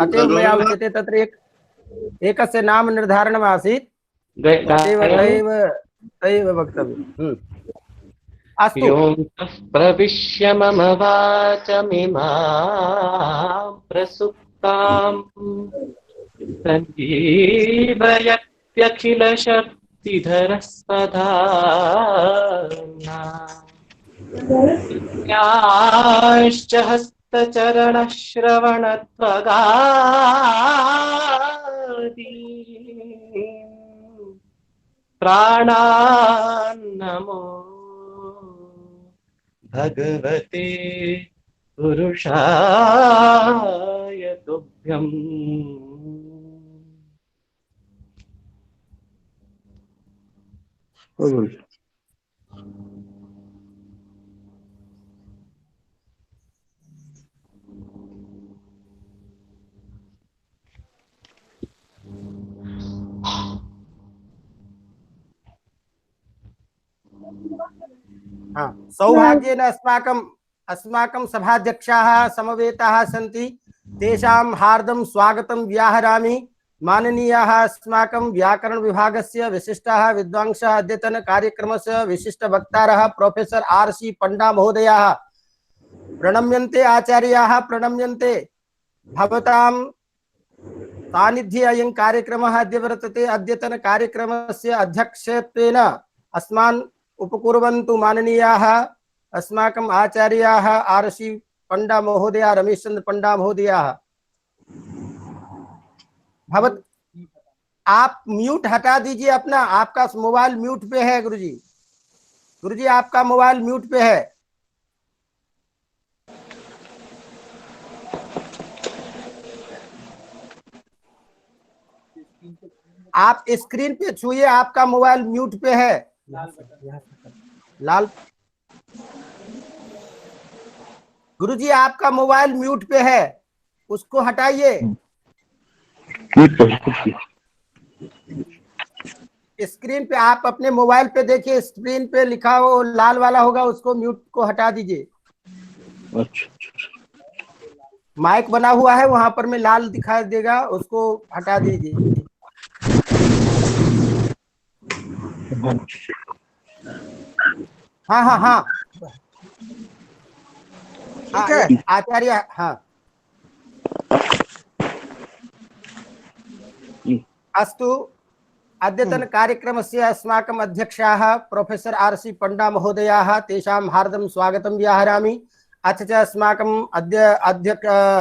अतएव मया उच्यते तत्र एकस्य नाम निर्धारणम् आसीत्, अतएव तैव वक्तव्यम्। अस्तु। प्रविश्य मम वाचमिमां प्रसुप्ताम् सञ्जीवयत्यखिलशक्तिधरः सदा याश्च हस्तचरणश्रवणत्वगादि प्राणान्नमो भगवते पुरुषाय तुभ्यम्। सौभाग्येन अस्माकं सभाध्यक्षाः समवेताः सन्ति, तेषां हार्दं स्वागतं व्याहरामि। माननीयाः अस्माकं व्याकरण विभागस्य विशिष्टाः विद्वांसः, अद्यतन कार्यक्रमस्य विशिष्टवक्तारः प्रोफेसर RC पंडा महोदयाः प्रणम्यन्ते। आचार्याः प्रणम्यन्ते। भवतां सानिध्ये अयं कार्यक्रमः अद्य वर्तते। अद्यतन कार्यक्रमस्य अध्यक्षत्वेन अस्मान् उपकुर्वन्तु माननीयाः अस्माकम् आचार्याः RC पंडा महोदया, रमेश चंद्र पंडा महोदयाः। भवत आप म्यूट हटा दीजिए अपना, आपका मोबाइल म्यूट पे है गुरुजी। गुरुजी आपका मोबाइल म्यूट पे है। आप स्क्रीन पे छूइए, आपका मोबाइल म्यूट पे है। लाल गुरुजी आपका मोबाइल म्यूट पे है, उसको हटाइए। स्क्रीन पे आप अपने मोबाइल पे देखिए, स्क्रीन पे लिखा हो लाल वाला होगा, उसको म्यूट को हटा दीजिए। माइक बना हुआ है वहां पर में लाल दिखाई देगा, उसको हटा दीजिए। हाँ हाँ हाँ ठीक है आचार्य। हाँ अस्तु। अद्यतन कार्यक्रमस्य अस्माकम् अध्यक्षाः प्रोफेसर RC पंडा महोदयाः, तेषां हार्दं स्वागतं व्याहरामि। अथ च अस्माकम् अद्य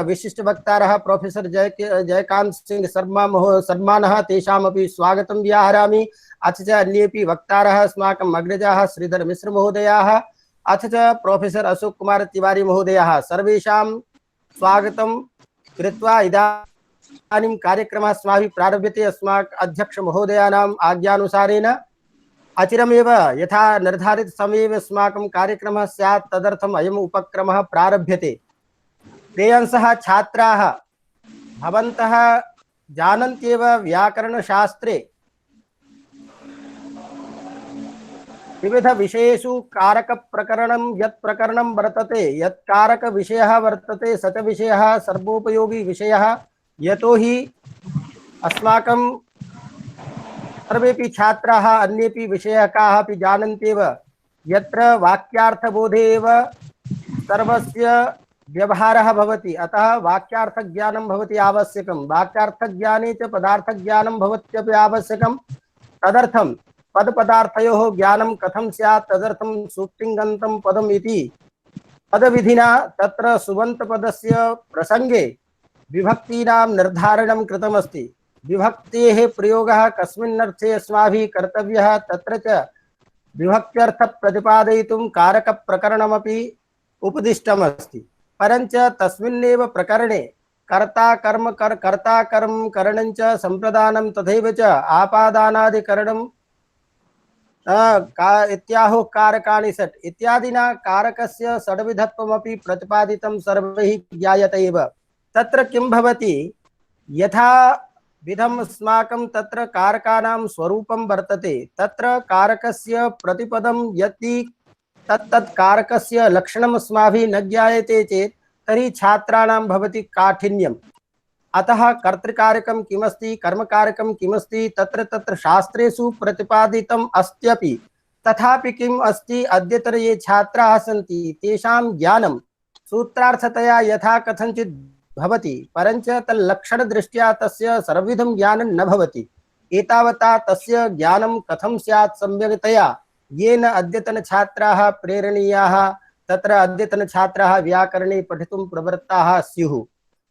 विशिष्टवक्तारः प्रोफेसर जयकांत सिंह शर्मानः, तेषामपि स्वागतं व्याहरामि। अथ च अन्येपि वक्तारः अस्माकम् अग्रजाः श्रीधर मिश्र महोदयाः, अथ च प्रोफेसर अशोक कुमार तिवारी महोदयाः, सर्वेषां स्वागतं कृत्वा इदानीं कार्यक्रमः अस्माभिः प्रारभ्यते। अस्माकम् अध्यक्ष महोदयानाम् आज्ञानुसारेण अचिरमेव यथा निर्धारित समये अस्माकं कार्यक्रमः स्यात्, तदर्थम् अयम् उपक्रमः प्रारभ्यते। प्रियंसः छात्राः, भवन्तः जानन्त्येव व्याकरणशास्त्रे विविध विषयेषु कारक प्रकरणं यत् प्रकरणं वर्तते, यत् कारक विषयः वर्तते, स च विषयः सर्वोपयोगी विषयः। यतो हि अस्माकं सर्वेपि छात्राः अन्येपि विषयकाः अपि जानन्त्येव यत्र वाक्यार्थबोधे एव सर्वस्य व्यवहारः भवति, अतः वाक्यार्थज्ञानं भवति आवश्यकं। वाक्यार्थज्ञाने च पदार्थज्ञानं भवत्यपि आवश्यकं। तदर्थं पदपदार्थयोः ज्ञानं कथं स्यात्, तदर्थं सूक्तिङ्गन्तं पदम् इति पदविधिना तत्र सुबन्तपदस्य प्रसंगे विभक्तीनां निर्धारणं कृतमस्ति। विभक्तेः प्रयोगः कस्मिन्नर्थे अस्माभिः कर्तव्यः, तत्र च विभक्त्यर्थ प्रतिपादयितुं कारकप्रकरणमपि उपदिष्टमस्ति। परञ्च तस्मिन्नेव प्रकरणे कर्ता कर्म करणञ्च संप्रदानं तथैव च आपादानादिकरणं इत्याहुः कारकाणि षट् इत्यादिना कारकस्य षड्विधत्वमपि प्रतिपादितं सर्वैः ज्ञायते एव। तत्र किं भवति, यथा विधम् अस्माकं तत्र कारकानां स्वरूपं वर्तते, तत्र कारकस्य प्रतिपदं यदि तत्तत् कारकस्य लक्षणम् अस्माभिः न ज्ञायते चेत् तर्हि छात्राणां भवति काठिन्यं। अतः कर्तृकारकं किमस्ति कर्मकारकं किमस्ति तत्र तत्र शास्त्रेषु प्रतिपादितम् अस्त्यपि, तथापि किम् अस्ति अद्यतन ये छात्राः सन्ति तेषां ज्ञानं सूत्रार्थतया यथा कथञ्चित् भवति, परञ्च तल्लक्षणदृष्ट्या तस्य सर्वविधं ज्ञानं न भवति। एतावता तस्य ज्ञानं कथं स्यात् सम्यक्तया येन अद्यतन छात्राः प्रेरणीयाः, तत्र अद्यतन छात्राः व्याकरणे पठितुं प्रवृत्ताः स्युः।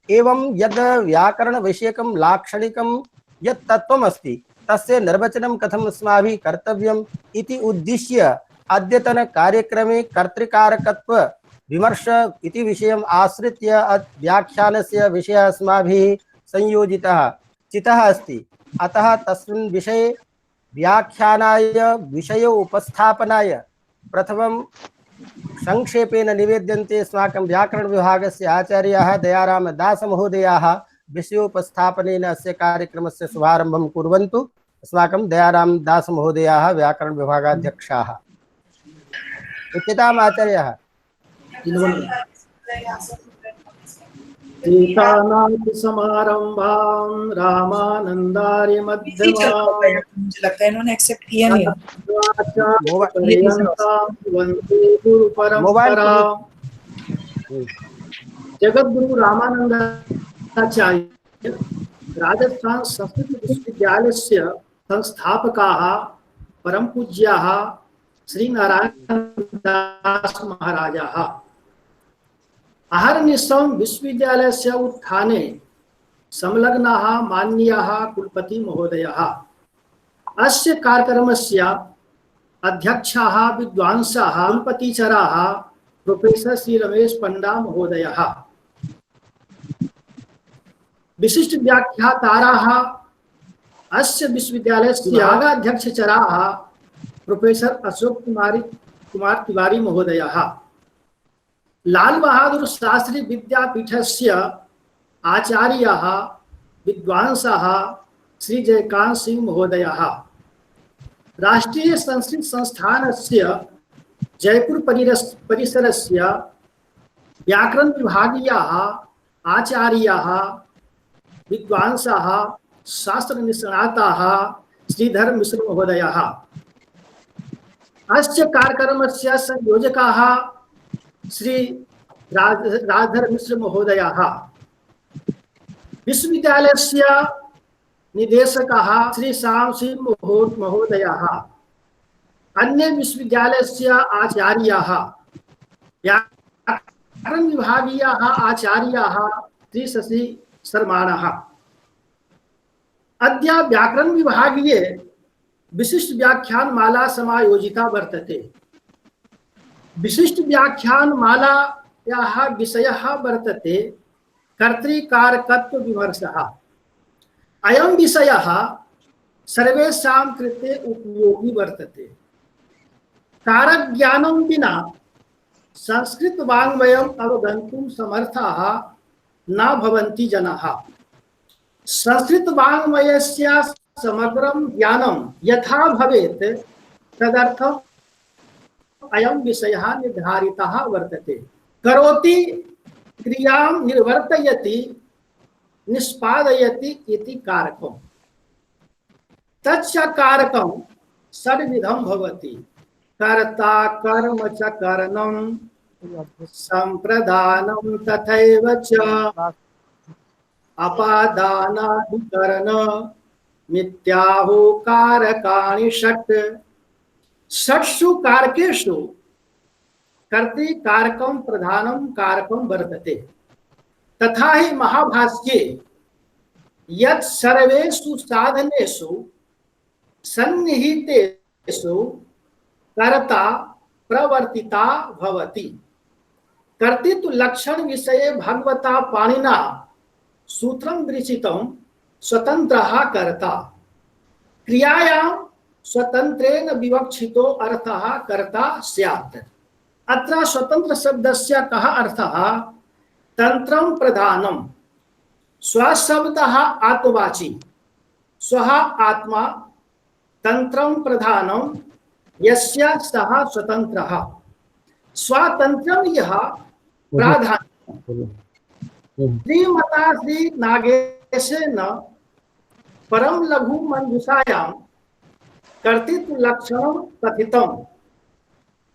एवं यद् व्याकरण विषयकं लाक्षणिकं यत् तत्त्वम् अस्ति तस्य निर्वचनं कथम् अस्माभिः कर्तव्यम् इति उद्दिश्य अद्यतन कार्यक्रमे कर्तृकारकत्व विमर्श इति विषयम् आश्रित्य व्याख्यानस्य विषयः अस्माभिः संयोजितः चितः अस्ति। अतः तस्मिन् विषये व्याख्यानाय विषय उपस्थापनाय प्रथमं संक्षेपेण निवेद्यन्ते अस्माकं व्याकरण विभागस्य आचार्याः दयाराम दास महोदयाः। विषयोपस्थापनेन अस्य कार्यक्रमस्य शुभारम्भं कुर्वन्तु। अस्माकं दयाराम दास महोदयाः व्याकरण विभागाध्यक्षाः। उच्यताम् आचार्याः। सीतानाथ समारंभां रामानंदार्य मध्यमां, मुझे लगता है इन्होंने एक्सेप्ट किया नहीं। वंदे गुरु परंपरा। जगद्गुरु रामानंदाचार्य राजस्थान संस्कृत विश्वविद्यालयस्य संस्थापकाः परम पूज्याः श्री नारायण दास महाराजाः। अहर्निशं विश्वविद्यालयस्य उत्थाने संलग्नाः माननीयाः कुलपति महोदयाः। अस्य कार्यक्रमस्य अध्यक्षाः विद्वांसाः कुलपतिचराः प्रोफेसर श्री रमेश पंडा महोदयः। विशिष्ट व्याख्याताराः अस्य विश्वविद्यालयस्य भागाध्यक्षचराः प्रोफेसर अशोक कुमार तिवारी महोदयः। लाल बहादुर शास्त्री विद्यापीठस्य आचार्याः विद्वांसाः श्री जयकांत सिंह महोदयः। राष्ट्रीय संस्कृत संस्थानस्य जयपुर परिसरस्य व्याकरण विभागीयाः आचार्याः विद्वांसाः शास्त्र निष्णाताः श्रीधर मिश्र महोदयः। अस्य कार्यक्रमस्य संयोजकाः श्री राधर मिश्र महोदयाः। विश्वविद्यालयस्य निदेशकाः श्री श्याम सिंह महोदयाः। अन्य विश्वविद्यालयस्य आचार्याः व्याकरण विभागीयाः आचार्याः श्री शशि शर्माणः। अद्य व्याकरण विभागीये विशिष्ट व्याख्यानमाला समायोजिता वर्तते। विशिष्ट व्याख्यानमालायाः विषयः वर्तते कर्तृकारकत्व विमर्शः। अयं विषयः सर्वेषां कृते उपयोगी वर्तते। कारक ज्ञानं विना संस्कृत वाङ्मयम् अवगन्तुं समर्थाः न भवन्ति जनाः। संस्कृत वाङ्मयस्य समग्रं ज्ञानं यथा भवेत् तदर्थम् अयं विषयः निर्धारितः वर्तते। करोति क्रियां निर्वर्तयति निष्पादयति इति कारकम्। तच्च कारकं षड्विधं भवति। कर्ता कर्म च करणं संप्रदानं तथैव च अपादानाधिकरण मिथ्याहो कारकाणि षट्। षट्सु कारकेषु कर्तृकारकं प्रधानं कारकं वर्तते। तथा हि महाभाष्ये यत् सर्वेषु साधनेषु सन्निहितेषु कर्ता प्रवर्तिता भवति। कर्तृत्व लक्षण विषये भगवता पाणिना सूत्रं विरचितं स्वतन्त्रः कर्ता। क्रियायां स्वतन्त्रेण विवक्षितो अर्थः कर्ता स्यात्। अत्र स्वतंत्र शब्दस्य कः अर्थः? तंत्रं प्रधानं। स्वशब्दः आत्मवाची। स्वः आत्मा तंत्रं प्रधानं यस्य सः स्वतन्त्रः। स्वातन्त्र्यं यः प्राधान्यं श्रीमता श्री नागेशेन परम लघु मंजुषायां कर्तृत्व लक्षणं कथितम्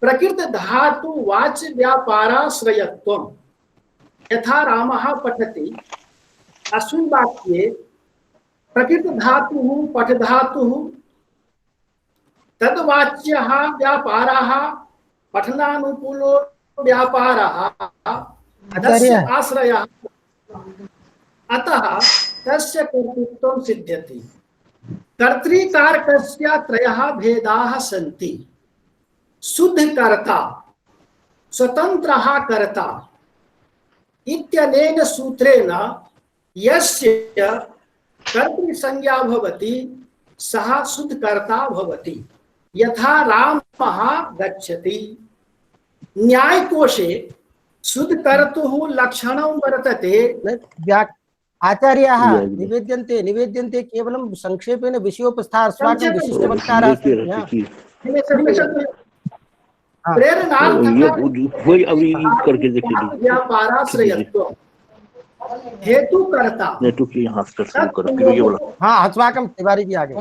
प्रकृत धातु वाच्य व्यापाराश्रयत्वम् यथा रामः पठति अस्मिन् वाक्ये प्रकृत धातुः पठ धातुः तद्वाच्यः व्यापारः पठनानुकूलो व्यापारः तस्य आश्रयः अतः तस्य कर्तृत्वं सिद्ध्यति। कर्तृकारकस्य त्रयः भेदाः सन्ति। शुद्ध कर्ता, स्वतन्त्रः कर्ता इत्यनेन सूत्रेण यस्य कर्तृसंज्ञा भवति सः शुद्ध कर्ता भवति। यथा रामः गच्छति। न्यायकोशे शुद्ध कर्तुः लक्षणं वर्तते। आचार्याः निवेद्यन्ते केवलं संक्षेपेण विषयोपस्थार अस्माकं विशिष्टवक्तारः हेतु कर्ता हाँ अस्माकं तिवारी जी आगे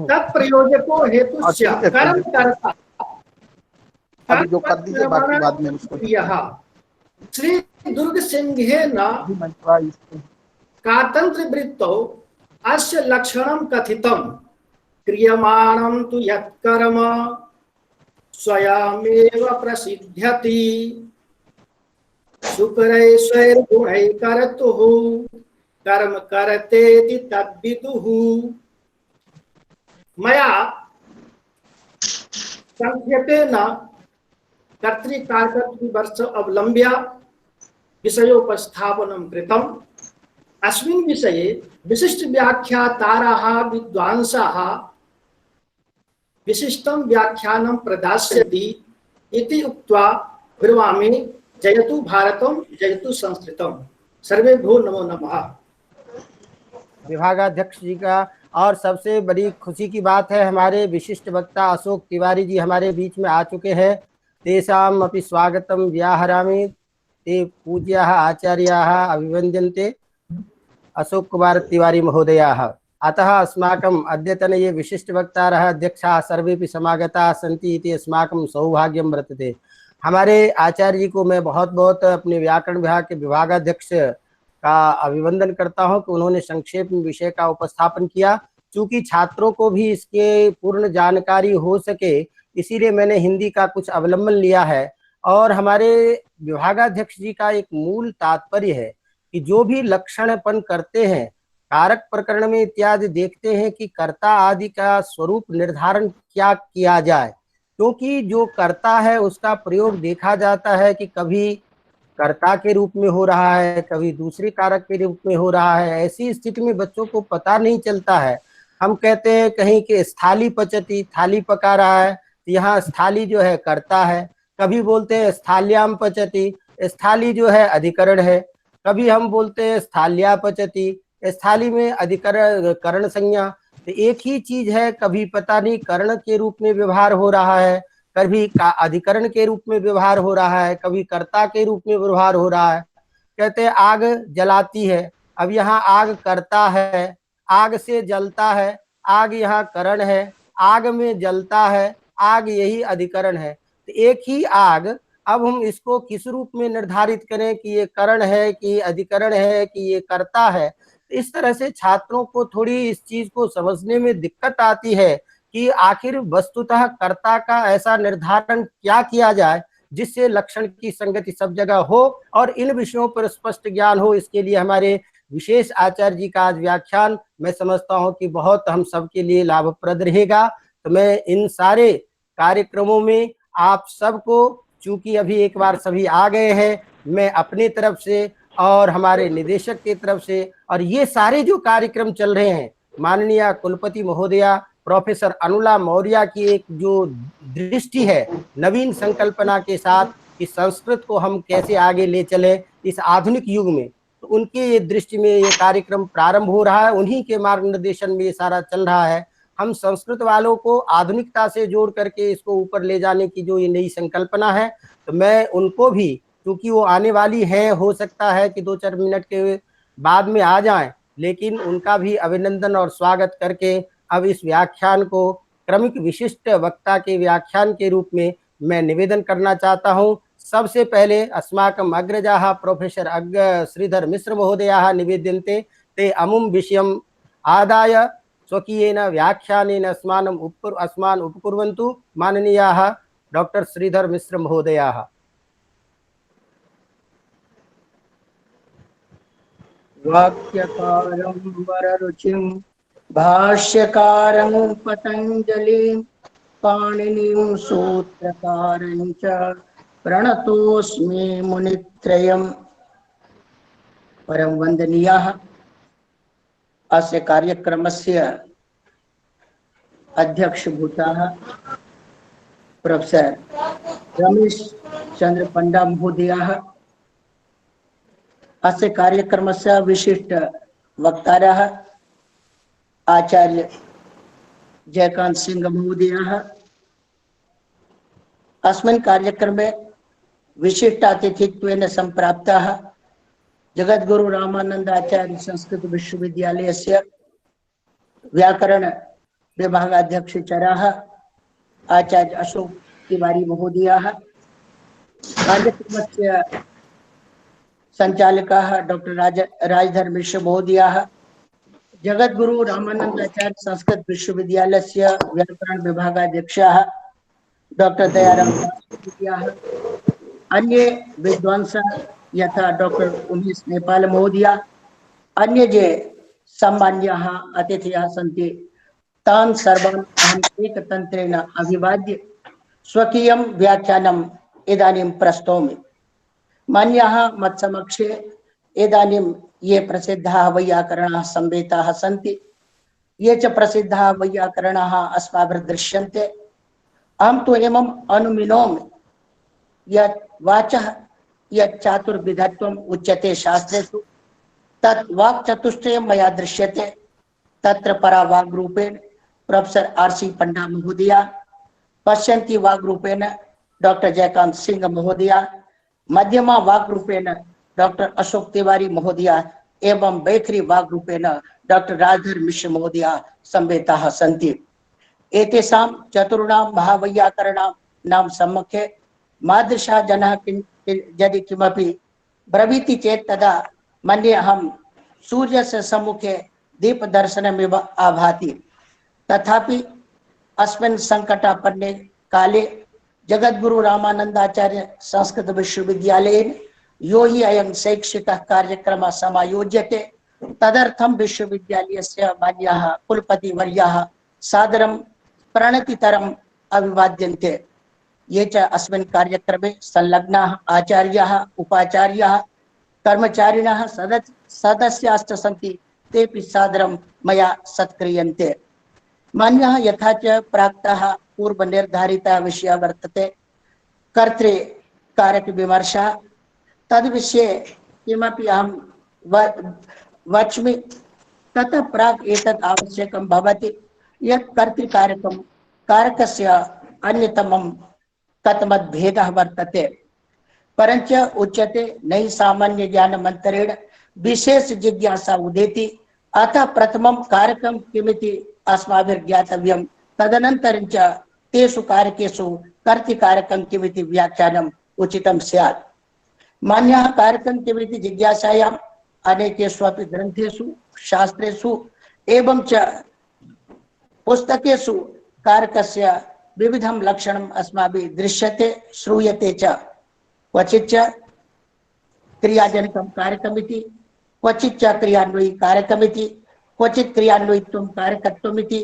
तत्प्रयोजको हेतुस्य कर्म कर्ता अभी जो कर दीजिए बाकी बाद में उसको श्री दुर्ग सिंहेन कातंत्र वृत्तौ अस्य लक्षणं कथितं क्रियमाणं तु यत्कर्म स्वयमेव प्रसिद्ध्यति शुक्रैश्वर्यगुणैः कर्तुः कर्म कर्तेति तद्विदुः। मया संक्षेपेण कर्तृकारकत्वविवर्ष अवलम्ब्य विषयोपस्थापनं कृतम्। अस्मिन् विषये विशिष्ट व्याख्यातारः विद्वांसः विशिष्टं व्याख्यानं प्रदास्यति इति उक्त्वा विरमामि। जयतु भारतम, जयतु संस्कृतम। सर्वेभ्यो नमो नमः। विभागाध्यक्ष जी का और सबसे बड़ी खुशी की बात है हमारे विशिष्ट वक्ता अशोक तिवारी जी हमारे बीच में आ चुके हैं। तेषाम् अपि स्वागतं व्याहरामि। ते पूज्याः आचार्याः अभिवन्द्यन्ते अशोक कुमार तिवारी महोदयाः। अतः अस्माकम् अद्यतन ये विशिष्ट वक्तारः अध्यक्षाः सर्वेपि समागताः सन्ति इति अस्माकं सौभाग्यं वर्तते। हमारे आचार्य जी को मैं बहुत बहुत अपने व्याकरण विभाग के विभागाध्यक्ष का अभिवंदन करता हूं कि उन्होंने संक्षेप में विषय का उपस्थापन किया। चूंकि छात्रों को भी इसके पूर्ण जानकारी हो सके इसीलिए मैंने हिंदी का कुछ अवलंबन लिया है। और हमारे विभागाध्यक्ष जी का एक मूल तात्पर्य है कि जो भी लक्षणपन करते हैं कारक प्रकरण में इत्यादि देखते हैं कि कर्ता आदि का स्वरूप निर्धारण क्या किया जाए, क्योंकि जो कर्ता है उसका प्रयोग देखा जाता है कि कभी कर्ता के रूप में हो रहा है, कभी दूसरे कारक के रूप में हो रहा है। ऐसी स्थिति में बच्चों को पता नहीं चलता है। हम कहते हैं कहीं कि स्थाली पचती, थाली पका रहा है, यहाँ स्थाली जो है कर्ता है। कभी बोलते हैं स्थाल्याम पचती, स्थाली जो है अधिकरण है। कभी हम बोलते हैं स्थाल्या पचती, स्थाली में अधिकरण करण संज्ञा। तो एक ही चीज है, कभी पता नहीं कर्ण के रूप में व्यवहार हो रहा है, कभी अधिकरण के रूप में व्यवहार हो रहा है, कभी कर्ता के रूप में व्यवहार हो रहा है। कहते हैं आग जलाती है, अब यहाँ आग कर्ता है, आग से जलता है, आग यहाँ करण है, आग में जलता है, आग यही अधिकरण है। तो एक ही आग, अब हम इसको किस रूप में निर्धारित करें कि ये करण है कि अधिकरण है कि ये कर्ता है। इस तरह से छात्रों को थोड़ी इस चीज को समझने में दिक्कत आती है कि आखिर वस्तुतः कर्ता का ऐसा निर्धारण क्या किया जाए जिससे लक्षण की संगति सब जगह हो और इन विषयों पर स्पष्ट ज्ञान हो। इसके लिए हमारे विशेष आचार्य जी का आज व्याख्यान मैं समझता हूं कि बहुत हम सबके लिए लाभप्रद रहेगा। तो मैं इन सारे कार्यक्रमों में आप सबको, चूंकि अभी एक बार सभी आ गए हैं, मैं अपने तरफ से और हमारे निदेशक की तरफ से और ये सारे जो कार्यक्रम चल रहे हैं, माननीय कुलपति महोदया प्रोफेसर अनुला मौर्य की एक जो दृष्टि है नवीन संकल्पना के साथ कि संस्कृत को हम कैसे आगे ले चले इस आधुनिक युग में, तो उनके ये दृष्टि में ये कार्यक्रम प्रारंभ हो रहा है। उन्हीं के मार्गदर्शन में ये सारा चल रहा है। हम संस्कृत वालों को आधुनिकता से जोड़ करके इसको ऊपर ले जाने की जो ये नई संकल्पना है, तो मैं उनको भी क्योंकि वो आने वाली है, हो सकता है कि 2-4 मिनट के बाद में आ जाएं, लेकिन उनका भी अभिनंदन और स्वागत करके अब इस व्याख्यान को क्रमिक विशिष्ट वक्ता के व्याख्यान के रूप में मैं निवेदन करना चाहता हूं। सबसे पहले अस्माकम् अग्रजाः प्रोफेसर श्रीधर मिश्र महोदयाः निवेद्यन्ते ते अमुं विषयम् आदाय स्वकीयेन व्याख्यानेन अस्मान् उपकुर्वन्तु। माननीयाः डॉक्टर श्रीधर मिश्र महोदयाः। वाक्यकारं वररुचिं भाष्यकारं पतञ्जलिं पाणिनिं सूत्रकारं च प्रणतोऽस्मि मुनित्रयम्। परम वन्दनीयाः, अस्य कार्यक्रमस्य अध्यक्षभूताः प्रोफेसर रमेश चंद्र पंडा महोदयाः, अस्य कार्यक्रमस्य विशिष्ट वक्तारः आचार्य जयकांत सिंह महोदयाः, अस्मिन् कार्यक्रमे विशिष्ट अतिथित्वेन सम्प्राप्ताः जगद्गुरु रामानंद आचार्य संस्कृत विश्वविद्यालयस्य व्याकरण विभागाध्यक्षचराः आचार्य अशोक तिवारी महोदयाः, कार्यक्रमस्य संचालकाः डॉक्टर राजधर मिश्र महोदयाः, जगद्गुरु रामानंद आचार्य संस्कृत विश्वविद्यालयस्य व्याकरण विभागाध्यक्षाः डॉक्टर दयाराम महोदयाः, अन्ये विद्वांसः यथा डॉक्टर उमेश नेपाल महोदय, अन्य जे सम्मान्याः अतिथयः सन्ति तान् सर्वान् अहम् एकतन्त्रेण अभिवाद्य स्वकीयं व्याख्यानम् इदानीं प्रस्तौमि। मान्याः मत्समक्षे इदानीं ये प्रसिद्धाः वैयाकरणाः संवेताः सन्ति, ये च प्रसिद्धाः वैयाकरणाः अस्माभिर्दृश्यन्ते। अहं तु एवम् अनुमिनोमि यत् वाचः यत् चातुर्विधत्वम् उच्यते शास्त्रेषु, तत् वाक्चतुष्टयं मया दृश्यते। तत्र परा वाग्रूपेण प्रोफेसर आर.सी. पंडा महोदया, पश्यन्ति वाग्रूपेण डॉक्टर जयकांत सिंह महोदया, मध्यमा वाग्रूपेण डॉक्टर अशोक तिवारी महोदया एवं बैखरी वाग्रूपेण डॉक्टर राजधर मिश्र महोदया संवेताः सन्ति। एतेषां चतुर्णां महावैयाकरणानां सम्मुखे मादृशाः जनाः यदि किमपि ब्रवीति चेत् तदा मन्ये अहं सूर्यस्य सम्मुखे दीपदर्शनमिव आभाति। तथापि अस्मिन् संकटापन्ने काले जगद्गुरु रामानन्दाचार्य संस्कृत विश्वविद्यालयेन यो हि अयं शैक्षिकः कार्यक्रमः समायोज्यते, तदर्थं विश्वविद्यालयस्य मान्याः कुलपतिवर्याः सादरं प्रणतितरम् अभिवाद्यन्ते। ये च अस्मिन् कार्यक्रमे संलग्नाः आचार्याः, उपाचार्याः, कर्मचारिणः, सदस्याश्च सन्ति, तेऽपि सादरं मया सत्क्रियन्ते। मान्याः यथा च प्राक्तः पूर्वनिर्धारितः विषयः वर्तते कर्तृकारकविमर्शः, तद्विषये किमपि अहं वच्मि। ततः प्राक् एतत् आवश्यकं भवति यत् कर्तृकारकं कारकस्य अन्यतमं कथमद्भेदः वर्तते, परञ्च उच्यते नहि सामान्य ज्ञानमन्तरेण विशेष जिज्ञासा उदेति। अतः प्रथमं कारकं किमिति अस्माभिर्ज्ञातव्यं, तदनन्तरं च तेषु कारकेषु कर्तृकारकं किमिति व्याख्यानम् उचितं स्यात्। मान्याः कारकं किमिति जिज्ञासायाम् अनेकेषु अपि ग्रन्थेषु, शास्त्रेषु एवं च पुस्तकेषु कारकस्य विविधं लक्षणम् अस्माभिः दृश्यते, श्रूयते च। क्वचित् च क्रियाजनकं कारकमिति, क्वचित् च क्रियान्वयी कारकमिति, क्वचित् क्रियान्वयित्वं कारकत्वमिति,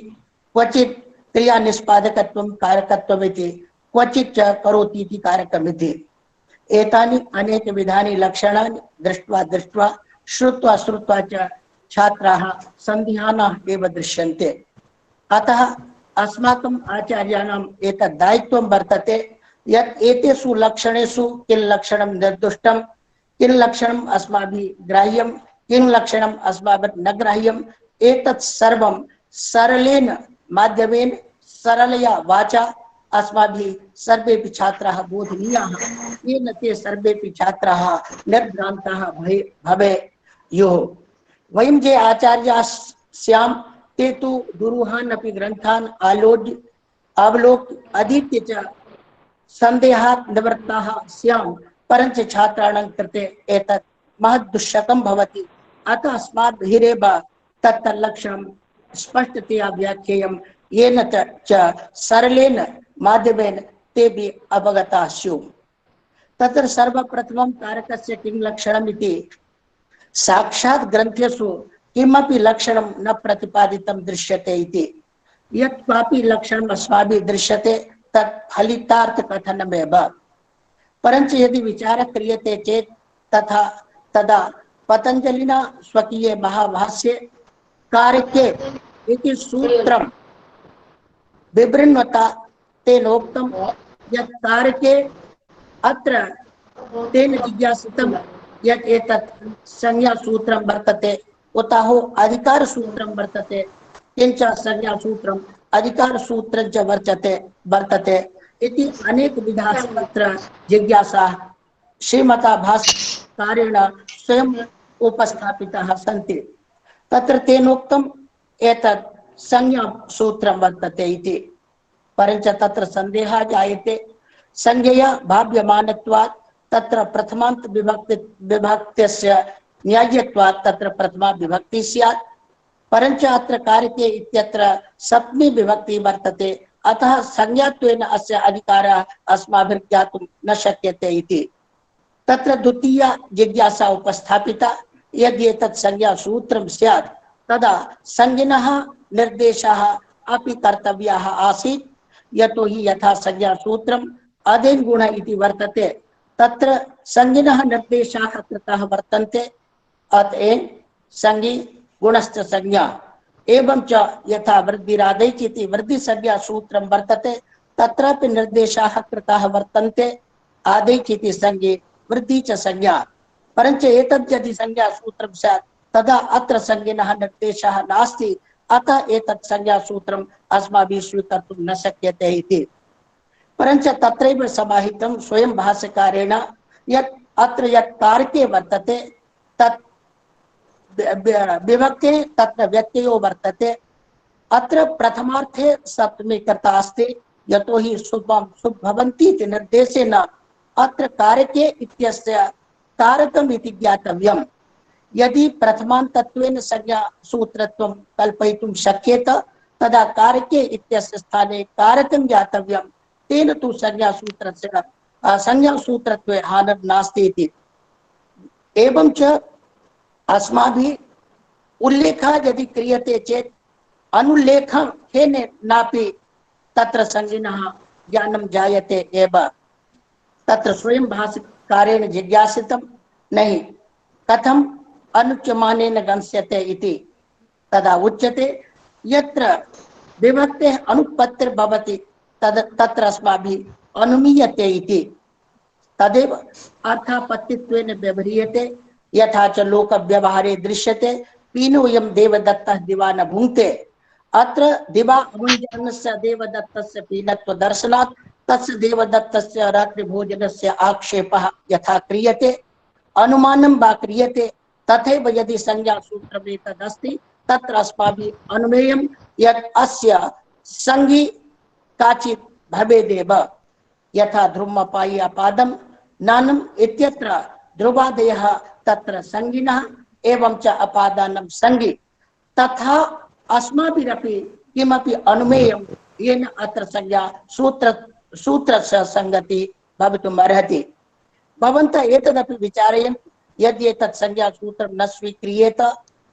क्वचित् क्रियानिष्पादकत्वं कारकत्वमिति, क्वचित् च करोतीति कारकमिति। एतानि अनेकविधानि लक्षणानि दृष्ट्वा श्रुत्वा च छात्राः सन्दिहानाः एव दृश्यन्ते। अतः अस्माकम् आचार्याणाम् एतत् दायित्वं वर्तते यत् एतेषु लक्षणेषु किं लक्षणं निर्दुष्टं, किं लक्षणम् अस्माभिः ग्राह्यं, किं लक्षणम् अस्माभिः न ग्राह्यम्, एतत् सर्वं सरलेन माध्यमेन, सरलया वाचा अस्माभिः सर्वेपि छात्राः बोधनीयाः, येन ते सर्वेपि छात्राः निर्भ्रान्ताः भवेयुः। वयं ये आचार्याः स्यां ते तु दुरूहान् अपि ग्रन्थान् अवलोक्य अधीत्य च सन्देहात् निवृत्ताः स्याम, परञ्च छात्राणां कृते एतत् महद्दुःशकं भवति। अतः अस्माभिरेव तत्तल्लक्ष्यं स्पष्टतया व्याख्येयं, येन च सरलेन माध्यमेन तेऽपि अवगताः स्युः। तत्र सर्वप्रथमं कारकस्य किं लक्षणम् इति साक्षात् ग्रन्थेषु किमपि लक्षणं न प्रतिपादितं दृश्यते इति। यत् क्वापि लक्षणम् अस्माभिः दृश्यते तत् फलितार्थकथनमेव। परञ्च यदि विचारः क्रियते चेत् तदा पतञ्जलिना स्वकीये महाभाष्ये कारके इति सूत्रं विवृण्वता तेनोक्तं यत् कारके अत्र तेन जिज्ञासितं यत् एतत् संज्ञासूत्रं वर्तते उताहो अधिकारसूत्रं वर्तते, किञ्च संज्ञासूत्रम् अधिकारसूत्रं च वर्तते इति अनेकविधाः तत्र जिज्ञासाः श्रीमता भाष्यकारेण स्वयं उपस्थापिताः सन्ति। तत्र तेनोक्तम् एतत् संज्ञासूत्रं वर्तते इति। परञ्च तत्र सन्देहः जायते, संज्ञया भाव्यमानत्वात् तत्र प्रथमान्त विभक्त्यस्य न्याय्यत्वात् तत्र प्रथमा विभक्ति स्यात्। परञ्च अत्र कारके इत्यत्र सप्तमी विभक्ति वर्तते, अतः संज्ञात्वेन अस्य अधिकारः अस्माभिः ज्ञातुं न शक्यते इति। तत्र द्वितीया जिज्ञासा उपस्थापिता, यदि एतत् संज्ञासूत्रं स्यात् तदा संज्ञिनः निर्देशाः अपि कर्तव्याः आसीत्, यतो हि यथा संज्ञासूत्रम् अधेन गुण इति वर्तते तत्र संज्ञिनः निर्देशाः कृताः वर्तन्ते, अतएव संज्ञी गुणश्च संज्ञा। एवं च यथा वृद्धिरादैच इति वृद्धि संज्ञा सूत्रं वर्तते तत्रापि निर्देशाः कृताः वर्तन्ते, आदैच इति संज्ञे वृद्धि च संज्ञा। परञ्च एतद् यदि संज्ञा सूत्रं स्यात् तदा अत्र संज्ञिनः निर्देशः नास्ति, अतः एतत् संज्ञा सूत्रम् अस्माभिः स्वीकर्तुं न शक्यते इति। परञ्च तत्रैव समाहितं स्वयं भाष्यकारेण यत् अत्र यत् कारके वर्तते तत् विभक्ते तत्र व्यत्ययो वर्तते। अत्र प्रथमार्थे सप्तमी कृता अस्ति, यतो हि शुभं शुभवन्ति इति निर्देशेन अत्र कारके इत्यस्य कारकम् इति ज्ञातव्यम्। यदि प्रथमान्तत्वेन संज्ञा सूत्रत्वं कल्पयितुं शक्येत तदा कारके इत्यस्य स्थाने कारकं ज्ञातव्यं, तेन तु संज्ञासूत्रस्य संज्ञासूत्रत्वे हानिर् नास्ति इति। एवं च अस्माभिः उल्लेखः यदि क्रियते चेत् अनुल्लेखेन नापि तत्र संज्ञिनः ज्ञानं जायते एव। तत्र स्वयं भाष्यकारेण जिज्ञासितं नहि कथम् अनुच्यमानेन गम्यते इति। तदा उच्यते यत्र विभक्तेः अनुपत्तिर्भवति तत्र अस्माभिः अनुमीयते इति। तदेव अर्थापत्तित्वेन व्यवह्रियते, यथा च लोकव्यवहारे दृश्यते पीनोऽयं देवदत्तः दिवा न भुङ्क्ते। अत्र दिवा अभुञ्जानस्य देवदत्तस्य पीनत्व दर्शनात् तस्य देवदत्तस्य रात्रिभोजनस्य आक्षेपः यथा क्रियते अनुमानं वा क्रियते, तथैव यदि संज्ञासूत्रम् एतदस्ति तत्र अस्माभिः अनुमेयं यत् अस्य संज्ञी काचित् भवेदेव। यथा ध्रुवमपायि अपादं नानम् इत्यत्र ध्रुवादयः तत्र संज्ञिनः एवं च अपादानं संज्ञी, तथा अस्माभिरपि किमपि अनुमेयं येन अत्र संज्ञा सूत्रस्य संगति भवितुम् अर्हति। भवन्तः एतदपि विचारयन् यदि एतत् संज्ञासूत्रं न स्वीक्रियेत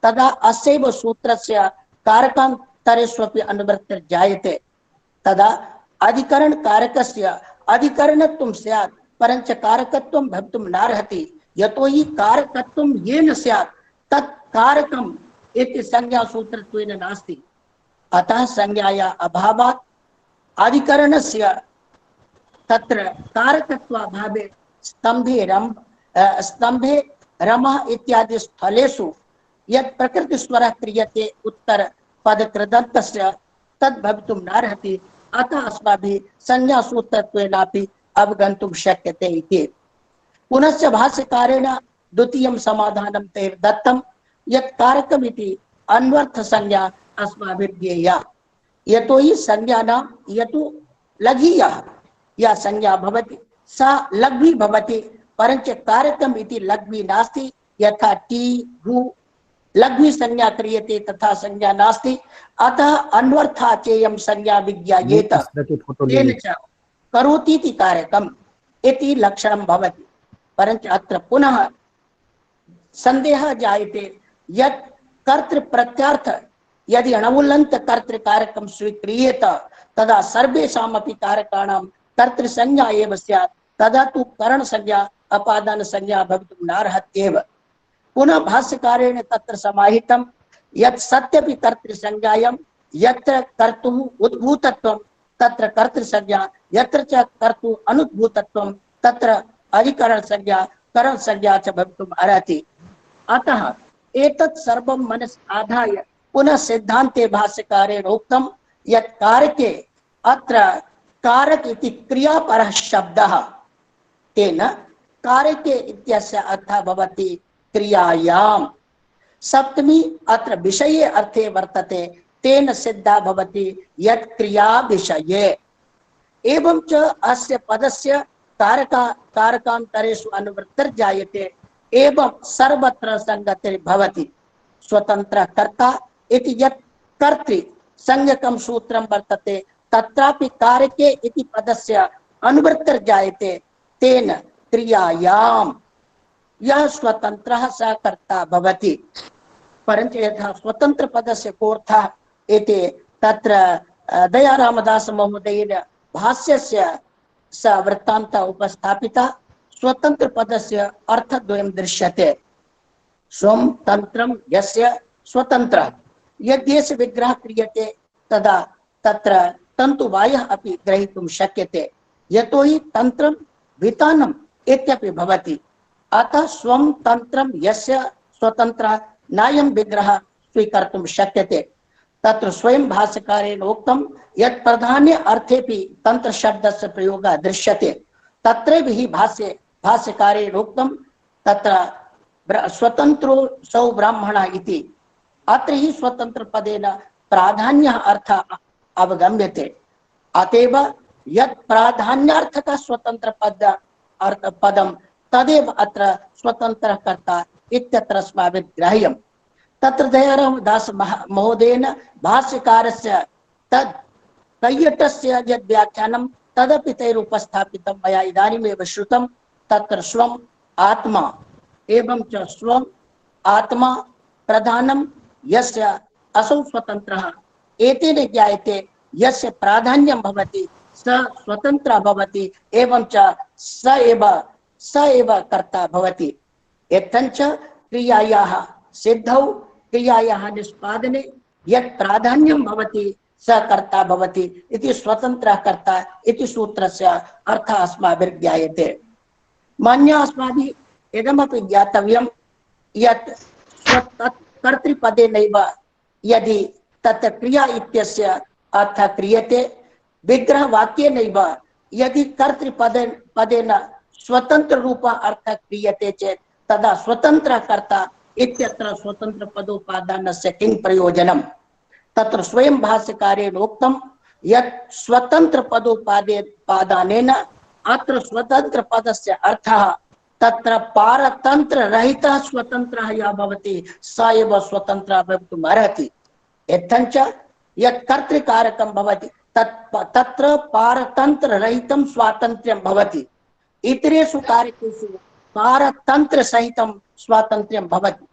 तदा अस्यैव सूत्रस्य कारकान्तरेष्वपि अनुवृत्तिर्जायते। तदा अधिकरणकारकस्य अधिकरणत्वं स्यात्, परञ्च कारकत्वं भवितुं नार्हति, यतो हि कारकत्वं येन स्यात् तत् कारकम् इति संज्ञासूत्रत्वेन नास्ति। अतः संज्ञाया अभावात् अधिकरणस्य तत्र कारकत्वाभावे स्तंभे रमः इत्यादि स्थलेषु यत् प्रकृतिस्वरः क्रियते उत्तर पदकृदन्तस्य तद् भवितुं नार्हति। अतः अस्माभिः संज्ञासूत्रत्वेनापि अवगन्तुं शक्यते इति। पुनश्च भाष्यकारेण द्वितीयं समाधानं तैः दत्तं यत् कारकमिति अन्वर्थ संज्ञा अस्माभिः ज्ञेया। यतो हि संज्ञानां यतो लघीयः या संज्ञा भवति सा लघ्वी भवति, परञ्च कारकम् इति लघ्वी नास्ति। यथा टी हु लघ्वी संज्ञा क्रियते तथा संज्ञा नास्ति। अतः अन्वर्थः चेयं संज्ञा विज्ञायेत तेन च करोतीति कारकम् इति लक्षणं भवति। परञ्च अत्र पुनः संदेहः जायते यत् कर्तृ प्रत्यार्थ यदि अणवुल्लन्त कर्तृ कारकं स्वीक्रियेत तदा सर्वेषामपि कारकाणां कर्तृ संज्ञा एव स्यात्, तदा तु करण संज्ञा अपादान संज्ञा भवितुं नार्हत्येव। पुनः भाष्यकारेण तत्र समाहितं यत् सत्यपि कर्तृ संज्ञायां यत्र कर्तुः उद्भूतत्वं तत्र कर्तृ संज्ञा, यत्र च कर्तुः अनुद्भूतत्वं तत्र अधिकरण संज्ञा करण संज्ञा च भवितुम् अर्हति। अतः एतत् सर्वं मनसि आधाय पुनः सिद्धान्ते भाष्यकारेण उक्तं यत् कारके अत्र कारक इति क्रियापरः शब्दः, तेन कारके इत्यस्य अर्थः भवति क्रियायां। सप्तमी अत्र विषये अर्थे वर्तते, तेन सिद्धा भवति यत् क्रिया विषये। एवं च अस्य पदस्य कारकान्तरेषु अनुवृत्तिर्जायते एवं सर्वत्र संगतिर्भवति। स्वतंत्र कर्ता इति यत् कर्तृ संज्ञकं सूत्रं वर्तते तत्रापि कारके इति पदस्य अनुवृत्तिर्जायते, तेन क्रियायां यः स्वतन्त्रः स कर्ता भवति। परञ्च यथा स्वतंत्र पदस्य कोऽर्थः इति तत्र दयारामदास महोदयेन भाष्यस्य स वृत्तान्तः उपस्थापितः। स्वतंत्र पदस्य अर्थद्वयं दृश्यते। स्वं तंत्रं यस्य स्वतंत्रः, यद्यस्य विग्रह क्रियते तदा तत्र तन्तुवायः अपि ग्रहीतुं शक्यते, यतो हि तंत्रं वितानम् इत्यपि भवति। अतः स्वं तंत्रं यस्य स्वतंत्रः नायं विग्रह स्वीकर्तुं शक्यते। तत्र स्वयं भाष्यकारेण उक्तं यत् प्राधान्य अर्थेपि तंत्र शब्दस्य प्रयोगः दृश्यते। तत्रैव हि भाष्यकारेण उक्तं तत्र स्वतंत्रो सौ ब्राह्मणः इति। अत्र ही स्वतंत्र पदेन प्राधान्य अर्थ अवगम्यते। अतएव यत् प्राधान्यार्थक स्वतंत्र पदम तदेव अत्र स्वतंत्र कर्ता इत्यत्र अस्माभिः ग्राह्यम्। तत्र दयारामदास महोदयेन भाष्यकारस्य तद् कैयटस्य यद् व्याख्यानं तदपि तैरुपस्थापितं मया इदानीमेव श्रुतं। तत्र स्वम् आत्मा एवं च स्वम् आत्मा प्रधानं यस्य असौ स्वतंत्रः एतेन ज्ञायते यस्य प्राधान्यं भवति स स्वतंत्रः भवति एवं च स एव कर्ता भवति। एतञ्च क्रियायाः सिद्धौ क्रियायाः निष्पादने यत् प्राधान्यं भवति स कर्ता भवति इति स्वतंत्रः कर्ता इति सूत्रस्य अर्थः अस्माभिः ज्ञायते। मान्य अस्माभिः इदमपि ज्ञातव्यं यत् कर्तृपदेनैव यदि तत् क्रिया इत्यस्य अर्थः क्रियते, विग्रहवाक्येनैव यदि कर्तृपदेन स्वतंत्र रूप अर्थः क्रियते चेत् तदा स्वतंत्रः कर्ता इत्यत्र स्वतंत्र पदोपादानस्य किं प्रयोजनम्? तत्र स्वयं भाष्यकारेण उक्तं यत् स्वतंत्र पदोपादानेन अत्र स्वतंत्र पदस्य अर्थः तत्र पारतंत्र रहितः स्वतंत्रः यः भवति स एव स्वतंत्रः भवितुम् अर्हति। एतञ्च यत् कर्तृकारकं भवति तत्र पारतंत्र रहितं स्वातन्त्र्यं भवति। इतरेषु कारकेषु पारतंत्र सहितं स्वातन्त्र्यं भवति।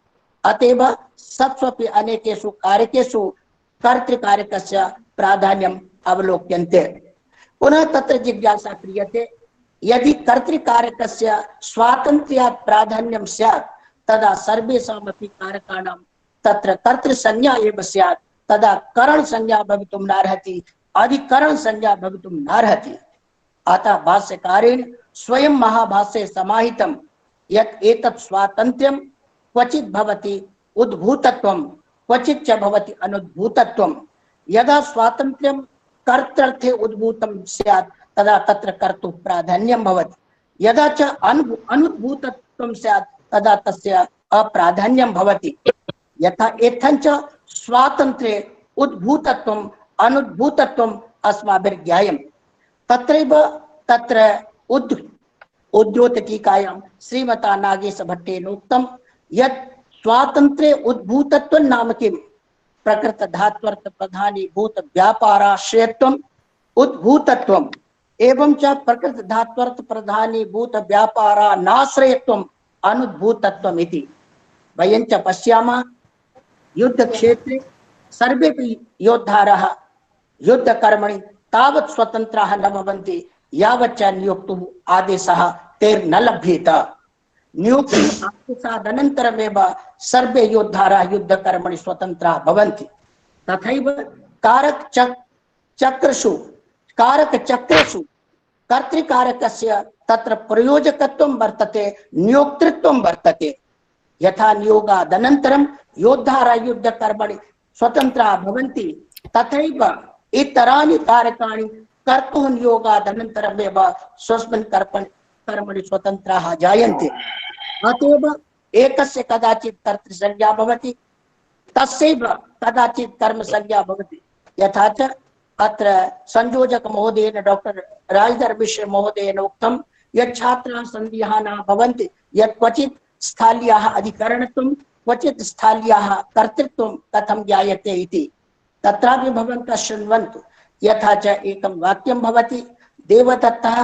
अतएव सत्स्वपि अनेकेषु कारकेषु कर्तृकारकस्य प्राधान्यम् अवलोक्यन्ते। पुनः तत्र जिज्ञासा क्रियते यदि कर्तृकारकस्य स्वातन्त्र्यात् प्राधान्यं स्यात् तदा सर्वेषामपि कारकाणां तत्र कर्तृसंज्ञा एव स्यात्, तदा करण संज्ञा भवितुं नार्हति, अधिकरण संज्ञा भवितुं नार्हति। अतः भाष्यकारेण स्वयं महाभाष्ये समाहितं यत् एतत् स्वातन्त्र्यं क्वचित् भवति उद्भूतत्वं क्वचित् च भवति अनुद्भूतत्वं। यदा स्वातन्त्र्यं कर्तृर्थे उद्भूतं स्यात् तदा तत्र कर्तुः प्राधान्यं भवति। यदा च अनुद्भूतत्वं स्यात् तदा तस्य अप्राधान्यं भवति। यथा एथञ्च स्वातन्त्र्ये उद्भूतत्वम् अनुद्भूतत्वम् अस्माभिर्ज्ञायम्। तत्रैव तत्र उद्योतटीकायां श्रीमता नागेशभट्टेनोक्तं यत् स्वातन्त्र्ये उद्भूतत्वं नाम किं? प्रकृत धात्वर्थ प्रधानीभूत व्यापाराश्रयत्वम् उद्भूतत्वम् एवं च प्रकृत धात्वर्थ प्रधानीभूत व्यापारानाश्रयत्वम् अनुद्भूतत्वम् इति। वयं च पश्यामः युद्धक्षेत्रे सर्वेपि योद्धारः युद्धकर्मणि तावत् स्वतन्त्राः न भवन्ति यावच्च नियोक्तुः आदेशः तैर्न लभ्येत। नियुक्तिः आदेशादनन्तरमेव सर्वे योद्धारः युद्धकर्मणि स्वतन्त्राः भवन्ति। तथैव कारकचक्रेषु कर्तृकारकस्य तत्र प्रयोजकत्वं वर्तते, नियोक्तृत्वं वर्तते। यथा नियोगादनन्तरं योद्धारः युद्धकर्मणि स्वतन्त्राः भवन्ति तथैव इतराणि कारकाणि कर्तुः नियोगादनन्तरमेव स्वस्मिन् कर्मणि स्वतन्त्राः जायन्ते। अतएव एकस्य कदाचित् कर्तृसंज्ञा भवति तस्यैव कदाचित् कर्मसंज्ञा भवति। यथा च अत्र संयोजक महोदयेन डॉक्टर राजधर मिश्र महोदयेन उक्तं यत् छात्राः सन्दिहानाः भवन्ति यत् क्वचित् स्थाल्याः अधिकरणत्वं क्वचित् स्थाल्याः कर्तृत्वं कथं ज्ञायते इति। तत्रापि भवन्तः शृण्वन्तु। यथा च एकं वाक्यं भवति देवदत्तः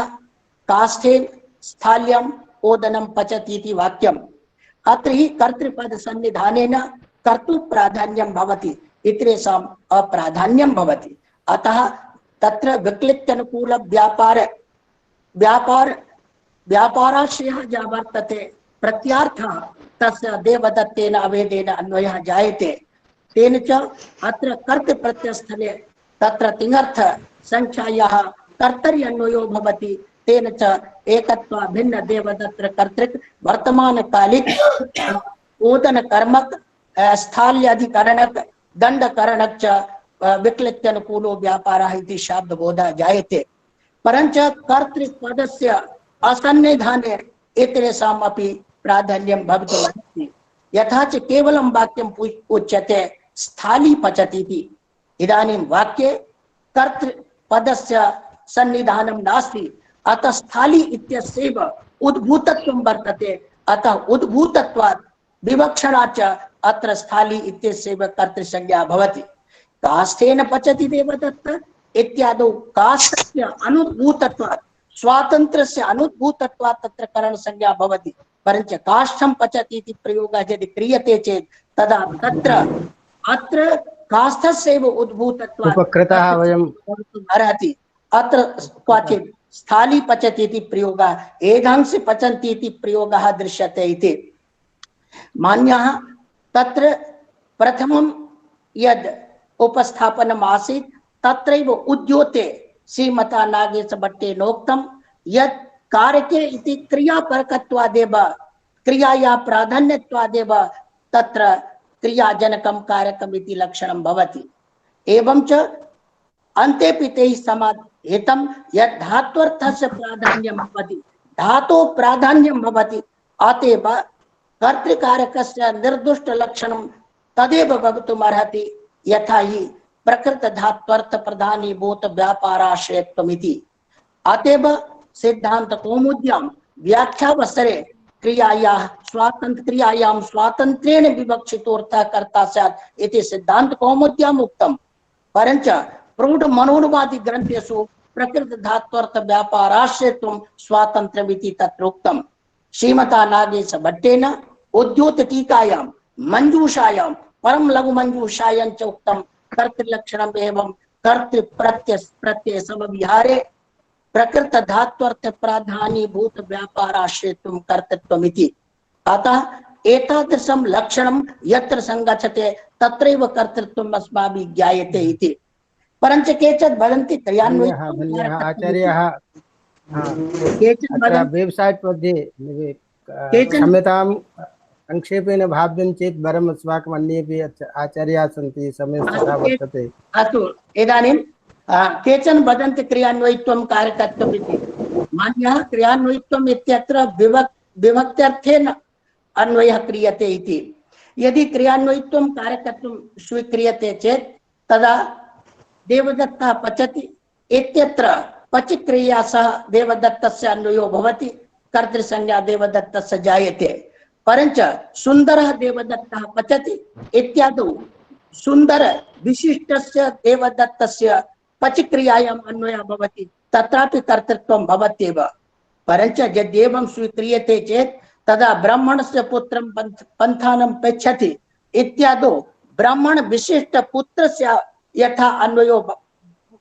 काष्ठेन स्थाल्याम् ओदनं पचति इति वाक्यम्। अत्र हि कर्तृपद सन्निधानेन कर्तुप्राधान्यं भवति, इतरेषाम् अप्राधान्यं भवति। अतः तत्र विक्लिप्त्यनुकूल व्यापाराश्रयः या वर्तते प्रत्यार्थः तस्य देवदत्तेन अवेदेन अन्वयः जायते। तेन च अत्र कर्तृप्रत्ययस्थले तत्र तिङर्थ संख्यायाः कर्तर्यन्वयो भवति। तेन च एकत्वा भिन्न देवदत्त कर्तृक वर्तमानकालिक ओदन कर्मक स्थाल्याधिकरणक दंडकरणक च विक्लिप्त्यनुकूलो व्यापारः इति शब्दबोधः जायते। परञ्च कर्तृपदस्य असन्निधाने इतरेषामपि प्राधान्यं भवितुमर्हति। यथा च केवलं वाक्यं उच्यते स्थाली पचति इति। इदानीं वाक्ये कर्तृपदस्य सन्निधानं नास्ति, अतः स्थाली इत्यस्यैव उद्भूतत्वं वर्तते। अतः उद्भूतत्वात् विवक्षणा च अत्र स्थाली इत्यस्यैव कर्तृसंज्ञा भवति। काष्ठेन पचति देवदत्त इत्यादौ काष्ठस्य अनुद्भूतत्वात् स्वातन्त्र्यस्य अनुद्भूतत्वात् तत्र करणसंज्ञा भवति। परञ्च काष्ठं पचति इति प्रयोगः यदि क्रियते चेत् तदा तत्र अत्र काष्ठस्यैव उद्भूतत्वात् उपकृतः वयम् अर्हति। अत्र क्वचित् स्थाली पचति इति प्रयोगः एधांसि पचन्ति इति प्रयोगः दृश्यते इति। मान्यः तत्र प्रथमं यद् उपस्थापनम् आसीत् तत्रैव उद्योते श्रीमता नागेशभट्टेनोक्तं यत् कारके इति क्रियापरकत्वादेव क्रियाया प्राधान्यत्वादेव तत्र क्रियाजनकं कारकम् इति लक्षणं भवति। एवं च अन्तेपि तैः समाहितं यत् धात्वर्थस्य प्राधान्यं भवति, धातोः प्राधान्यं भवति। अतएव कर्तृकारकस्य निर्दुष्टलक्षणं तदेव भवितुमर्हति यथा हि प्रकृत धात्वर्थ प्रधानीभूत व्यापाराश्रयत्वमिति। अतएव सिद्धांत कौमुद्यां व्याख्यावसरे क्रियायां स्वातन्त्र्येण विवक्षितोऽर्थः कर्ता स्यात् इति सिद्धांत कौमुद्याम् उक्तम्। परञ्च प्रौढ मनोनुवादी ग्रन्थेषु प्रकृत धात्वर्थ व्यापाराश्रयत्वं स्वातन्त्र्यमिति तत्र उक्तम्। श्रीमता नागेशभट्टेन उद्योतटीकायां मंजूषायां परम लघु मंजूषायां च उक्तं कर्तृलक्षणम् एवं कर्तृप्रत्यय समविहारे प्रकृत धात्वर्थ प्राधानीभूत व्यापाराश्रयत्वं कर्तृत्वमिति। अतः एतादृशं लक्षणं यत्र संगच्छते तत्रैव कर्तृत्वम् अस्माभिः ज्ञायते इति। परञ्च केचित् वदन्ति धन्यः आचार्याः। अत्र वेबसाइट् मध्ये क्षम्यतां संक्षेपेण भाव्यं चेत् वरम् अस्माकम् अन्येपि आचार्याः सन्ति समयः वर्तते। अस्तु, इदानीं केचन वदन्ति क्रियान्वयित्वं कारकत्वम् इति। मान्यः क्रियान्वयित्वम् इत्यत्र विभक्त्यर्थेन अन्वयः क्रियते इति। यदि क्रियान्वयित्वं कारकत्वं स्वीक्रियते चेत् तदा देवदत्तः पचति इत्यत्र पचक्रिया सह देवदत्तस्य अन्वयो भवति, कर्तृसंज्ञा देवदत्तस्य जायते। परञ्च सुन्दरः देवदत्तः पचति इत्यादौ सुन्दर विशिष्टस्य देवदत्तस्य पचक्रियायाम् अन्वयः भवति, तत्रापि कर्तृत्वं भवत्येव। परञ्च यद्येवं स्वीक्रियते चेत् तदा ब्राह्मणस्य पुत्रं पन्थानं पृच्छति इत्यादौ ब्राह्मण विशिष्ट पुत्रस्य यथा अन्वयो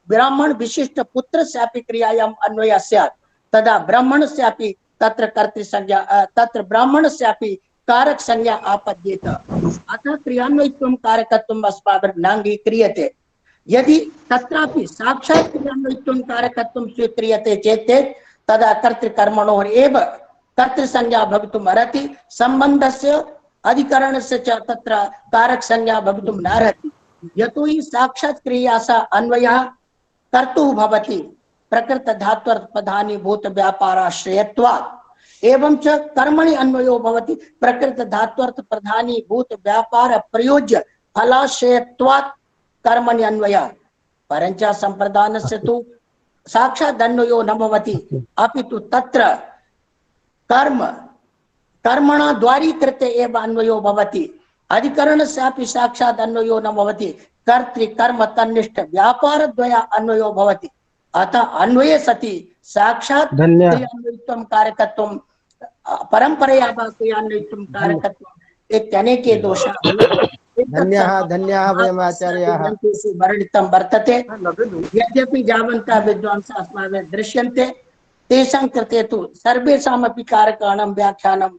ब्राह्मण विशिष्ट पुत्रस्यापि क्रियायाम् अन्वयः स्यात्, तदा ब्राह्मणस्यापि तत्र कर्तृसंज्ञा तत्र ब्राह्मणस्यापि कारक संज्ञा आपद्येत। अतः क्रियान्वयित्वं कारकत्वम् अस्माभिः नाङ्गीक्रियते। यदि तत्रापि साक्षात् क्रियान्वयित्वं कारकत्वं स्वीक्रियते चेत् तदा कर्तृकर्मणोः एव कर्तृसंज्ञा भवितुम् अर्हति, सम्बन्धस्य अधिकरणस्य च तत्र कारक संज्ञा भवितुं नार्हति। यतोहि साक्षात् क्रियासा अन्वयः कर्तुः भवति प्रकृत धात्वर्थपदानि भूत व्यापाराश्रयत्वात्। एवं च कर्मणि अन्वयो भवति प्रकृत धात्वर्थ प्रधानी भूत व्यापार प्रयोज्य फलाश्रयत्वात् कर्मणि अन्वयः। परञ्च संप्रदानस्य तु साक्षात् अन्वयो न भवति, अपितु तत्र कर्मणा द्वारीकृते एव अन्वयो भवति। अधिकरणस्यापि साक्षात् अन्वयो न भवति, कर्तृकर्म तन्निष्ठ व्यापारद्वया अन्वयो भवति। अतः अन्वये सति साक्षात् क्रियान्वयित्वं कारकत्वं परंपरया क्रियान्वयित्वं कारकत्वम् इत्यनेके दोषाः धन्यः वयम् आचार्याः वर्णितं वर्तते। यद्यपि यावन्तः विद्वांसः अस्माभिः दृश्यन्ते तेषां कृते तु सर्वेषामपि कारकाणां व्याख्यानं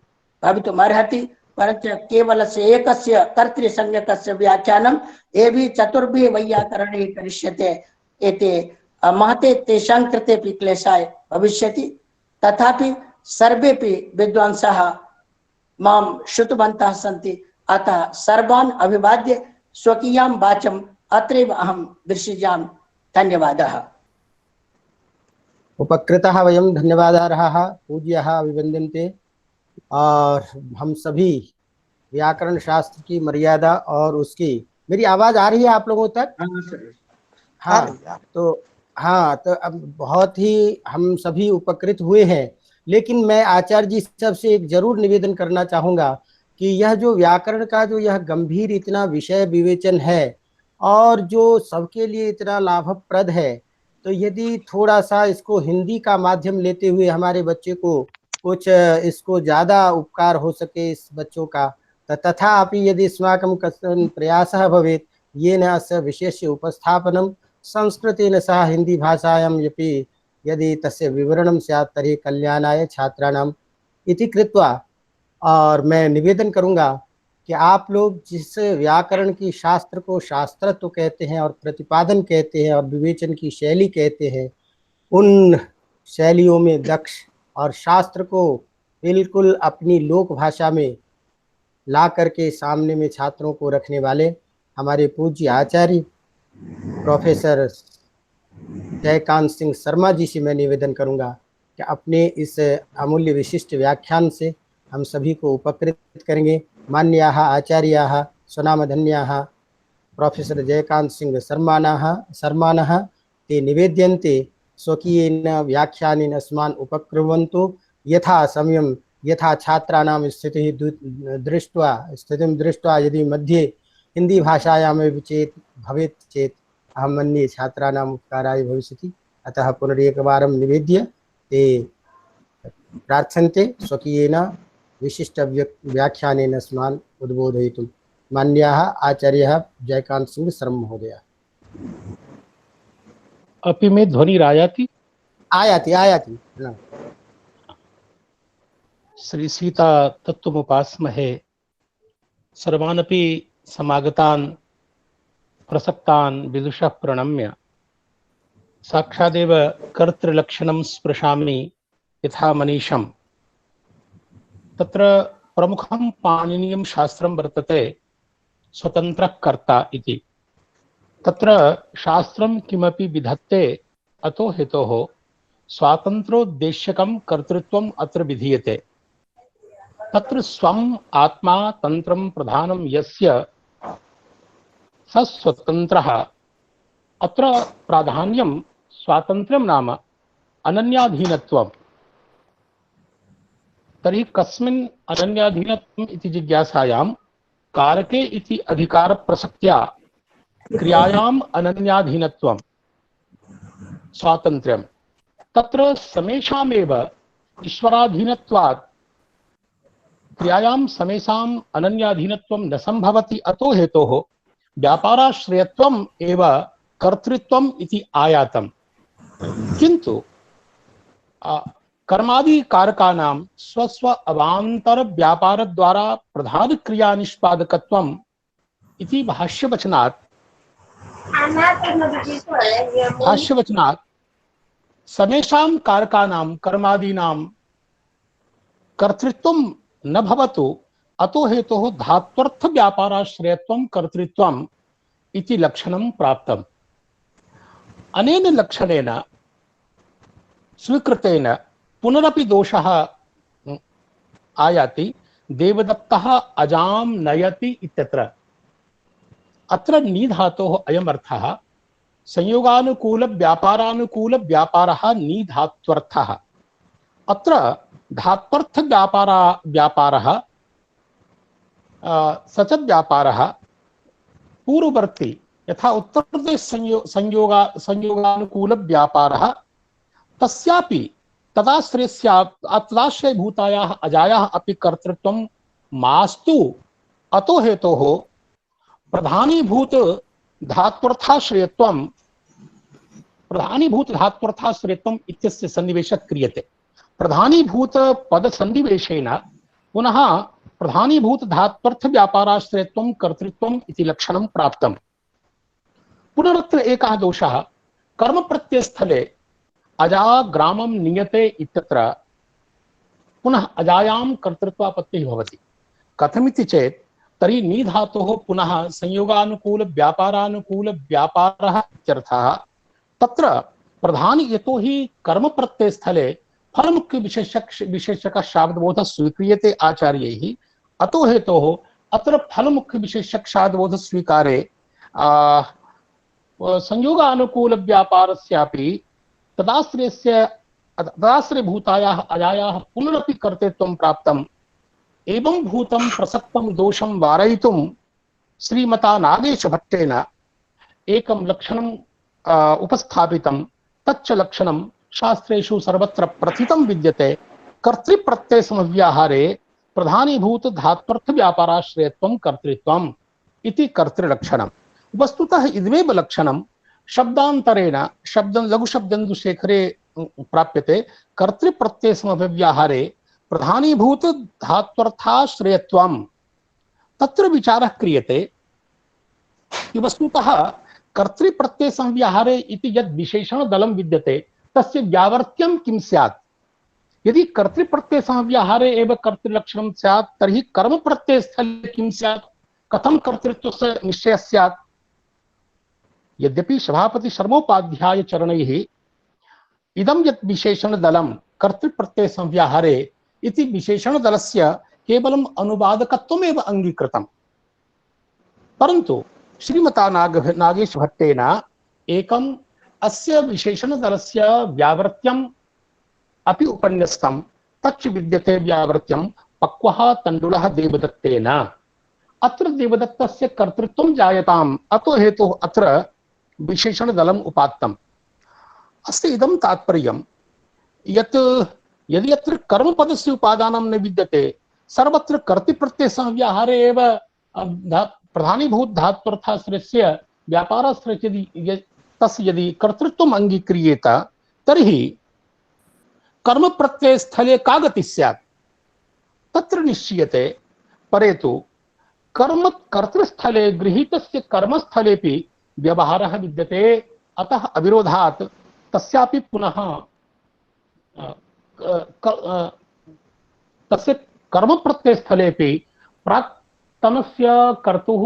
भवितुम् अर्हति, परञ्च केवलस्य एकस्य कर्तृसंज्ञकस्य व्याख्यानं एभिः चतुर्भिः वैयाकरणैः करिष्यते इति महते तेषां कृतेपि क्लेशाय भविष्यति। तथापि सर्वेपि विद्वांसः मां श्रुतवन्तः सन्ति, अतः सर्वान् अभिवाद्य स्वकीयां वाचम् अत्रैव अहं विसृजामि। धन्यवादः। उपकृतः वयं धन्यवादार्हाः पूज्याः अभिवन्द्यन्ते। और हम सभी व्याकरण शास्त्र की मर्यादा और उसकी, मेरी आवाज आ रही है आप लोगों तक? हाँ, तो अब बहुत ही हम सभी उपकृत हुए हैं। लेकिन मैं आचार्य जी सबसे एक जरूर निवेदन करना चाहूँगा कि यह जो व्याकरण का जो यह गंभीर इतना विषय विवेचन है और जो सबके लिए इतना लाभप्रद है, तो यदि थोड़ा सा इसको हिंदी का माध्यम लेते हुए हमारे बच्चे को कुछ इसको ज़्यादा उपकार हो सके इस बच्चों का, तथापि यदि अस्माकं कश्चन प्रयासः भवेत् येन अस्य विशेष उपस्थापनं संस्कृतेन सह हिंदी भाषायां यपि यदि तस्य विवरणं स्यात् तर्हि कल्याणाय छात्राणाम् इति कृत्वा। और मैं निवेदन करूंगा कि आप लोग जिस व्याकरण की शास्त्र को शास्त्रत्व कहते हैं और प्रतिपादन कहते हैं और विवेचन की शैली कहते हैं, उन शैलियों में दक्ष और शास्त्र को बिल्कुल अपनी लोक भाषा में ला करके सामने में छात्रों को रखने वाले हमारे पूज्य आचार्य प्रोफेसर जयकांत सिंह शर्मा जी से मैं निवेदन करूंगा कि अपने इस अमूल्य विशिष्ट व्याख्यान से हम सभी को उपकृत करेंगे। मान्याः आचार्याः स्वनामधन्याः प्रोफेसर जयकांत सिंह शर्माणः ते निवेद्यन्ते स्वकीयेन व्याख्यानेन अस्मान् उपकुर्वन्तु। यथा समयं यथा छात्राणां स्थितिं दृष्ट्वा यदि मध्ये हिंदी भाषायामेव चेत् भवेत् चेत् अहं मन्ये छात्राणाम् उपकाराय भविष्यति। अतः पुनरेकवारं निवेद्य ते प्रार्थन्ते स्वकीयेन विशिष्ट व्याख्यानेन अस्मान् उद्बोधयितुं। मान्याः आचार्यः जयकांत सिंह शर्मा महोदय। अपि मे ध्वनिरायाति? आयाति। श्री सीता तत्त्वमुपास्महे। सर्वानपि समागतान् प्रसक्तान् विदुषः प्रणम्य साक्षादेव कर्तृलक्षणं स्पृशामि यथा मनीषम्। तत्र प्रमुखं पाणिनीयं शास्त्रं वर्तते स्वतन्त्रः कर्ता इति। तत्र शास्त्रं किमपि विधत्ते अतो हेतोः स्वातन्त्रोद्देश्यकं कर्तृत्वम् अत्र विधीयते। तत्र स्वम् आत्मा तन्त्रं प्रधानं यस्य स स्वतन्त्रः। अत्र प्राधान्यं स्वातन्त्र्यं नाम अनन्याधीनत्वम्। तर्हि कस्मिन् अनन्याधीनत्वम् इति जिज्ञासायां कारके इति अधिकारप्रसक्त्या क्रियायाम् अनन्याधीनत्वं स्वातन्त्र्यं। तत्र समेषामेव ईश्वराधीनत्वात् क्रियायां समेषाम् अनन्याधीनत्वं न संभवति। अतो हेतोः व्यापाराश्रयत्वम् एव कर्तृत्वम् इति आयातम्। किन्तु कर्मादि कारकानां स्वस्व अवान्तर व्यापार द्वारा प्रधान क्रिया निष्पादकत्वम् इति भाष्यवचनात् समेषां कारकानां कर्मादीनां कर्तृत्वं न भवतु। अतो हेतोः धात्वर्थ व्यापाराश्रयत्वं कर्तृत्वम् इति लक्षणं प्राप्तम्। अनेन लक्षणेन स्वीकृतेन पुनरपि दोषः आयाति। देवदत्तः अजां नयति इत्यत्र। अत्र नी धातोः अयम् अर्थः संयोगानुकूल व्यापारानुकूल व्यापारः नी धात्वर्थः। अत्र धात्वर्थ व्यापारः स च व्यापारः पूर्ववर्ती यथा उत्तरप्रदेश संयोगानुकूल व्यापारः तस्यापि तदाश्रयभूतायाः अजायाः अपि कर्तृत्वं मास्तु। अतो हेतोः प्रधानीभूत धात्वर्थाश्रयत्वम् इत्यस्य सन्निवेशः क्रियते। प्रधानीभूत पद सन्निवेशेन पुनः प्रधानीभूत धात्वर्थ व्यापाराश्रयत्वं कर्तृत्वम् इति लक्षणं प्राप्तम्। पुनरत्र एकः दोषः कर्म प्रत्ययस्थले अजा ग्रामं नियते इत्यत्र पुनः अजायां कर्तृत्वापत्तिः भवति। कथमिति चेत् तर्हि नी धातोः पुनः संयोगानुकूल व्यापारानुकूल व्यापारः इत्यर्थः। तत्र प्रधानी यतो हि कर्म प्रत्ययस्थले फलमुख्य विशेषक शाब्दबोधः स्वीक्रियते आचार्यैः। अतो हेतोः अत्र फलमुख्य विशेषक शाब्दबोध स्वीकारे संयोगानुकूल व्यापारस्यापि तदाश्रयभूतायाः अजायाः पुनरपि कर्तृत्वं प्राप्तम्। एवं भूतं प्रसक्तं दोषं वारयितुं श्रीमता नागेशभट्टेन एकं लक्षणं उपस्थापितं। तच्च लक्षणं शास्त्रेषु सर्वत्र प्रथितं विद्यते। कर्तृप्रत्ययसमव्याहारे प्रधानीभूत धात्वर्थ व्यापाराश्रयत्वं कर्तृत्वम् इति कर्तृलक्षणम्। वस्तुतः इदमेव लक्षणं शब्दान्तरेण लघुशब्देन्दुशेखरे प्राप्यते। कर्तृप्रत्ययसमव्याहारे प्रधानीभूत धात्वर्थाश्रयत्वम्। तत्र विचारः क्रियते कि वस्तुतः कर्तृप्रत्ययसंव्याहारे इति यद् विशेषणदलं विद्यते तस्य व्यावर्त्यं किं स्यात्। यदि कर्तृप्रत्ययसंव्याहारे एव कर्तृलक्षणं स्यात् तर्हि कर्मप्रत्ययस्थले किं स्यात्, कथं कर्तृत्वस्य निश्चयः स्यात्। यद्यपि सभापति शर्मोपाध्याय चरणैः इदं यत् विशेषणदलं कर्तृप्रत्ययसंव्याहारे इति विशेषणदलस्य केवलम् अनुवादकत्वमेव अङ्गीकृतम्, परन्तु श्रीमता नागेशभट्टेन एकम् अस्य विशेषणदलस्य व्यावर्त्यम् अपि उपन्यस्तं। तच्च विद्यते व्यावर्त्यं पक्वः तण्डुलः देवदत्तेन। अत्र देवदत्तस्य कर्तृत्वं जायताम्। अतो हेतुः अत्र विशेषणदलम् उपात्तम्। अस्य इदं तात्पर्यं यत् यदि अत्र कर्मपदस्य उपादानं न विद्यते सर्वत्र कर्तृप्रत्ययसंव्याहारे एव प्रधानीभूत धात्वर्थाश्रयस्य व्यापाराश्रयस्य तस्य यदि कर्तृत्वम् अङ्गीक्रियेत तर्हि कर्मप्रत्ययस्थले का गतिः स्यात् तत्र निश्चीयते। परे तु कर्तृस्थले गृहीतस्य कर्मस्थलेपि व्यवहारः विद्यते। अतः अविरोधात् तस्यापि पुनः तस्य कर्मप्रत्ययस्थलेपि प्राक्तनस्य कर्तुः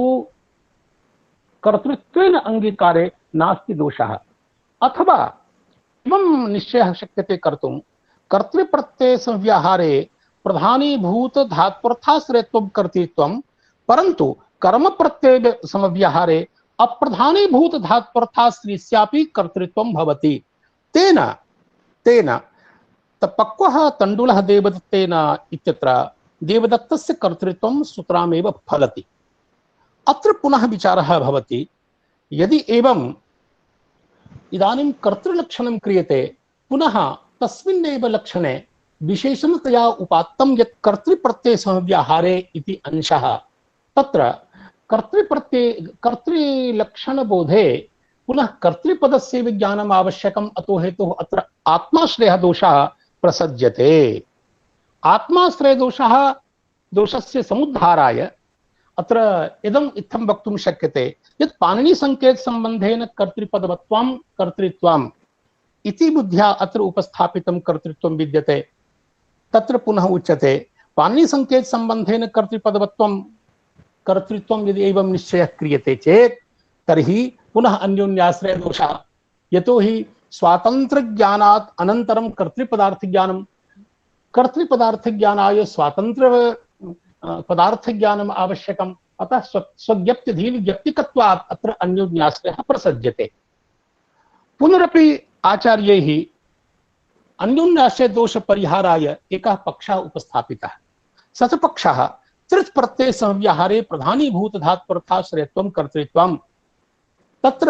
कर्तृत्वेन अंगीकारे नास्ति दोषः। अथवा एवं निश्चयः शक्यते कर्तुं कर्तृप्रत्यय संव्याहारे प्रधानीभूत धात्वर्थाश्रयत्वं कर्तृत्वं, परन्तु कर्म प्रत्यय समव्याहारे अप्रधानीभूत धात्वर्थाश्रयस्यापि कर्तृत्वं भवति। तेन तेन पक्वः तण्डुलः देवदत्तेन इत्यत्र देवदत्तस्य कर्तृत्वं सुतरामेव फलति। अत्र पुनः विचारः भवति, यदि एवं इदानीं कर्तृलक्षणं क्रियते, पुनः तस्मिन्नेव लक्षणे विशेषणतया उपात्तं यत् कर्तृप्रत्ययसमव्याहारे इति अंशः, तत्र कर्तृलक्षणबोधे पुनः कर्तृपदस्य विज्ञानम् आवश्यकम्। अतो हेतुः अत्र आत्माश्रयः दोषः प्रसज्यते। आत्माश्रयदोषः दोषस्य समुद्धाराय अत्र इदम् इत्थं वक्तुं शक्यते यत् पाणिनिसङ्केतसम्बन्धेन कर्तृपदवत्वं कर्तृत्वम् इति बुद्ध्या अत्र उपस्थापितं कर्तृत्वं विद्यते। तत्र पुनः उच्यते पाणिनिसङ्केतसम्बन्धेन कर्तृपदवत्वं कर्तृत्वं यदि एवं निश्चयः क्रियते चेत् तर्हि पुनः अन्योन्याश्रयदोषः। यतो हि स्वातन्त्र्यज्ञानात् अनन्तरं कर्तृपदार्थज्ञानं, कर्तृपदार्थज्ञानाय स्वातन्त्र्य पदार्थज्ञानम् आवश्यकम्। अतः स्वज्ञप्त्यधीन व्यक्तिकत्वात् अत्र अन्योन्याश्रयः प्रसज्यते। पुनरपि आचार्यैः अन्योन्याश्रय दोष परिहाराय एकः पक्षः उपस्थापितः। स च पक्षः तृत् प्रत्यय संव्याहारे प्रधानीभूत धात्वर्थाश्रयत्वं कर्तृत्वम्। तत्र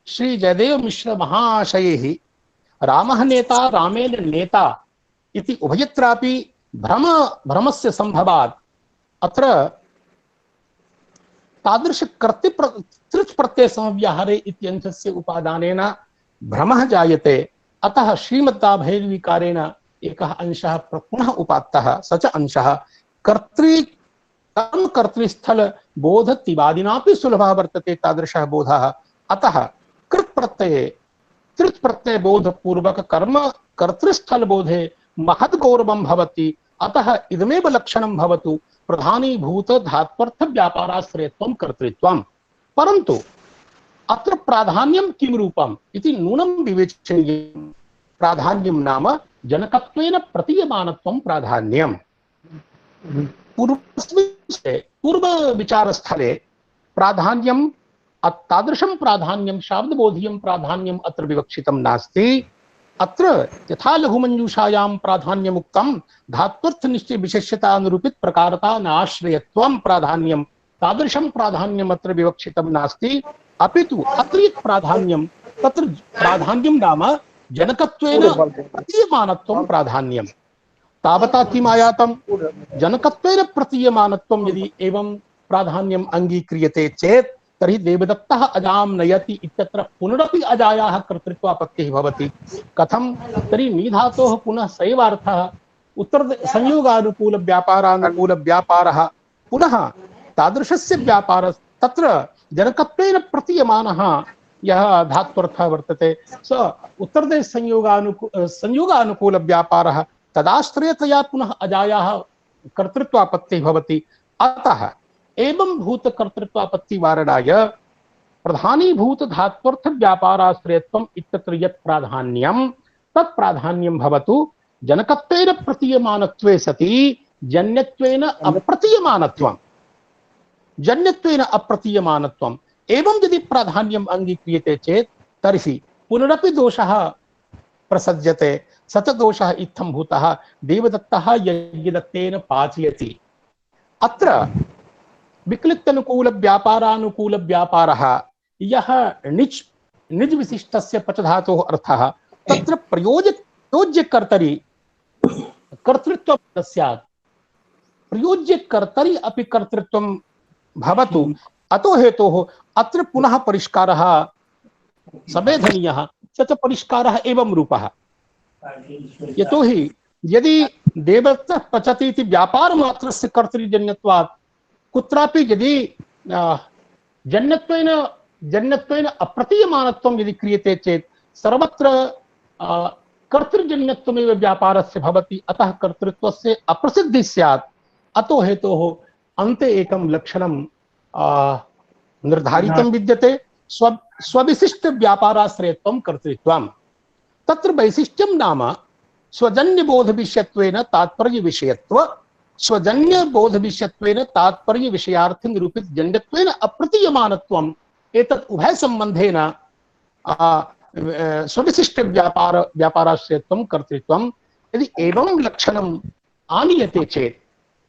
श्री जयदेव मिश्र महाशयैः रामः नेता रामेण नेता इति उभयत्रापि भ्रमस्य संभवात् अत्र तादृश तृत् प्रत्यय संव्याहारे इत्यंशस्य उपादानेन भ्रमः जायते। अतः श्रीमद्दाभैरवीकारेण एकः अंशः पुनः उपात्तः। स च अंशः कर्तृस्थल बोधतिवादिनापि सुलभः वर्तते तादृशः बोधः। अतः कृत् प्रत्यये तृत् प्रत्यय बोध पूर्वक कर्म कर्तृस्थल बोधे महद् गौरवं भवति। अतः इदमेव लक्षणं भवतु प्रधानीभूत धात्वर्थ व्यापाराश्रयत्वं कर्तृत्वम्। परन्तु अत्र प्राधान्यं किं रूपम् इति नूनं विवेचनीयम्। प्राधान्यं नाम जनकत्वेन प्रतीयमानत्वं प्राधान्यम्। पूर्व विचारस्थले प्राधान्यं तादृशं प्राधान्यं शाब्दबोधीयं प्राधान्यम् अत्र विवक्षितं नास्ति। अत्र यथा लघुमञ्जूषायां प्राधान्यमुक्तं धात्वर्थ निश्चय विशेष्यता अनुरूपित प्रकारता नाश्रयत्वं प्राधान्यं, तादृशं प्राधान्यम् अत्र विवक्षितं नास्ति। अपितु अत्र यत् प्राधान्यं तत्र प्राधान्यं नाम जनकत्वेन प्रतीयमानत्वं प्राधान्यं। तावता किम् आयातं? जनकत्वेन प्रतीयमानत्वं यदि एवं प्राधान्यम् अङ्गीक्रियते चेत् तर्हि देवदत्तः अजां नयति इत्यत्र पुनरपि अजायाः कर्तृत्वापत्तिः भवति। कथं? तर्हि नीधातोः पुनः सैवार्थः उत्तर संयोगानुकूल व्यापारानुकूल व्यापारः पुनः तादृशस्य व्यापार तत्र जनकत्वेन प्रतीयमानः यः धात्वर्थः वर्तते स उत्तरदेश संयोगानुकूल व्यापारः तदाश्रयतया पुनः अजायाः कर्तृत्वापत्तिः भवति। अतः एवं भूत कर्तृत्वापत्ति वारणाय प्रधानीभूत धात्वर्थ व्यापाराश्रयत्वम् इत्यत्र यत् प्राधान्यं तत् प्राधान्यं भवतु जनकत्वेन प्रतीयमानत्वे सति जन्यत्वेन अप्रतीयमानत्वम्। जन्यत्वेन अप्रतीयमानत्वम् एवं यदि प्राधान्यम् अङ्गीक्रियते चेत् तर्हि पुनरपि दोषः प्रसज्यते। स च दोषः इत्थं भूतः देवदत्तः यज्ञदत्तेन पाचयति। अत्र विक्लिप्तनुकूल व्यापारानुकूल व्यापारः यः निज विशिष्टस्य पच धातोः अर्थः तत्र प्रयोज्य कर्तरि कर्तृत्वं स्यात्। प्रयोज्य कर्तरि अपि कर्तृत्वं भवतु। अतो हेतोः अत्र पुनः परिष्कारः सवेधनीयः। स च परिष्कारः एवं रूपः। यतो हि यदि देवदत्तः पचति इति व्यापारमात्रस्य कर्तृजन्यत्वात् कुत्रापि यदि जन्यत्वेन अप्रतीयमानत्वं यदि क्रियते चेत् सर्वत्र कर्तृजन्यत्वमेव व्यापारस्य भवति। अतः कर्तृत्वस्य अप्रसिद्धिः स्यात्। अतो हेतोः अन्ते एकं लक्षणं निर्धारितं विद्यते स्वविशिष्ट व्यापाराश्रयत्वं कर्तृत्वं। तत्र वैशिष्ट्यं नाम स्वजन्य बोध विषयत्वेन तात्पर्य विषयत्व, स्वजन्य बोध विषयत्वेन तात्पर्य विषयार्थ निरूपित जन्यत्वेन अप्रतीयमानत्वम्। एतत् उभय संबंधेन स्वविशिष्ट व्यापाराश्रयत्वं कर्तृत्वं यदि एवं लक्षणम् आनीयते चेत्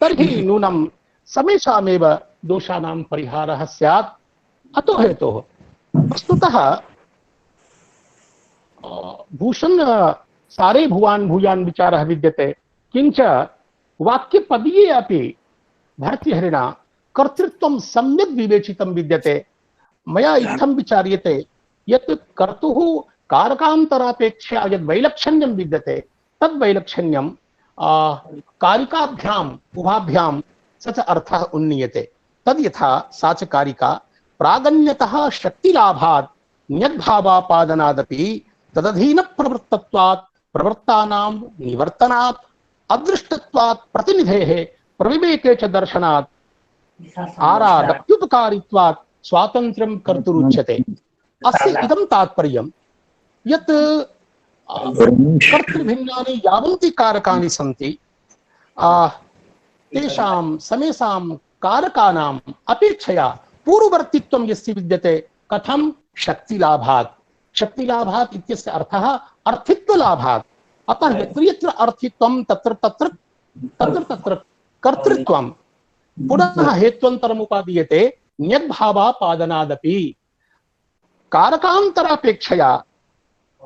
तर्हि नूनं समेषामेव दोषानां परिहारः स्यात्। अतो हेतोः वस्तुतः भूषण सारे भुवान् भूयान् विचारः विद्यते, किंच वाक्यपदीये अपि भर्तृहरिणा कर्तृत्वं सम्यक् विवेचितं विद्यते। मया इत्थं विचार्यते यत् कर्तुः कारकान्तरापेक्षया यद् वैलक्षण्यं विद्यते तद् वैलक्षण्यं कारिकाभ्याम् उभाभ्यां स च अर्थः उन्नीयते। तद् यथा सा च कारिका प्रागण्यतः शक्तिलाभात् न्यद्भावापादनादपि तदधीन प्रवृत्तत्वात् प्रवृत्तानां निवर्तनात् अदृष्टत्वात् प्रतिनिधेः प्रविवेके च दर्शनात् आरादप्युपकारित्वात् स्वातन्त्र्यं कर्तुरुच्यते। अस्य इदं तात्पर्यं यत् कर्तृभिन्नानि यावन्ति कारकानि सन्ति तेषां समेषां कारकानाम् अपेक्षया पूर्ववर्तित्वं यस्य विद्यते। कथं? शक्तिलाभात्। शक्तिलाभात् इत्यस्य अर्थः अर्थित्वलाभात्। अतः यत्र यत्र अर्थित्वं तत्र तत्र तत्र तत्र कर्तृत्वं पुनः हेत्वन्तरमुपादीयते न्यद्भावापादनादपि। कारकान्तरापेक्षया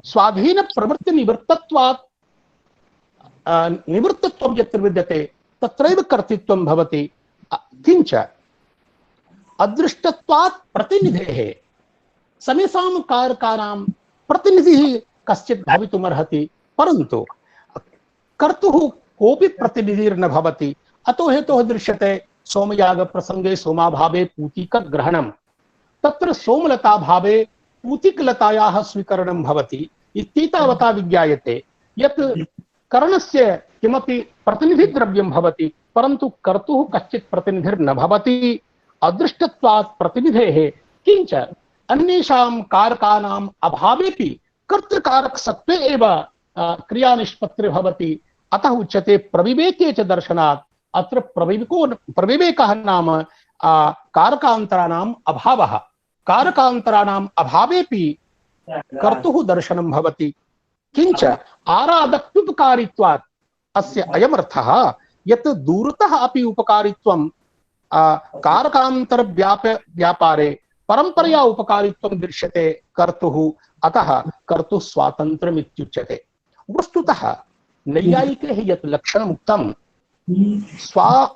स्वाधीन प्रवृत्ति निवृत्तत्वात् निवृत्तत्वं यत्र विद्यते तत्रैव कर्तृत्वं भवति। किंच अदृष्टत्वात् प्रतिनिधेः समेषां कारकानां प्रतिनिधिः कश्चित् भवितुमर्हति, परन्तु कर्तुः कोऽपि प्रतिनिधिर्न भवति। अतो हेतुः दृश्यते सोमयाग प्रसंगे सोमाभावे पूतिकग्रहणं, तत्र सोमलताभावे पूतिकलतायाः स्वीकरणं भवति इत्येतावता विज्ञायते यत् करणस्य किमपि प्रतिनिधिद्रव्यं भवति, परन्तु कर्तुः कश्चित् प्रतिनिधिर्न भवति। अदृष्टत्वात् प्रतिनिधेः किंच अन्येषां कारकानाम् अभावेपि कर्तृकारकसत्त्वे एव क्रियानिष्पत्तिर्भवति। अतः उच्यते प्रविवेके च दर्शनात्। अत्र प्रविवेकः नाम कारकान्तराणाम् अभावः। कारकान्तराणाम् अभावेपि कर्तुः दर्शनं भवति। किंच आरादप्युपकारित्वात् अस्य अयमर्थः यत् दूरतः अपि उपकारित्वं कारकान्तर व्यापारे परंपरया उपकारित्वं दृश्यते कर्तुः। अतः कर्तुः स्वातन्त्र्यम् इत्युच्यते। वस्तुतः नैयायिकैः यत् लक्षणमुक्तं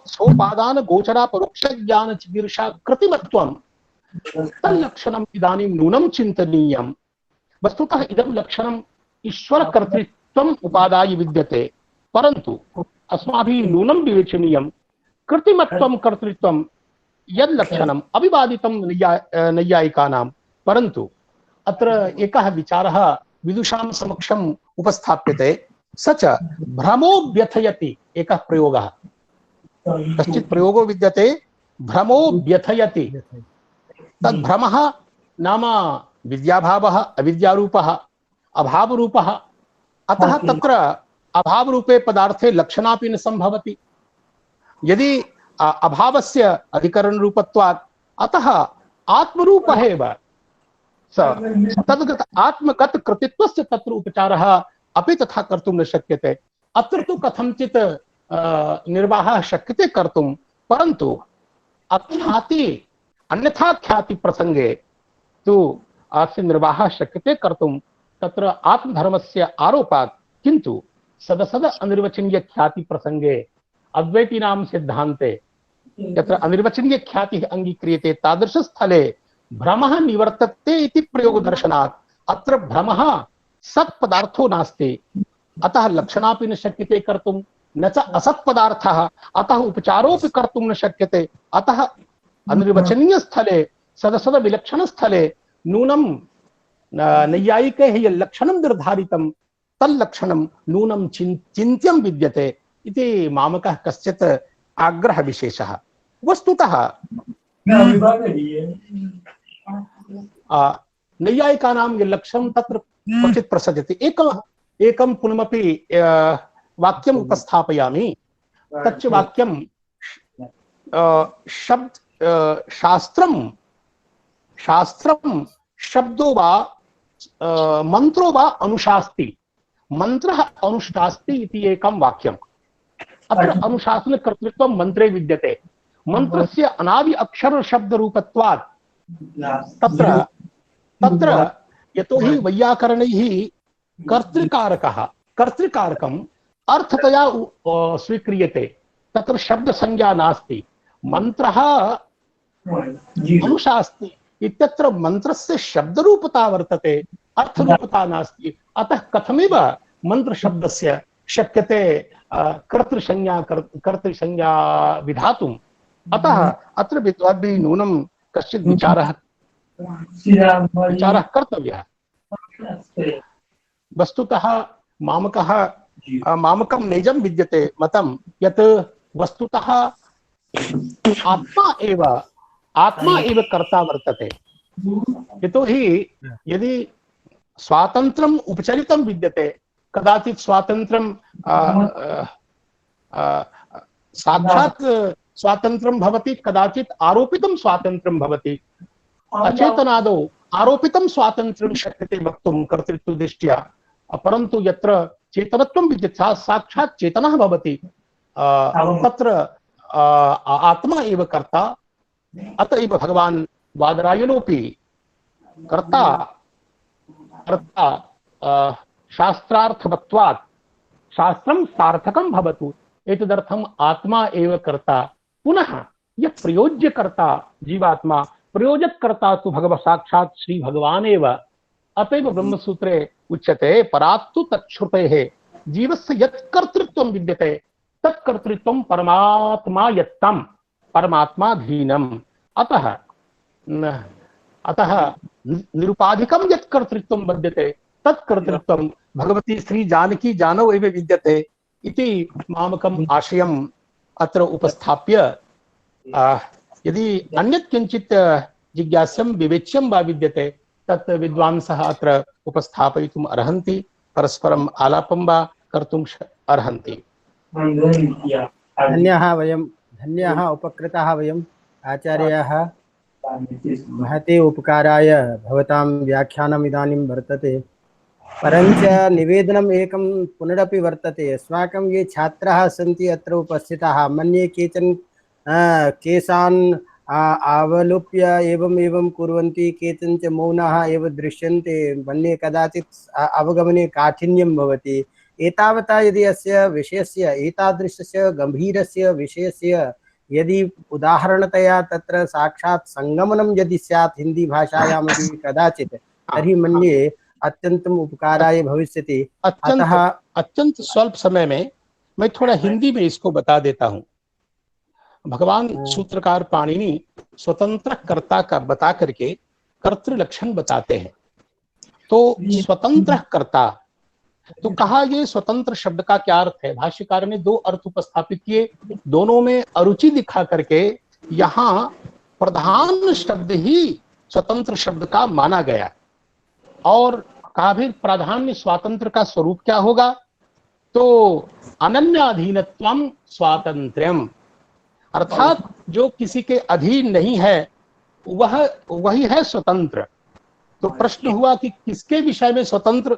स्वोपादान गोचरा परोक्ष ज्ञान चिकीर्षा कृतिमत्वं तल्लक्षणम् इदानीं नूनं चिन्तनीयम्। वस्तुतः इदं लक्षणम् ईश्वर कर्तृत्वम् उपादाय विद्यते, परन्तु अस्माभिः नूनं विवेचनीयं कृतिमत्वं कर्तृत्वं यद् लक्षणम् अविवादितं नैयायिकानां। परन्तु अत्र एकः विचारः विदुषां समक्षम् उपस्थाप्यते, स च भ्रमो व्यथयति। एकः प्रयोगः, कश्चित् प्रयोगो विद्यते, भ्रमो व्यथयति। तद् भ्रमः नाम विद्याभावः, अविद्यारूपः, अभावरूपः। अतः तत्र अभावरूपे पदार्थे लक्षणापि न संभवति। यदि अभावस्य अधिकरण रूपत्वात् अतः आत्मरूपः एव तद्गत आत्मगत कृतित्वस्य तत्र उपचारः अपि तथा कर्तुं न शक्यते। अत्र तु कथंचित् निर्वाहः शक्यते कर्तुं, परन्तु अख्याति अन्यथा ख्याति प्रसंगे तु अस्य निर्वाहः शक्यते कर्तुं तत्र आत्मधर्मस्य आरोपात्। किन्तु सदसद अनिर्वचनीय ख्याति प्रसंगे अद्वैतीनां सिद्धान्ते यत्र अनिर्वचनीय ख्यातिः अंगीक्रियते तादृश स्थले भ्रमः निवर्तते इति प्रयोगदर्शनात् अत्र भ्रमः सत् पदार्थो नास्ति। अतः लक्षणापि न शक्यते कर्तुं, न च असत् पदार्थः, अतः उपचारोपि कर्तुं न शक्यते। अतः अनिर्वचनीय स्थले सदसद विलक्षण स्थले नूनं नैयायिकैः यत् लक्षणं निर्धारितं तल्लक्षणं नूनं चिन्त्यं विद्यते इति मामकः कश्चित् आग्रह विशेषः। वस्तुतः नैयायिकानां लक्ष्यं तत्र क्वचित् प्रसजति। एकं पुनमपि वाक्यम् उपस्थापयामि। तच्च वाक्यं शास्त्रं शब्दो वा मंत्रो वा अनुशास्ति, मंत्रः अनुशास्ति इति एकं वाक्यम्। अत्र अनुशासन कर्तृत्वं मन्त्रे विद्यते। मन्त्रस्य अनादि अक्षर शब्द रूपत्वात् तत्र यतोहि वैयाकरणैः कर्तृकारकम् अर्थतया स्वीक्रियते, तत्र शब्द संज्ञा नास्ति। मंत्रः अनुशास्ति इत्यत्र मंत्रस्य शब्दरूपता वर्तते, अर्थरूपता नास्ति। अतः कथमिव मंत्रशब्दस्य शक्यते कर्तृसंज्ञा विधातुम्। अतः अत्र विद्वाद्भिः नूनं कश्चित् विचारः कर्तव्यः। वस्तुतः मामकं नैजं विद्यते मतं यत् वस्तुतः आत्मा एव कर्ता वर्तते। यतोहि यदि स्वातन्त्र्यम् उपचरितं विद्यते, कदाचित् स्वातन्त्र्यं साक्षात् स्वातन्त्र्यं भवति, कदाचित् आरोपितं स्वातन्त्र्यं भवति। अचेतनादौ आरोपितं स्वातन्त्र्यं शक्यते वक्तुं कर्तृत्वदृष्ट्या, परन्तु यत्र चेतनत्वं विद्यते, साक्षात् चेतनः भवति, तत्र आत्मा एव कर्ता। अत एव भगवान् बादरायणोऽपि कर्ता शास्त्रार्थवत्वात् शास्त्रं सार्थकं भवतु, एतदर्थम् आत्मा एव कर्ता। पुनः यः प्रयोज्यकर्ता जीवात्मा, प्रयोजकर्ता तु साक्षात् श्री भगवान् एव। अतएव ब्रह्मसूत्रे उच्यते परात्तु तच्छ्रुतेः जीवस्य यत् कर्तृत्वं विद्यते तत्कर्तृत्वं परमात्मा यत्तं परमात्माधीनम्। अतः निरुपाधिकं यत् कर्तृत्वं विद्यते तत्कर्तृत्वं भगवती श्री जानकी जानौ एव विद्यते इति मामकम् आशयम् अत्र उपस्थाप्य, यदि अन्यत् किञ्चित् जिज्ञास्यं विवेच्यं वा विद्यते तत् विद्वांसः अत्र उपस्थापयितुम् अर्हन्ति, परस्परम् आलापं वा कर्तुम् अर्हन्ति। धन्याः उपकृताः वयम् आचार्याः। महते उपकाराय भवतां व्याख्यानम् इदानीं वर्तते। परञ्च निवेदनम् एकं पुनरपि वर्तते। अस्माकं ये छात्राः सन्ति अत्र उपस्थिताः, मन्ये केचन केशान् अवलोप्य एवं कुर्वन्ति, केचन च मौनाः एव दृश्यन्ते, मन्ये कदाचित् अवगमने काठिन्यं भवति। एतावता यदि अस्य विषयस्य एतादृशस्य गम्भीरस्य विषयस्य यदि उदाहरणतया तत्र साक्षात् संगमनं यदि स्यात् हिंदी भाषायामपि कदाचित्, तर्हि मन्ये अत्यंतम उपकाराय भविष्यति। अत्यंत स्वल्प समय में मैं थोड़ा हिंदी में इसको बता देता हूँ। भगवान सूत्रकार पाणिनि स्वतंत्र कर्ता का बता करके कर्तृ लक्षण बताते हैं। तो स्वतंत्र कर्ता, तो कहा ये स्वतंत्र शब्द का क्या अर्थ है? भाष्यकार ने दो अर्थ उपस्थापित किए, दोनों में अरुचि दिखा करके यहाँ प्रधान शब्द ही स्वतंत्र शब्द का माना गया। और कहा भी प्राधान्य स्वातंत्र का स्वरूप क्या होगा? तो अनन्याधीनत्वम स्वातंत्र्यम, अर्थात जो किसी के अधीन नहीं है वही है स्वतंत्र। तो प्रश्न हुआ कि किसके विषय में स्वतंत्र?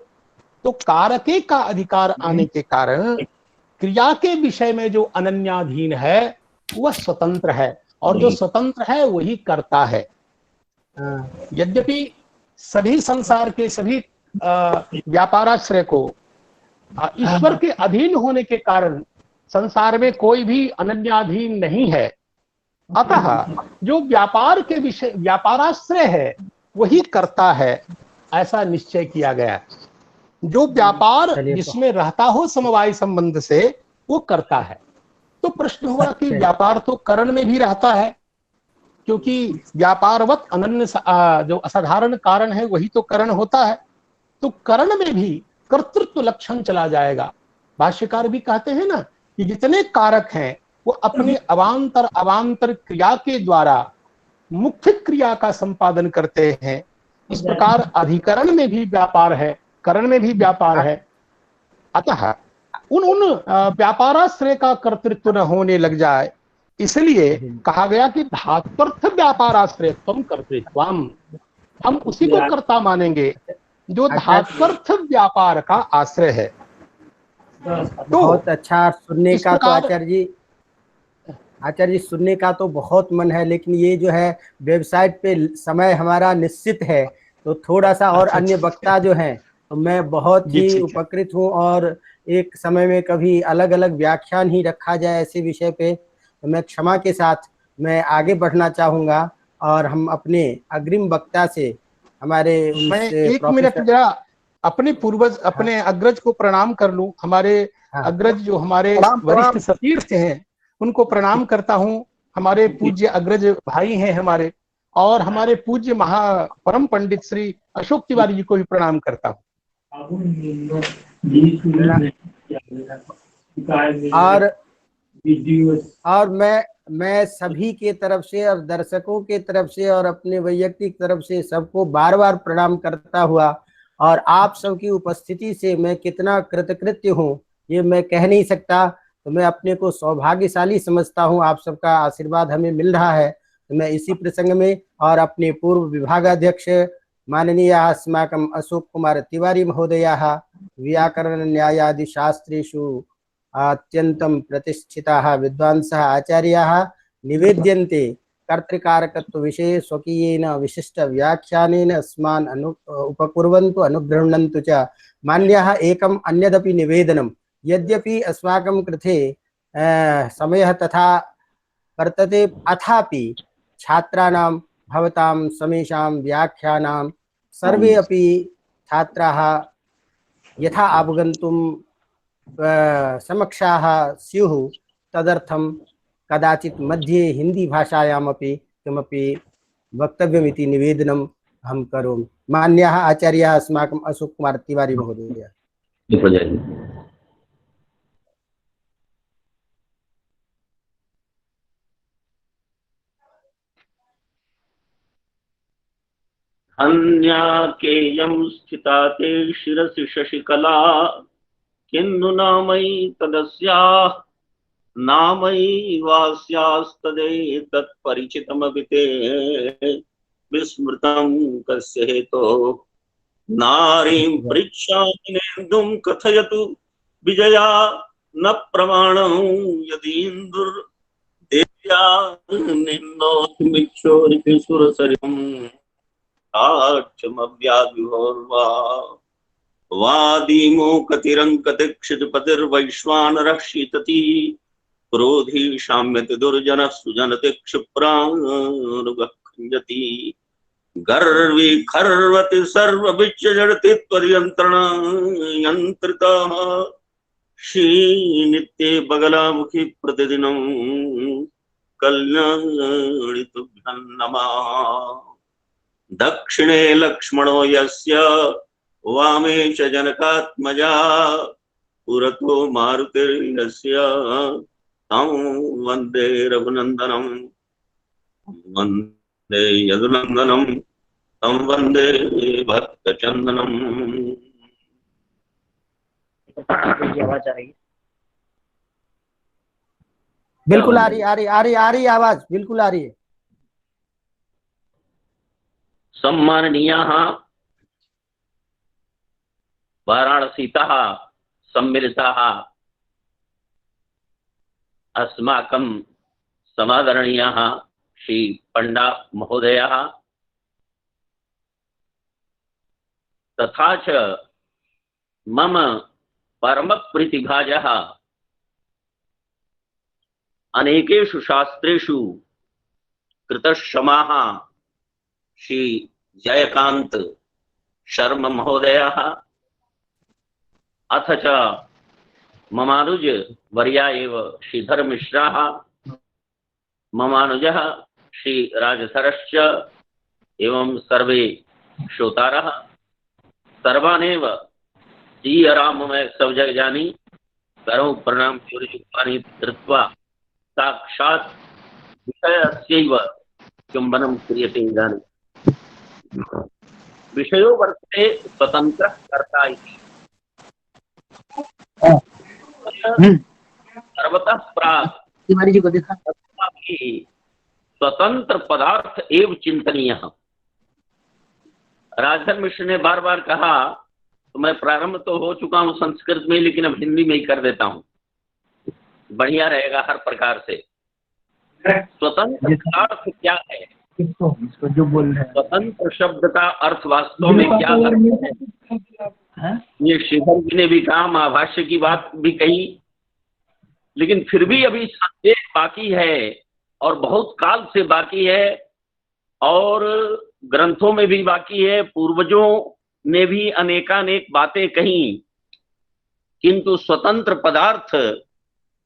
तो कारके का अधिकार आने के कारण क्रिया के विषय में जो अनन्याधीन है वह स्वतंत्र है, और जो स्वतंत्र है वही कर्ता है। यद्यपि सभी संसार के सभी व्यापाराश्रय को ईश्वर के अधीन होने के कारण संसार में कोई भी अनन्याधीन नहीं है, अतः जो व्यापार के विषय व्यापाराश्रय है वही करता है, ऐसा निश्चय किया गया। जो व्यापार जिसमें रहता हो समवाय संबंध से वो करता है। तो प्रश्न हुआ कि व्यापार तो करण में भी रहता है, क्योंकि व्यापारवत अनन्य जो असाधारण कारण है वही तो करण होता है। तो करण में भी कर्तृत्व लक्षण चला जाएगा। भाष्यकार भी कहते हैं ना कि जितने कारक हैं वो अपने अवांतर क्रिया के द्वारा मुख्य क्रिया का संपादन करते हैं। इस प्रकार अधिकरण में भी व्यापार है, करण में भी व्यापार है। अतः उन व्यापाराश्रय का कर्तृत्व न होने लग जाए, इसलिए कहा गया कि धात्वर्थ व्यापाराश्रयत्वम कर्तृत्वम, हम उसी को कर्ता मानेंगे जो धात्वर्थ व्यापार का आश्रय है। तो बहुत अच्छा सुनने इस का तो प्रकार आचार्य जी सुनने का तो बहुत मन है, लेकिन ये जो है वेबसाइट पे समय हमारा निश्चित है, तो थोड़ा सा और अन्य वक्ता जो हैं, तो मैं बहुत जी, ही ठीक है। उपकृत हूँ। और एक समय में कभी अलग अलग व्याख्यान ही रखा जाए ऐसे विषय पे, तो मैं क्षमा के साथ मैं आगे बढ़ना चाहूँगा। और हम अपने अग्रिम वक्ता से हमारे मैं उनसे एक मिनट प्रोफेसर, जरा अपने पूर्वज, अपने अग्रज को प्रणाम कर लूं। हमारे हाँ अग्रज जो हमारे प्रणाम वरिष्ठ प्रणाम। सतीर्थ हैं, उनको प्रणाम करता हूं। हमारे पूज्य अग्रज भाई हैं हमारे, और हमारे पूज्य परम पंडित श्री अशोक तिवारी जी को भी प्रणाम करता हूं। और मैं सभी के तरफ से और दर्शकों के तरफ से और अपने वैयक्तिक तरफ से सबको बार बार प्रणाम करता हुआ, और आप सबकी उपस्थिति से मैं कितना कृतकृत्य हूँ ये मैं कह नहीं सकता। तो मैं अपने को सौभाग्यशाली समझता हूँ, आप सबका आशीर्वाद हमें मिल रहा है। तो मैं इसी प्रसंग में और अपने पूर्व विभागाध्यक्ष माननीय अस्माकं अशोक कुमार तिवारी महोदयाः व्याकरण न्यायादि शास्त्रेषु अत्यन्तं प्रतिष्ठिताः विद्वांसः आचार्याः निवेद्यन्ते कर्तृकारकत्व विषये स्वकीयेन विशिष्ट व्याख्यानेन अस्मान् उपकुर्वन्तु अनुगृह्णन्तु च। मान्याः एकम् अन्यदपि निवेदनं, यद्यपि अस्माकं कृते समयः तथा वर्तते, अथापि छात्राणां भवतां समेषां व्याख्यानां सर्वे अपि छात्राः यथा अवगन्तुं समक्षाः स्युः, तदर्थं कदाचित् मध्ये हिंदी भाषायामपि किमपि वक्तव्यमिति निवेदनम् अहं करोमि। मान्याः आचार्याः अस्माकम् अशोक कुमार तिवारी महोदय। अन्याकेयं स्थिता ते शिरसि शशिकला किन्नु नामयि तदस्याः नामयि वास्यास्तदेतत्परिचितमपि ते विस्मृतं कस्य हेतोः नारीं पृच्छामि नेन्दुं कथयतु विजया न प्रमाणं यदीन्दुर्देव्या निम्नोऽस्मिच्छोरिति सुरसरिम् आक्षमव्याद्विभोर्वा वादीमोकतिरङ्कतिक्षितिपतिर्वैश्वानरः शीतति क्रोधी शाम्यति दुर्जनः सुजनति क्षिप्रानुगः गर्वी खर्वति सर्वविच्यजडति त्वर्यन्त्रणा यन्त्रितः क्षीणित्ये बगलामुखी प्रतिदिनं कल्याणि तुभ्यं नमः। दक्षिणे लक्ष्मणो यस्य वामे च जनकात्मजा पुरतो मारुतिर्यस्य तं वन्दे रघुनन्दनं वन्दे यदुनन्दनं तं वन्दे भक्तचन्दनम्। आवाज आ रही है? बिल्कुल आ रही आवाज, बिल्कुल आ रही है। सम्माननीयाः वाराणसीतः सम्मिलिताः अस्माकं समादरणीयाः श्री पंडा महोदयाः तथा च मम परमप्रीतिभाजः अनेकेषु शास्त्रेषु कृतश्रमाः श्री जयकांत शर्मा महोदयः अथ च ममानुज वर्या एव श्रीधर मिश्राः ममानुजः श्री राजसरश्च एवं सर्वे श्रोतारः सर्वानेव जीयराममय सब जग जानी करो प्रणाम युक्तानि कृत्वा साक्षात् विषयस्यैव चुंबनम क्रियते इदानीं विषयो वर्तते स्वतंत्र कर्ता इति सर्वतः प्राक् तिवारी जी को दिखा। स्वतंत्र पदार्थ एवं चिंतनीय। राजधर मिश्र ने बार बार कहा, तो मैं प्रारंभ तो हो चुका हूं संस्कृत में, लेकिन अब हिंदी में ही कर देता हूं, बढ़िया रहेगा हर प्रकार से। स्वतंत्र पदार्थ क्या है? इसको जो बोल रहे हैं स्वतंत्र शब्द का अर्थ वास्तव में क्या है? ये श्रीधर जी ने भी कहा, महाभाष्य की बात भी कही, लेकिन फिर भी अभी संदेह बाकी है और बहुत काल से बाकी है और ग्रंथों में भी बाकी है, पूर्वजों ने भी अनेकानेक बातें कही, किंतु स्वतंत्र पदार्थ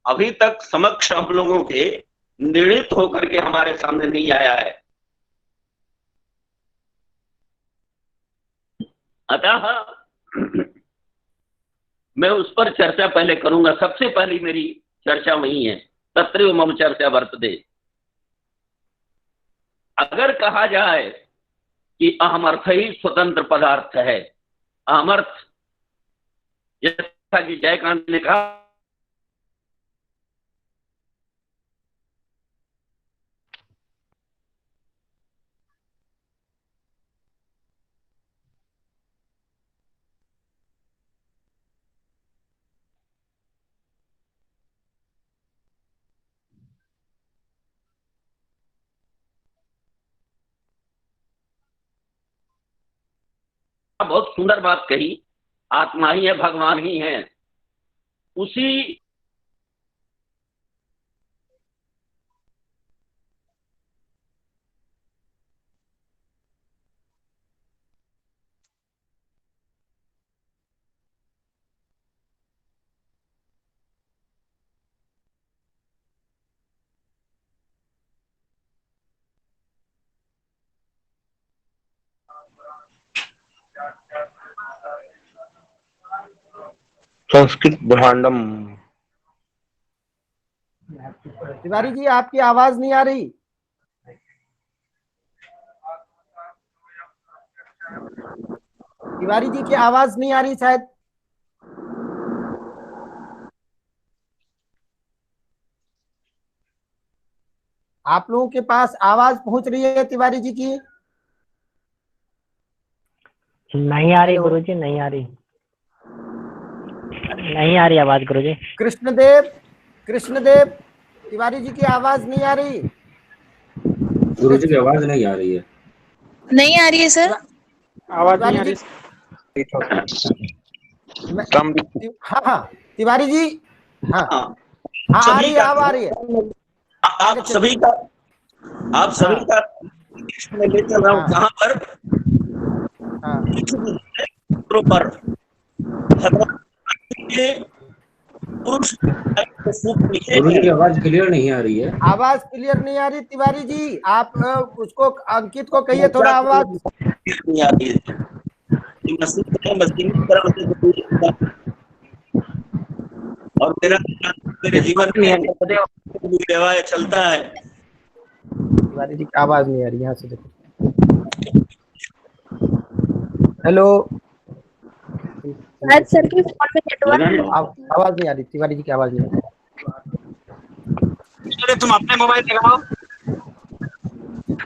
अभी तक समक्ष हम लोगों के निर्णित होकर के हमारे सामने नहीं आया है। अतः मैं उस पर चर्चा पहले करूंगा। सबसे पहली मेरी चर्चा वही है, तत्रैव मम चर्चा वर्तते। अगर कहा जाए कि अहमर्थ ही स्वतंत्र पदार्थ है, अहमर्थ, जैसा कि जयकांत ने कहा, बहुत सुंदर बात कही, आत्मा ही है, भगवान ही है। उसी संस्कृत ब्रह्मांडम। तिवारी जी आपकी आवाज नहीं आ रही। तिवारी जी की आवाज नहीं आ रही शायद। आप लोगों के पास आवाज पहुंच रही है तिवारी जी की? नहीं आ रही गुरुजी, नहीं आ रही, नहीं आ रही आवाज गुरुजी। कृष्णदेव तिवारी जी की आवाज नहीं आ रही। गुरुजी की आवाज नहीं आ रही है। नहीं आ रही है सर, आवाज नहीं आ रही। हाँ हाँ तिवारी जी, हाँ हाँ आ रही है, अब आ रही है। आप सभी का मैं ले चल रहा हूँ कहाँ पर? पर गुरुजी की आवाज क्लियर नहीं आ रही है। आवाज क्लियर नहीं आ रही तिवारी जी, आप उसको अंकित को कहिए थोड़ा आवाज नहीं आ रही है। और मेरे जीवन में व्यवहार चलता है। तिवारी जी की आवाज नहीं आ रही, यहाँ से देखो। हेलो सर की फोन में नेटवर्क आवाज नहीं आ रही, तिवारी जी की आवाज नहीं आ रही। कृष्णदेव तुम अपने मोबाइल लगाओ,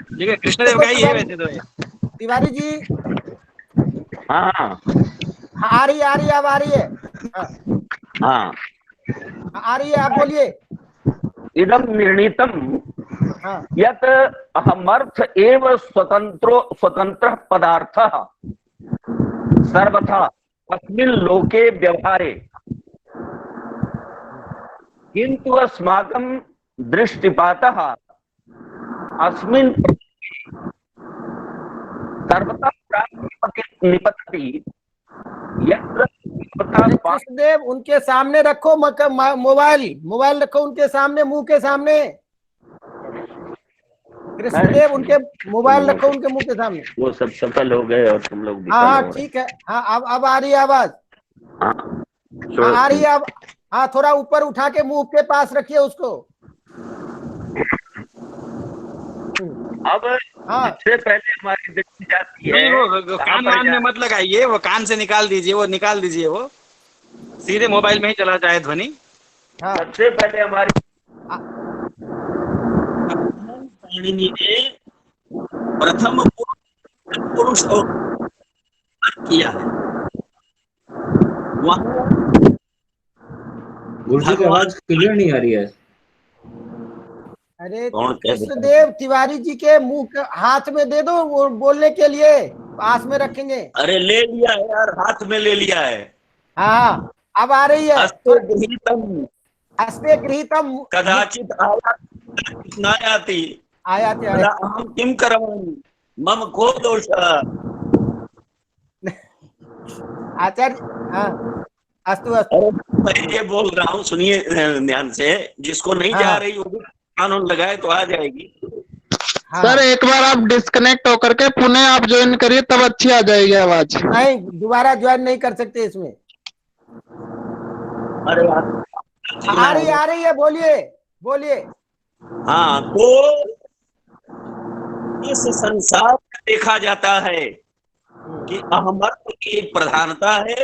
ठीक है? कृष्णदेव का ही है वैसे तो। तिवारी जी हाँ हाँ आ रही है, अब आ रही है। हाँ आ रही है, आप बोलिए। इदम निर्णीतम यत् अहमर्थ एव स्वतंत्र पदार्थः सर्वथा अस्मिन् लोके व्यवहारे, किंतु अस्माकं दृष्टिपातः अस्मिन् सर्वथा निपतति। कृष्णदेव उनके सामने रखो मोबाइल रखो उनके सामने, मुंह के सामने। कृष्णदेव उनके मोबाइल रखो उनके मुंह के सामने। वो सब सफल हो गए और तुम लोग हाँ ठीक है। हाँ अब आ रही है आवाज। आ रही है अब। हाँ थोड़ा ऊपर उठा के मुंह के पास रखिए उसको। अब हाँ इससे पहले हमारी दृष्टि जाती है नहीं वो कान वान में मत लगाइए, वो कान से निकाल दीजिए, वो निकाल दीजिए, वो सीधे मोबाइल में ही चला जाए ध्वनि। हाँ सबसे पहले हमारी पाणिनि ने प्रथम पुरुष और किया है। वहाँ गुरुजी की आवाज क्लियर नहीं आ रही है। अरे कौन कह रहा है? कृष्णदेव तिवारी जी के मुंह के हाथ में दे दो, वो बोलने के लिए पास में रखेंगे। अरे ले लिया है यार, हाथ में ले लिया है। हाँ अब आ रही है। हस्ते गृहीतम अस्ते गृहीतम कदाचित आयाति आयाति तदा अहं किम करवाणि मम को दोष। आचार्य हाँ अस्तु अस्तु। मैं ये बोल रहा हूँ, सुनिए ध्यान से, जिसको नहीं जा हाँ। रही वो भी कानून लगाए तो आ जाएगी। हाँ। सर एक बार आप डिस्कनेक्ट होकर के पुनः आप ज्वाइन करिए, तब अच्छी आ जाएगी आवाज। नहीं दोबारा ज्वाइन नहीं कर सकते इसमें। अरे आ रही है, बोलिए बोलिए। हाँ, तो इस संसार में देखा जाता है कि अहमर्थ की एक प्रधानता है,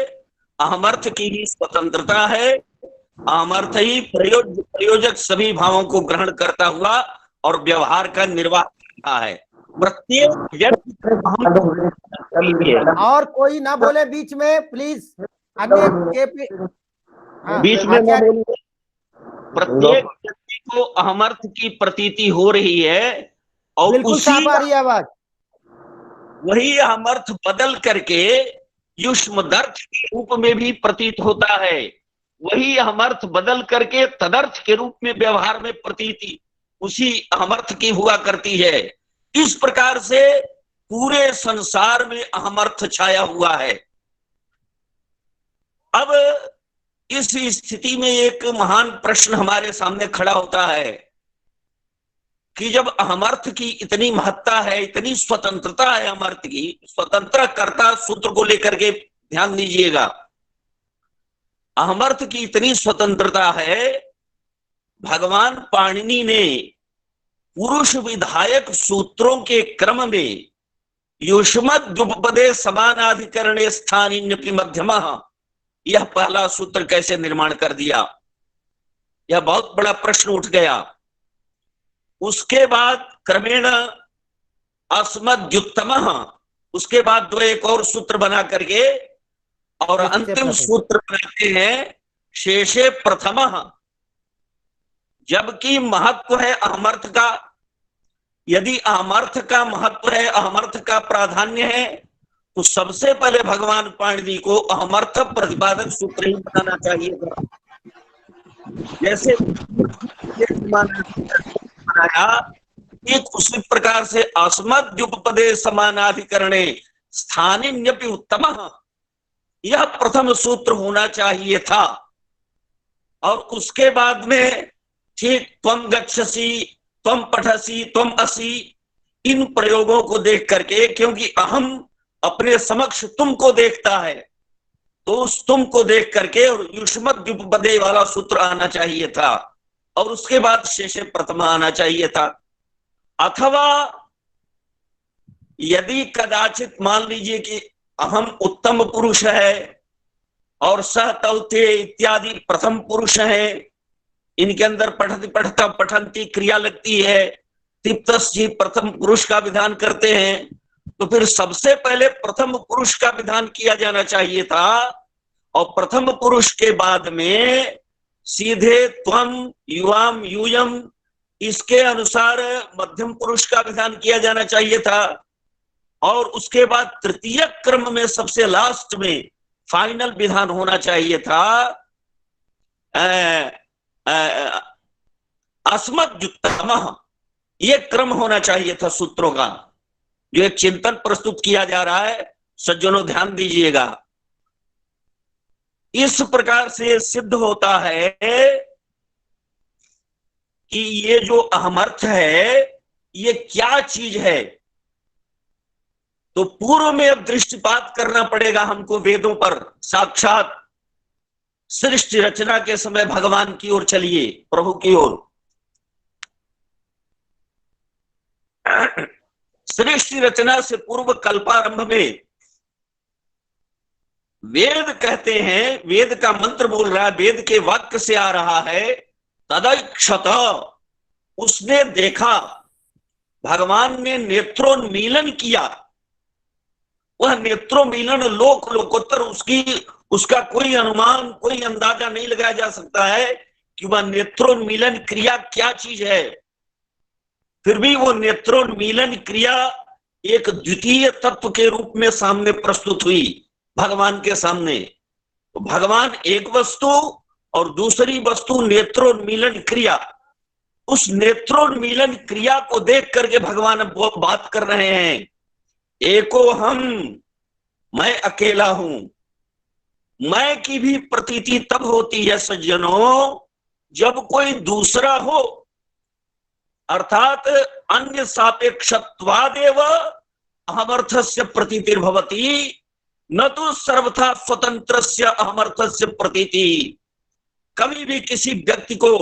अहमर्थ की ही स्वतंत्रता है, अहमर्थ ही प्रयोजक सभी भावों को ग्रहण करता हुआ और व्यवहार का निर्वाह करता है। प्रत्येक व्यक्ति और कोई ना बोले बीच में प्लीज, अन्य के हाँ, बीच में न आचार्य बोलिए। प्रत्येक व्यक्ति को अहमर्थ की प्रतीति हो रही है और बिल्कुल साफ आ रही है आवाज। वही अहमर्थ बदल करके युष्मदर्थ के रूप में भी प्रतीत होता है, वही अहमर्थ बदल करके तदर्थ के रूप में व्यवहार में प्रतीति उसी अहमर्थ की हुआ करती है। इस प्रकार से पूरे संसार में अहमर्थ छाया हुआ है। अब इस स्थिति में एक महान प्रश्न हमारे सामने खड़ा होता है कि जब अहमर्थ की इतनी महत्ता है, इतनी स्वतंत्रता है, अमर्थ की स्वतंत्र कर्ता सूत्र को लेकर के ध्यान दीजिएगा, अहमर्थ की इतनी स्वतंत्रता है, भगवान पाणिनि ने पुरुष विधायक सूत्रों के क्रम में युष्मद्युपपदे समानाधिकरणे स्थानिन्यपि मध्यमः, यह पहला सूत्र कैसे निर्माण कर दिया? यह बहुत बड़ा प्रश्न उठ गया। उसके बाद क्रमेण अस्मद्युत्तमः, उसके दो एक और सूत्र बना करके और अंतिम सूत्र बनाते हैं शेषे प्रथमः। जबकि महत्व है अहमर्थ का, यदि अहमर्थ का महत्व है, अहमर्थ का प्राधान्य है, तो सबसे पहले भगवान पाणिनि को अहमर्थ प्रतिपादक सूत्र ही बनाना चाहिए था। जैसे बनाया, एक उसी प्रकार से अस्मद्युपपदे समानाधिकरणे स्थानिन्यपि उत्तमः, यह प्रथम सूत्र होना चाहिए था। और उसके बाद में ठीक त्वम गच्छसि, त्वम पठसि, त्वम असि, इन प्रयोगों को देख करके, क्योंकि अहम अपने समक्ष तुमको देखता है, तो उस तुम को देख करके और युष्मद्युपपदे वाला सूत्र आना चाहिए था, और उसके बाद शेषे प्रथमा आना चाहिए था। अथवा यदि कदाचित मान लीजिए कि अहम उत्तम पुरुष है और सह तौते इत्यादि प्रथम पुरुष है, इनके अंदर पठति पठता पठंती क्रिया लगती है, तिप्तस्य प्रथम पुरुष का विधान करते हैं, तो फिर सबसे पहले प्रथम पुरुष का विधान किया जाना चाहिए था, और प्रथम पुरुष के बाद में सीधे त्वम युवाम यूयम, इसके अनुसार मध्यम पुरुष का विधान किया जाना चाहिए था, और उसके बाद तृतीय क्रम में सबसे लास्ट में फाइनल विधान होना चाहिए था अस्मद्युत्तमः। ये क्रम होना चाहिए था सूत्रों का। जो एक चिंतन प्रस्तुत किया जा रहा है, सज्जनों ध्यान दीजिएगा। इस प्रकार से सिद्ध होता है कि ये जो अहमर्थ है ये क्या चीज है। तो पूर्व में अब दृष्टिपात करना पड़ेगा हमको वेदों पर। साक्षात सृष्टि रचना के समय भगवान की ओर चलिए, प्रभु की ओर। सृष्टि रचना से पूर्व कल्पारंभ में वेद कहते हैं, वेद का मंत्र बोल रहा है, वेद के वाक्य से आ रहा है, तदैक्षत, उसने देखा, भगवान ने नेत्रोन्मीलन किया। वह नेत्रोन्मीलन लोक लोकोत्तर, उसका कोई अनुमान, कोई अंदाजा नहीं लगाया जा सकता है कि वह नेत्रोन्मीलन क्रिया क्या चीज है। फिर भी वो नेत्रोन्मीलन क्रिया एक द्वितीय तत्व के रूप में सामने प्रस्तुत हुई भगवान के सामने। तो भगवान एक वस्तु और दूसरी वस्तु नेत्रोन्मीलन क्रिया, उस नेत्रोन्मीलन क्रिया को देख करके भगवान बात कर रहे हैं, एको हम, मैं अकेला हूं। मैं की भी प्रतीति तब होती है सज्जनों जब कोई दूसरा हो, अर्थात अन्य सापेक्षत्वादेव अहमर्थस्य प्रतीतिर्भवति, न तो सर्वथा स्वतंत्रस्य अहमर्थस्य प्रतीति। कभी भी किसी व्यक्ति को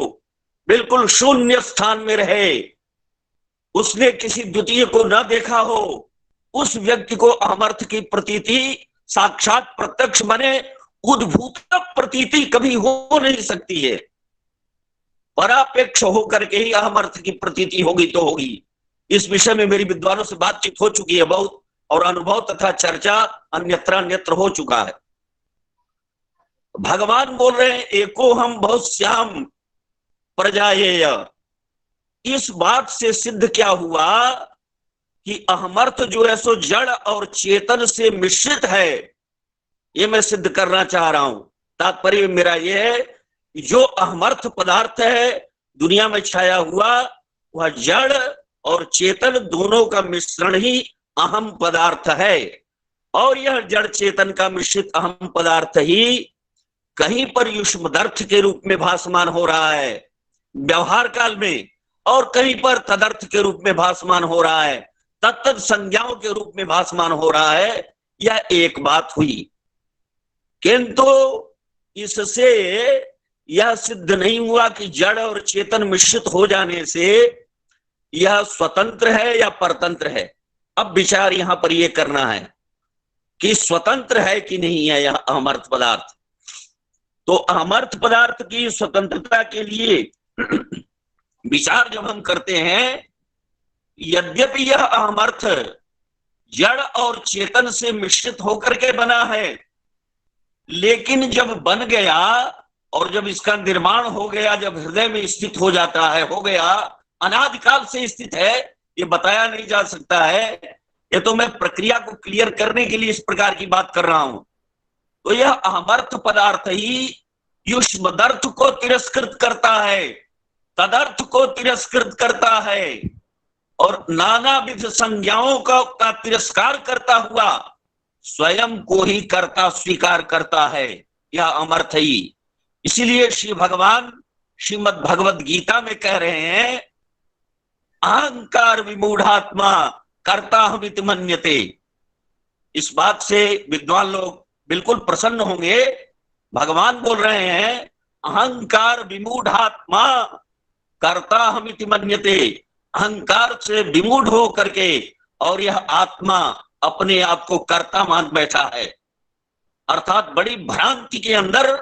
बिल्कुल शून्य स्थान में रहे, उसने किसी द्वितीय को न देखा हो, उस व्यक्ति को अहमर्थ की प्रतीति साक्षात प्रत्यक्ष बने, उद्भूत प्रतीति कभी हो नहीं सकती है। परापेक्ष होकर के ही अहमर्थ की प्रतीति होगी तो होगी। इस विषय में मेरी विद्वानों से बातचीत हो चुकी है बहुत, और अनुभव तथा चर्चा अन्यत्र हो चुका है। भगवान बोल रहे हैं एको हम बहुत श्याम प्रजायेय। इस बात से सिद्ध क्या हुआ कि अहमर्थ जो है सो जड़ और चेतन से मिश्रित है, ये मैं सिद्ध करना चाह रहा हूं। तात्पर्य मेरा यह है, जो अहमर्थ पदार्थ है दुनिया में छाया हुआ, वह जड़ और चेतन दोनों का मिश्रण ही अहम पदार्थ है। और यह जड़ चेतन का मिश्रित अहम पदार्थ ही कहीं पर युष्मदर्थ के रूप में भासमान हो रहा है व्यवहार काल में, और कहीं पर तदर्थ के रूप में भासमान हो रहा है, तत्त संज्ञाओं के रूप में भासमान हो रहा है। यह एक बात हुई, किंतु इससे यह सिद्ध नहीं हुआ कि जड़ और चेतन मिश्रित हो जाने से यह स्वतंत्र है या परतंत्र है। अब विचार यहां पर यह करना है कि स्वतंत्र है कि नहीं है यह अहमर्थ पदार्थ। तो अहमर्थ पदार्थ की स्वतंत्रता के लिए विचार जब हम करते हैं, यद्यपि यह अहमर्थ जड़ और चेतन से मिश्रित होकर के बना है, लेकिन जब बन गया और जब इसका निर्माण हो गया, जब हृदय में स्थित हो जाता है, हो गया, अनादिकाल से स्थित है, ये बताया नहीं जा सकता है। ये तो मैं प्रक्रिया को क्लियर करने के लिए इस प्रकार की बात कर रहा हूं। तो यह अहमर्थ पदार्थ ही युष्मदर्थ को तिरस्कृत करता है, तदर्थ को तिरस्कृत करता है, और नानाविध संज्ञाओं का तिरस्कार करता हुआ स्वयं को ही कर्ता स्वीकार करता है। यह अमर्थ ही। इसीलिए श्री भगवान श्रीमद् भगवद गीता में कह रहे हैं, अहंकार विमूढ़ात्मा कर्ता हमिति मन्यते। इस बात से विद्वान लोग बिल्कुल प्रसन्न होंगे। भगवान बोल रहे हैं, अहंकार विमूढ़ात्मा कर्ता हमिति मन्यते। अहंकार से विमूढ़ हो करके और यह आत्मा अपने आप को कर्ता मान बैठा है, अर्थात बड़ी भ्रांति के अंदर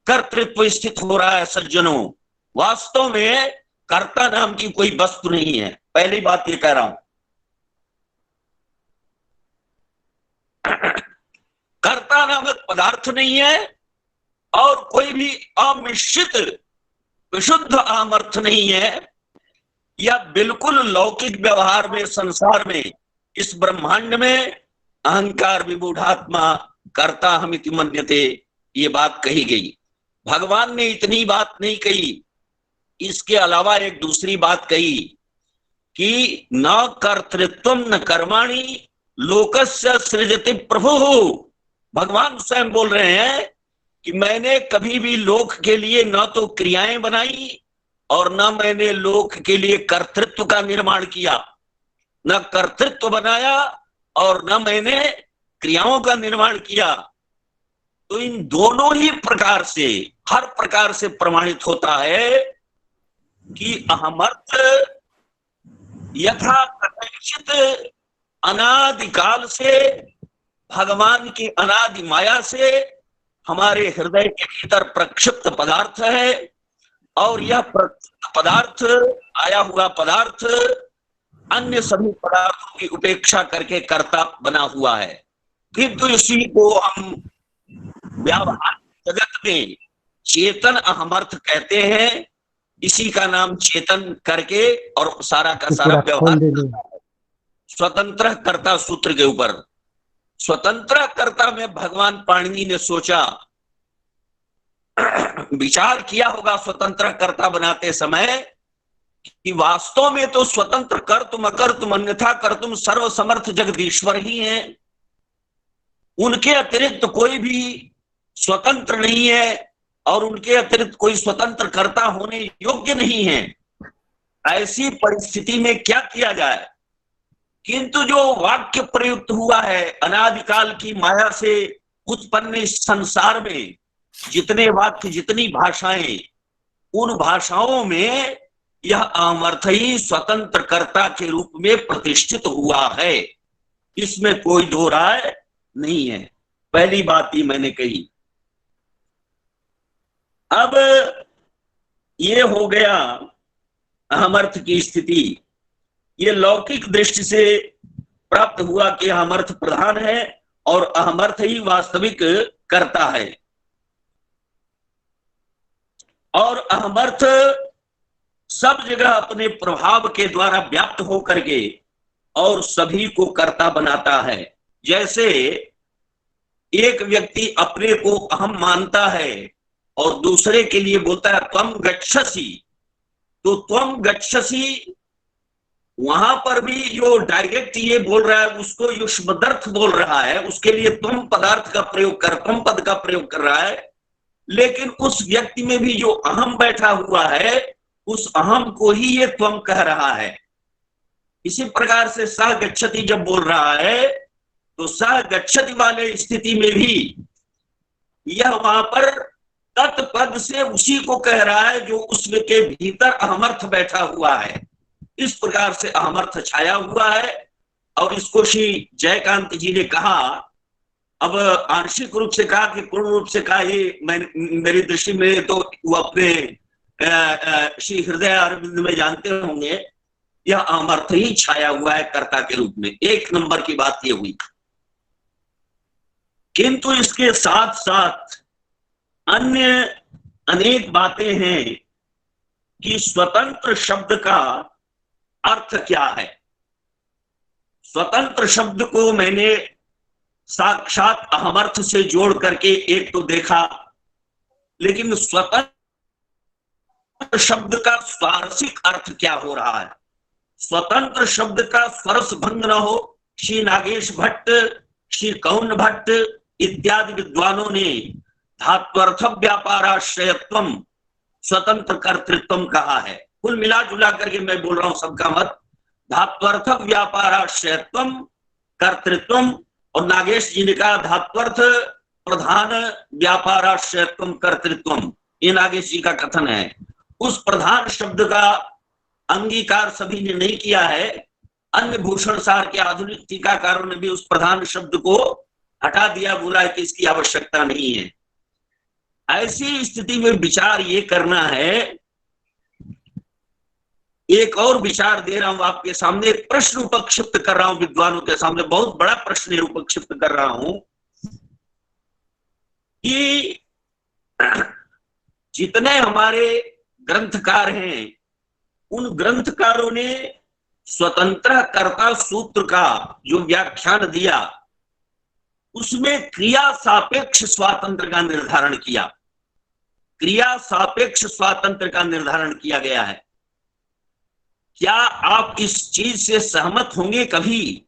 कर्तृत्व स्थित हो रहा है। सज्जनों, वास्तव में कर्ता नाम की कोई वस्तु नहीं है। पहली बात ये कह रहा हूं, कर्ता नामक पदार्थ नहीं है, और कोई भी अमिश्रित विशुद्ध अमर्थ नहीं है। या बिल्कुल लौकिक व्यवहार में, संसार में, इस ब्रह्मांड में अहंकार विमूढ़ात्मा कर्ता हमिति मन्यते, ये बात कही गई। भगवान ने इतनी बात नहीं कही, इसके अलावा एक दूसरी बात कही कि न कर्तृत्वम न कर्माणि लोकस्य सृजति प्रभु। भगवान स्वयं बोल रहे हैं कि मैंने कभी भी लोक के लिए न तो क्रियाएं बनाई और न मैंने लोक के लिए कर्तृत्व का निर्माण किया। न कर्तृत्व बनाया और न मैंने क्रियाओं का निर्माण किया। तो इन दोनों ही प्रकार से, हर प्रकार से प्रमाणित होता है कि अहमर्थ यथा कथनचित अनादिकाल से भगवान की अनादि माया से हमारे हृदय के भीतर प्रक्षिप्त पदार्थ है, और यह प्रक्षिप्त पदार्थ, आया हुआ पदार्थ अन्य सभी पदार्थों की उपेक्षा करके कर्ता बना हुआ है। किंतु इसी को हम व्यावहारिक जगत में चेतन अहमर्थ कहते हैं। इसी का नाम चेतन करके और सारा का सारा व्यवहार स्वतंत्र कर्ता सूत्र के ऊपर। स्वतंत्र कर्ता में भगवान पाणिनि ने सोचा, विचार किया होगा स्वतंत्र कर्ता बनाते समय कि वास्तव में तो स्वतंत्र कर्तुम अकर्तुम अन्यथा कर्तुम सर्वसमर्थ जगदीश्वर ही हैं। उनके अतिरिक्त कोई भी स्वतंत्र नहीं है और उनके अतिरिक्त कोई स्वतंत्र कर्ता होने योग्य नहीं है। ऐसी परिस्थिति में क्या किया जाए? किंतु जो वाक्य प्रयुक्त हुआ है, अनादिकाल की माया से उत्पन्न इस संसार में जितने वाक्य, जितनी भाषाएं, उन भाषाओं में यह अमर्थ ही स्वतंत्र कर्ता के रूप में प्रतिष्ठित हुआ है। इसमें कोई दो राय नहीं है। पहली बात ही मैंने कही। अब ये हो गया अहमर्थ की स्थिति। ये लौकिक दृष्टि से प्राप्त हुआ कि अहमर्थ प्रधान है और अहमर्थ ही वास्तविक कर्ता है, और अहमर्थ सब जगह अपने प्रभाव के द्वारा व्याप्त होकर के और सभी को कर्ता बनाता है। जैसे एक व्यक्ति अपने को अहम मानता है और दूसरे के लिए बोलता है त्वम गच्छसि, तो त्वम गच्छसि वहां पर भी जो डायरेक्ट ये बोल रहा है उसको युष्मदर्थ बोल रहा है, उसके लिए त्वम पदार्थ का प्रयोग कर, त्वम पद का प्रयोग कर रहा है। लेकिन उस व्यक्ति में भी जो अहम बैठा हुआ है उस अहम को ही ये त्वम कह रहा है। इसी प्रकार से सह गच्छति जब बोल रहा है तो सह गच्छति वाले स्थिति में भी यह वहां पर तत्पद से उसी को कह रहा है जो उसके भीतर अहमर्थ बैठा हुआ है। इस प्रकार से अहमर्थ छाया हुआ है। और इसको श्री जयकांत जी ने कहा, अब आंशिक रूप से कहा कि पूर्ण रूप से कहा, ये मेरी दृष्टि में तो वो अपने श्री हृदय अरविंद में जानते होंगे, यह अमर्थ ही छाया हुआ है कर्ता के रूप में। एक नंबर की बात ये हुई। किंतु इसके साथ साथ अन्य अनेक बातें हैं कि स्वतंत्र शब्द का अर्थ क्या है। स्वतंत्र शब्द को मैंने साक्षात अहमर्थ से जोड़ करके एक तो देखा, लेकिन स्वतंत्र शब्द का स्वारसिक अर्थ क्या हो रहा है। स्वतंत्र शब्द का स्वरस भंग न हो। श्री नागेश भट्ट, श्री कौन भट्ट इत्यादि विद्वानों ने धात्वर्थ व्यापाराश्रयत्वम स्वतंत्र कर्तृत्वम कहा है। कुल मिला जुला करके मैं बोल रहा हूं सबका मत, धात्वर्थ व्यापाराश्रयत्वम कर्तृत्वम, और नागेश जी ने कहा धात्वर्थ प्रधान व्यापाराश्रयत्वम कर्तृत्वम। ये नागेश जी का कथन है। उस प्रधान शब्द का अंगीकार सभी ने नहीं किया है। अन्य भूषण सार के आधुनिक टीकाकारों ने भी उस प्रधान शब्द को हटा दिया, बोला है कि इसकी आवश्यकता नहीं है। ऐसी स्थिति में विचार ये करना है, एक और विचार दे रहा हूं आपके सामने, एक प्रश्न उपक्षिप्त कर रहा हूं विद्वानों के सामने, बहुत बड़ा प्रश्न उपक्षिप्त कर रहा हूं कि जितने हमारे ग्रंथकार हैं उन ग्रंथकारों ने स्वतंत्र कर्ता सूत्र का जो व्याख्यान दिया उसमें क्रिया सापेक्ष स्वातंत्र का निर्धारण किया। क्रिया सापेक्ष स्वातंत्र का निर्धारण किया गया है। क्या आप इस चीज से सहमत होंगे कभी?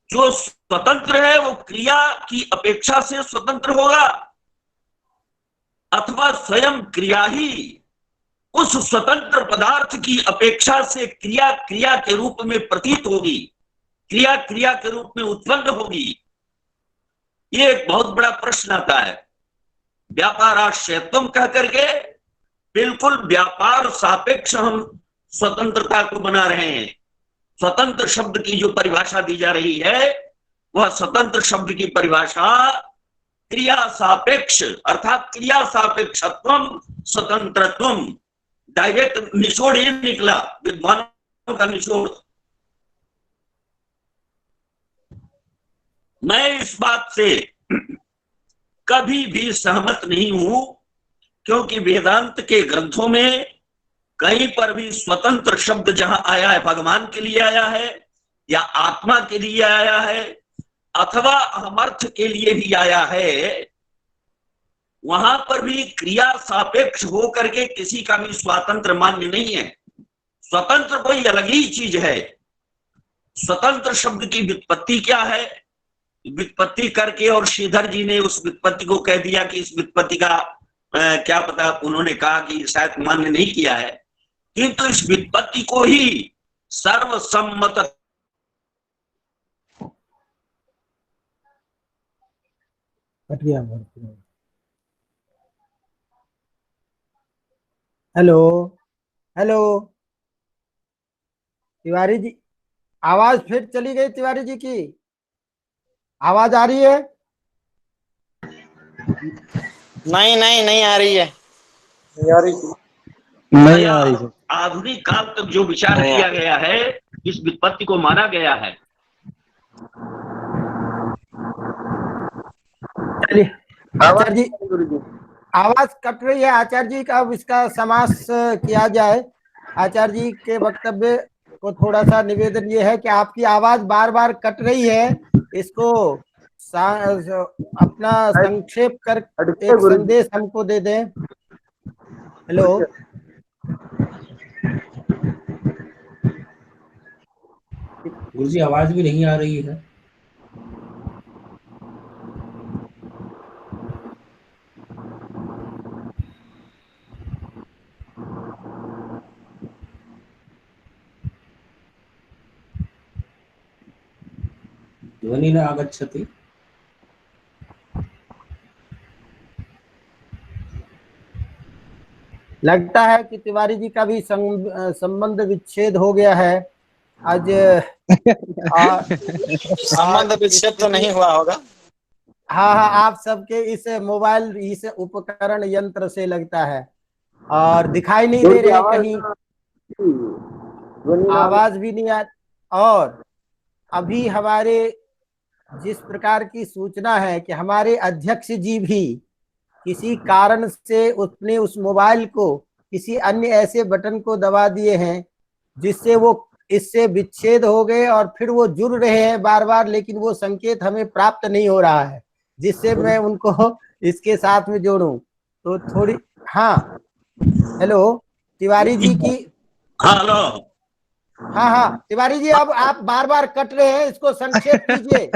जो स्वतंत्र है वो क्रिया की अपेक्षा से स्वतंत्र होगा, अथवा स्वयं क्रिया ही उस स्वतंत्र पदार्थ की अपेक्षा से क्रिया क्रिया के रूप में प्रतीत होगी, क्रिया क्रिया के रूप में उत्पन्न होगी? ये एक बहुत बड़ा प्रश्न आता है। व्यापाराश्रयत्वम कह करके बिल्कुल व्यापार सापेक्ष हम स्वतंत्रता को बना रहे हैं। स्वतंत्र शब्द की जो परिभाषा दी जा रही है वह स्वतंत्र शब्द की परिभाषा क्रिया सापेक्ष अर्थात क्रिया सापेक्षत्वम स्वतंत्रत्वम, डायरेक्ट निचोड़ ये निकला विद्वानों का निचोड़। मैं इस बात से कभी भी सहमत नहीं हूं, क्योंकि वेदांत के ग्रंथों में कहीं पर भी स्वतंत्र शब्द जहां आया है भगवान के लिए आया है या आत्मा के लिए आया है अथवा अहमर्थ के लिए भी आया है, वहां पर भी क्रिया सापेक्ष हो करके किसी का भी स्वातंत्र मान्य नहीं है। स्वतंत्र कोई अलग ही चीज है। स्वतंत्र शब्द की व्युत्पत्ति क्या है, व्युत्पत्ति करके और श्रीधर जी ने उस व्युत्पत्ति को कह दिया कि इस व्युत्पत्ति का क्या पता, उन्होंने कहा कि शायद मान्य नहीं किया है, किंतु इस व्युत्पत्ति को ही सर्वसम्मत हेलो हेलो तिवारी जी, आवाज फिर चली गई। तिवारी जी की आवाज आ रही है? नहीं आ रही है। नहीं आ रही है। आधुनिक काल तक जो विचार किया गया है, इस व्युत्पत्ति को माना गया है। चलिए आचार्य जी, आवाज कट रही है आचार्य जी का, अब इसका समास किया जाए। आचार्य जी के वक्तव्य को थोड़ा सा निवेदन ये है कि आपकी आवाज बार बार कट रही है, इसको अपना संक्षेप कर एक संदेश हमको दे दें। हेलो गुरुजी, आवाज भी नहीं आ रही है। ध्वनि न आगच्छति। लगता है कि तिवारी जी का भी संबंध विच्छेद हो गया है आज। संबंध विच्छेद तो नहीं हुआ होगा। हाँ, आप सबके इस मोबाइल इस उपकरण यंत्र से लगता है, और दिखाई नहीं दे रहे कहीं, आवाज भी नहीं आ। और अभी हमारे जिस प्रकार की सूचना है कि हमारे अध्यक्ष जी भी किसी कारण से उसने उस मोबाइल को किसी अन्य ऐसे बटन को दबा दिए हैं जिससे वो इससे विच्छेद हो गए, और फिर वो जुड़ रहे हैं बार बार, लेकिन वो संकेत हमें प्राप्त नहीं हो रहा है जिससे मैं उनको इसके साथ में जोड़ूं। तो थोड़ी, हाँ हेलो तिवारी जी की, हेलो, हाँ तिवारी जी, अब आप बार बार कट रहे हैं, इसको संक्षेप कीजिए।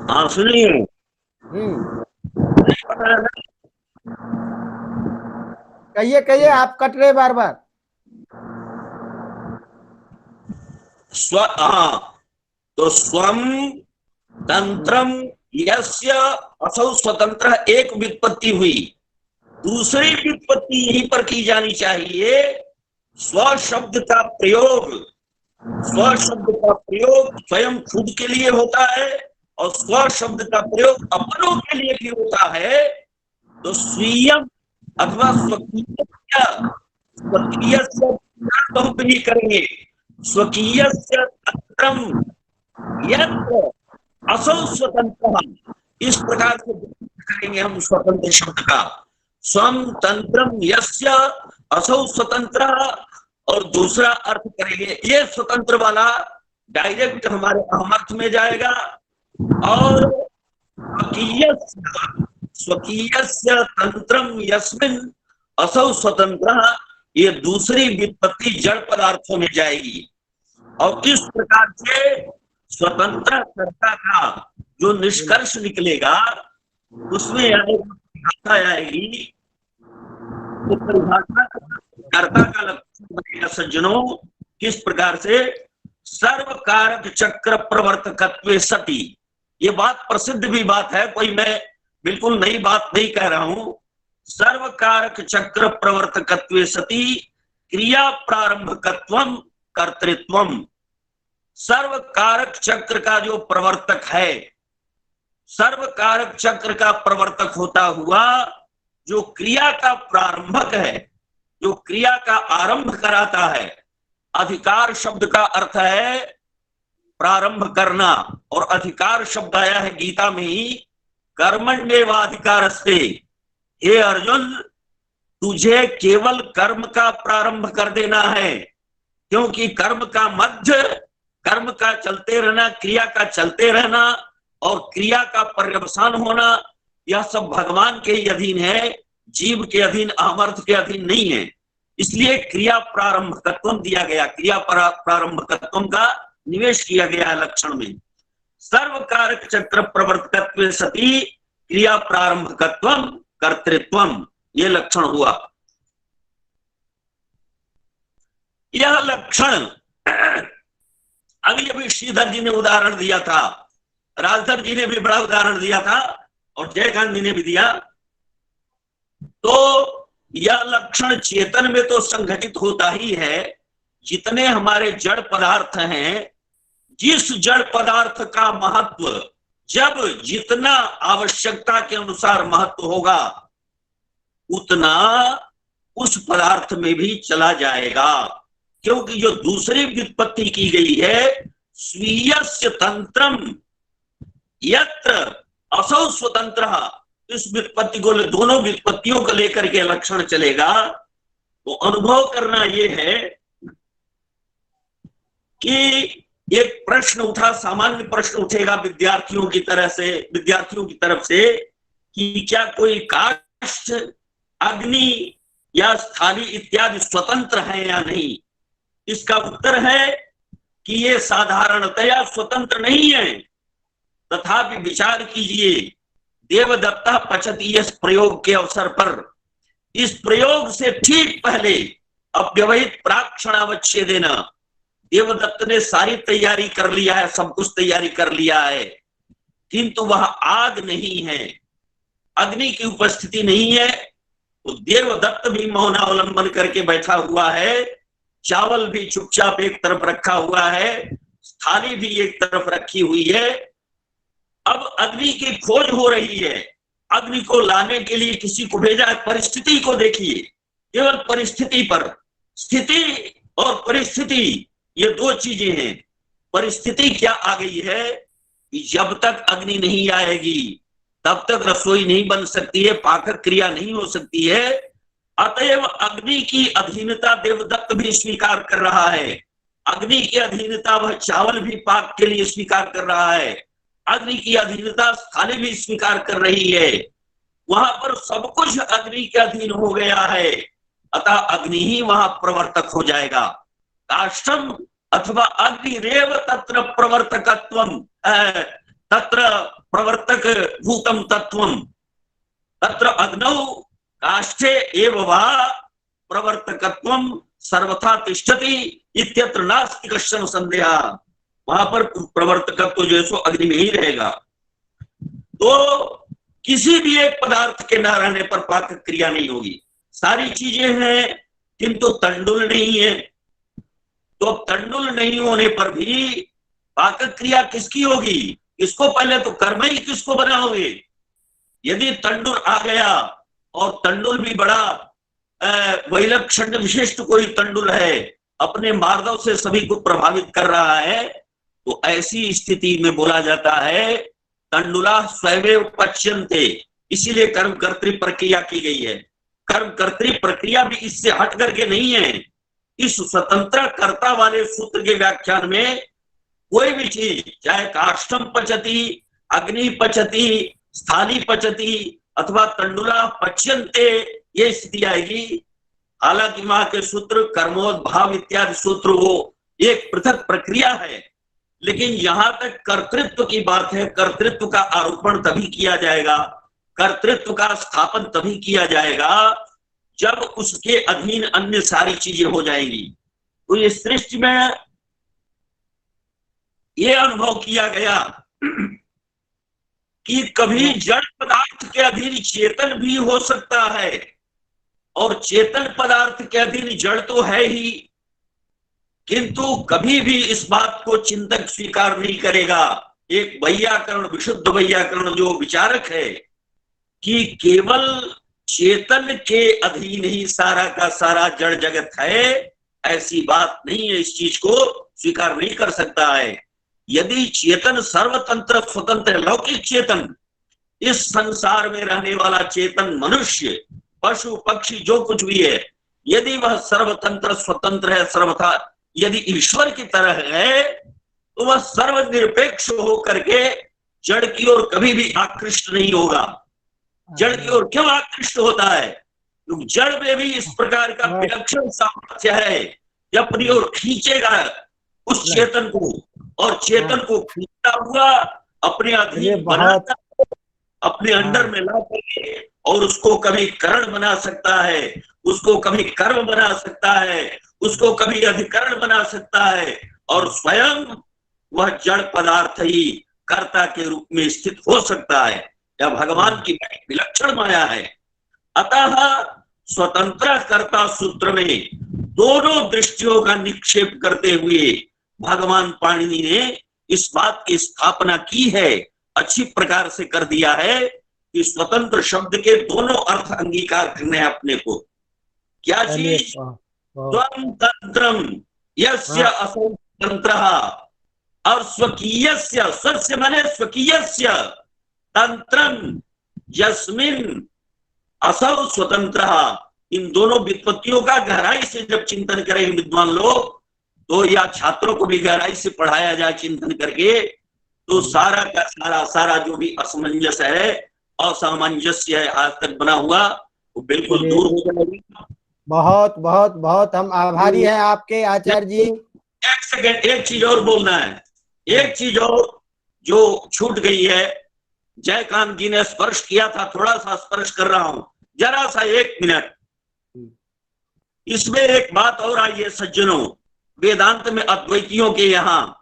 हाँ सुनिए, कहिए आप कट रहे बार बार। तो स्वम तंत्रम यस्य असौ स्वतंत्र एक व्युत्पत्ति हुई। दूसरी व्युत्पत्ति यहीं पर की जानी चाहिए। स्व शब्द का प्रयोग स्वयं खुद के लिए होता है और स्व शब्द का प्रयोग अपनों के लिए भी होता है। तो स्वीयम अथवा स्वकीय भी करेंगे। स्वकीय तंत्रम यत्र असौ स्वतंत्र, इस प्रकार से करेंगे हम स्वतंत्र शब्द का। स्वम तंत्रम यस्य असौ स्वतंत्र, और दूसरा अर्थ करेंगे ये स्वतंत्र वाला डायरेक्ट हमारे अहमर्थ में जाएगा। और स्वकीयस्य तंत्रम यस्मिन असौ स्वतंत्र, ये दूसरी व्युत्पत्ति जड़ पदार्थों में जाएगी। और इस प्रकार से स्वतंत्र कर्ता का जो निष्कर्ष निकलेगा उसमें आएगी तो परिभाषा कर्ता का लक्षण बनेगा। सज्जनों, किस प्रकार से सर्वकारक चक्र प्रवर्तकत्वे सति, ये बात प्रसिद्ध भी बात है, कोई मैं बिल्कुल नई बात नहीं कह रहा हूं। सर्वकारक चक्र प्रवर्तकत्वे सति क्रिया प्रारंभकत्वम कर्तृत्वम। सर्व कारक चक्र का जो प्रवर्तक है, सर्व कारक चक्र का प्रवर्तक होता हुआ जो क्रिया का प्रारंभक है, जो क्रिया का आरंभ कराता है। अधिकार शब्द का अर्थ है प्रारंभ करना, और अधिकार शब्द आया है गीता में ही, कर्मण्येवाधिकारस्ते। हे अर्जुन, तुझे केवल कर्म का प्रारंभ कर देना है, क्योंकि कर्म का मध्य, कर्म का चलते रहना, क्रिया का चलते रहना और क्रिया का पर्यवसान होना, यह सब भगवान के ही अधीन है, जीव के अधीन, अहमर्थ के अधीन नहीं है। इसलिए क्रिया प्रारंभकत्व दिया गया, क्रिया प्रारंभकत्व का निवेश किया गया है लक्षण में। सर्व कारक चक्र प्रवर्तकत्व सती क्रिया प्रारंभकत्व कर्तृत्वम, ये लक्षण हुआ। यह लक्षण अभी श्रीधर जी ने उदाहरण दिया था, राजधर जी ने भी बड़ा उदाहरण दिया था, और जयकांत जी ने भी दिया। तो यह लक्षण चेतन में तो संघटित होता ही है। जितने हमारे जड़ पदार्थ हैं, जिस जड़ पदार्थ का महत्व जब जितना आवश्यकता के अनुसार महत्व होगा, उतना उस पदार्थ में भी चला जाएगा। क्योंकि जो दूसरी व्युत्पत्ति की गई है, स्वीयस्य तंत्रम यत्र असौ स्वतंत्र, इस व्युत्पत्ति को, दोनों व्युत्पत्तियों को लेकर के लक्षण चलेगा। तो अनुभव करना यह है कि एक प्रश्न उठा, सामान्य प्रश्न उठेगा विद्यार्थियों की तरफ से कि क्या कोई काष्ठ, अग्नि या स्थाली इत्यादि स्वतंत्र है या नहीं। इसका उत्तर है कि ये साधारणतया स्वतंत्र नहीं है। तथापि विचार कीजिए, देवदत्ता पचती इस प्रयोग के अवसर पर, इस प्रयोग से ठीक पहले अव्यवहित प्राक्षणावच्छेदेन देवदत्त ने सारी तैयारी कर लिया है, सब कुछ तैयारी कर लिया है, किंतु वह आग नहीं है, अग्नि की उपस्थिति नहीं है। तो देवदत्त भी मौनावलंबन करके बैठा हुआ है, चावल भी चुपचाप एक तरफ रखा हुआ है, थाली भी एक तरफ रखी हुई है। अब अग्नि की खोज हो रही है, अग्नि को लाने के लिए किसी को भेजा है। परिस्थिति को देखिए, केवल परिस्थिति पर, स्थिति और परिस्थिति ये दो चीजें हैं। परिस्थिति क्या आ गई है कि जब तक अग्नि नहीं आएगी तब तक रसोई नहीं बन सकती है, पाकक क्रिया नहीं हो सकती है। अतएव अग्नि की अधीनता देवदत्त भी स्वीकार कर रहा है, अग्नि की अधीनता वह चावल भी पाक के लिए स्वीकार कर रहा है, अग्नि की अधीनता थाली भी स्वीकार कर रही है। वहां पर सब कुछ अग्नि के अधीन हो गया है, अतः अग्नि ही वहां प्रवर्तक हो जाएगा। काष्ठम अथवा अग्निरेव तत्र प्रवर्तकत्वम, तत्र प्रवर्तक भूतम तत्वम, तत्र अग्नौ काष्ठे एव वा प्रवर्तकत्वम सर्वथा तिष्ठति इत्यत्र नास्ति कश्चन संदेहः। वहां पर प्रवर्तकत्व जो है सो अग्नि में ही रहेगा। तो किसी भी एक पदार्थ के न रहने पर पाक क्रिया नहीं होगी। सारी चीजें हैं किंतु तंडुल नहीं है। तो अब तंडुल नहीं होने पर भी पाक क्रिया किसकी होगी? इसको पहले तो कर्म ही किसको बनाओगे? यदि तंडुल आ गया और तंडुल भी बड़ा वैलक्षण्य विशिष्ट कोई तंडुल है, अपने मार्दव से सभी को प्रभावित कर रहा है, तो ऐसी स्थिति में बोला जाता है तंडुला स्वयं पच्यन्ते। इसीलिए कर्म कर्तृ प्रक्रिया की गई है। कर्म कर्तृ प्रक्रिया भी इससे हट करके नहीं है। इस स्वतंत्र कर्ता वाले सूत्र के व्याख्यान में कोई भी चीज, चाहे काष्ठम पचती, अग्नि पचती, स्थाली पचती अथवा तंडुला पच्यन्ते, ये स्थिति आएगी। हालांकि वहां के सूत्र कर्मोद्भाव इत्यादि सूत्र वो एक पृथक प्रक्रिया है, लेकिन यहां तक कर्तृत्व की बात है। कर्तृत्व का आरोपण तभी किया जाएगा, कर्तृत्व का स्थापन तभी किया जाएगा जब उसके अधीन अन्य सारी चीजें हो जाएंगी। तो ये सृष्टि में ये अनुभव किया गया कि कभी जड़ पदार्थ के अधीन चेतन भी हो सकता है, और चेतन पदार्थ के अधीन जड़ तो है ही, किंतु कभी भी इस बात को चिंतक स्वीकार नहीं करेगा, एक वैयाकरण, विशुद्ध वैयाकरण जो विचारक है, कि केवल चेतन के अधीन ही सारा का सारा जड़ जगत है, ऐसी बात नहीं है। इस चीज को स्वीकार नहीं कर सकता है। यदि चेतन सर्वतंत्र स्वतंत्र, लौकिक चेतन, इस संसार में रहने वाला चेतन, मनुष्य, पशु, पक्षी, जो कुछ भी है, यदि वह सर्वतंत्र स्वतंत्र है, सर्वथा यदि ईश्वर की तरह है, तो वह सर्वनिरपेक्ष होकर के जड़ की ओर कभी भी आकृष्ट नहीं होगा। जड़ की ओर क्यों आकृष्ट होता है? क्योंकि जड़ में भी इस प्रकार का विलक्षण सामर्थ्य है, जब अपनी ओर खींचेगा उस चेतन को, और चेतन को खींचता हुआ अपने अधीन बनाता, अपने अंडर में ला करके, और उसको कभी करण बना सकता है, उसको कभी कर्म बना सकता है, उसको कभी अधिकरण बना सकता है, और स्वयं वह जड़ पदार्थ ही कर्ता के रूप में स्थित हो सकता है। यह भगवान की बड़ी विलक्षण माया है। अतः स्वतंत्र कर्ता सूत्र में दोनों दृष्टियों का निक्षेप करते हुए भगवान पाणिनि ने इस बात की स्थापना की है, अच्छी प्रकार से कर दिया है, कि स्वतंत्र शब्द के दोनों अर्थ अंगीकार करने हैं अपने को। क्या चीज? स्वतंत्रम यस्य असौ तंत्रः, और स्वकीयस्य, स्वस्य माने स्वकीयस्य, तंत्रम यस्मिन असौ स्वतंत्रः। इन दोनों व्युत्पत्तियों का गहराई से जब चिंतन करेंगे विद्वान लोग, तो या छात्रों को भी गहराई से पढ़ाया जाए चिंतन करके, तो सारा का सारा जो भी असमंजस है, असामंजस्य है आज तक बना हुआ, वो बिल्कुल दूर हो जाएगा। बहुत बहुत बहुत हम आभारी हैं आपके आचार्य जी। एक सेकंड, एक चीज और बोलना है, एक चीज और जो छूट गई है। जयकांत जी ने स्पर्श किया था, थोड़ा सा स्पर्श कर रहा हूं, जरा सा 1 मिनट। इसमें एक बात और आई है सज्जनों, वेदांत में अद्वैतियों के यहाँ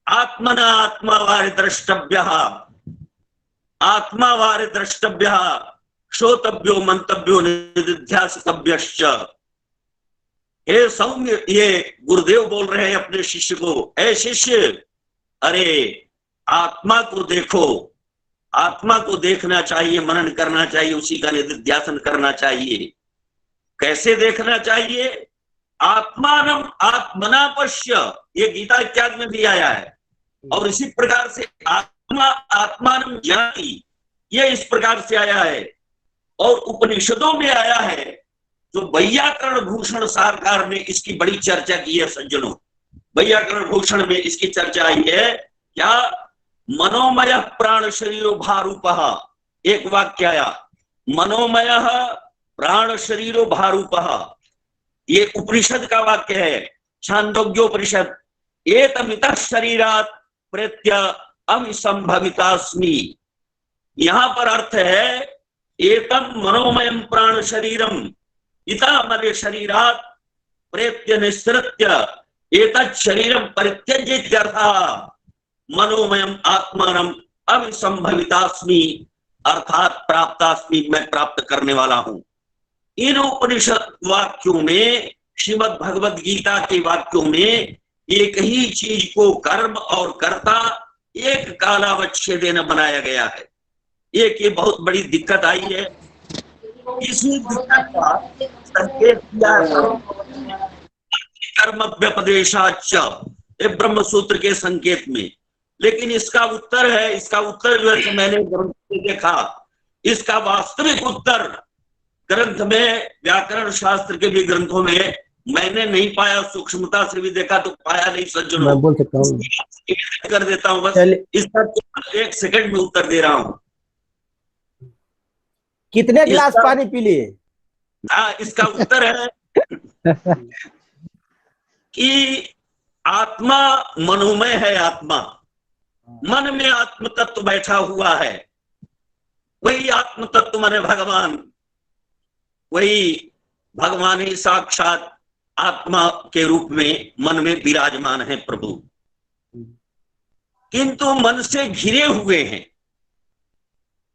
आत्मना आत्मावार द्रष्टव्यः, आत्मावार द्रष्टव्यः, श्रोतव्यो मंतव्यो निधिध्यासितव्यश्च। हे सौम्य, ये गुरुदेव बोल रहे हैं अपने शिष्य को, ऐ शिष्य, अरे आत्मा को देखो, आत्मा को देखना चाहिए, मनन करना चाहिए, उसी का निधिध्यासन करना चाहिए। कैसे देखना चाहिए? आत्मानम आत्मना पश्य, ये गीता इत्यादि में भी आया है, और इसी प्रकार से आत्मा आत्मानम जाति, ये इस प्रकार से आया है, और उपनिषदों में आया है। जो वैयाकरण भूषण सारकार ने इसकी बड़ी चर्चा की है सज्जनों, वैयाकरण भूषण में इसकी चर्चा आई है। क्या? मनोमय प्राण शरीरो भारूपः, एक वाक्य आया, मनोमय प्राण शरीरो भारूपः, ये उपनिषद का वाक्य है, छांदोग्योपनिषद। एतमितः शरीरात् प्रेत्य अविसंभवितास्मि। यहां पर अर्थ है, एतम मनोमयम प्राण शरीरम इता मने शरीरात् प्रेत्य निसृत्य एतत् शरीरम परित्यज्येत्यर्थः मनोमयम आत्मानम अविसंभवितास्मि, अर्थात प्राप्तास्मि, मैं प्राप्त करने वाला हूं। इन उपनिषद वाक्यों में, श्रीमद् भगवद गीता के वाक्यों में एक ही चीज को कर्म और कर्ता एक कालावच्छेदेन बनाया गया है। एक ये बहुत बड़ी दिक्कत आई है। इसी दिक्कत का संकेत किया कर्म व्यपदेशाच्च, ब्रह्म सूत्र के संकेत में। लेकिन इसका उत्तर है, इसका उत्तर जो है मैंने ग्रंथ में देखा, इसका वास्तविक उत्तर ग्रंथ में, व्याकरण शास्त्र के भी ग्रंथों में मैंने नहीं पाया, सूक्ष्मता से भी देखा तो पाया नहीं सज्जनों। मैं बोल सकता हूँ, कर देता हूँ बस, इसका 1 सेकंड में उत्तर दे रहा हूं। कितने गिलास पानी पी लिए? हाँ, इसका उत्तर है कि आत्मा मनोमय है। आत्मा मन में आत्म तत्व बैठा हुआ है, वही आत्म तत्व माने भगवान, वही भगवान ही साक्षात आत्मा के रूप में मन में विराजमान है प्रभु। किंतु मन से घिरे हुए हैं।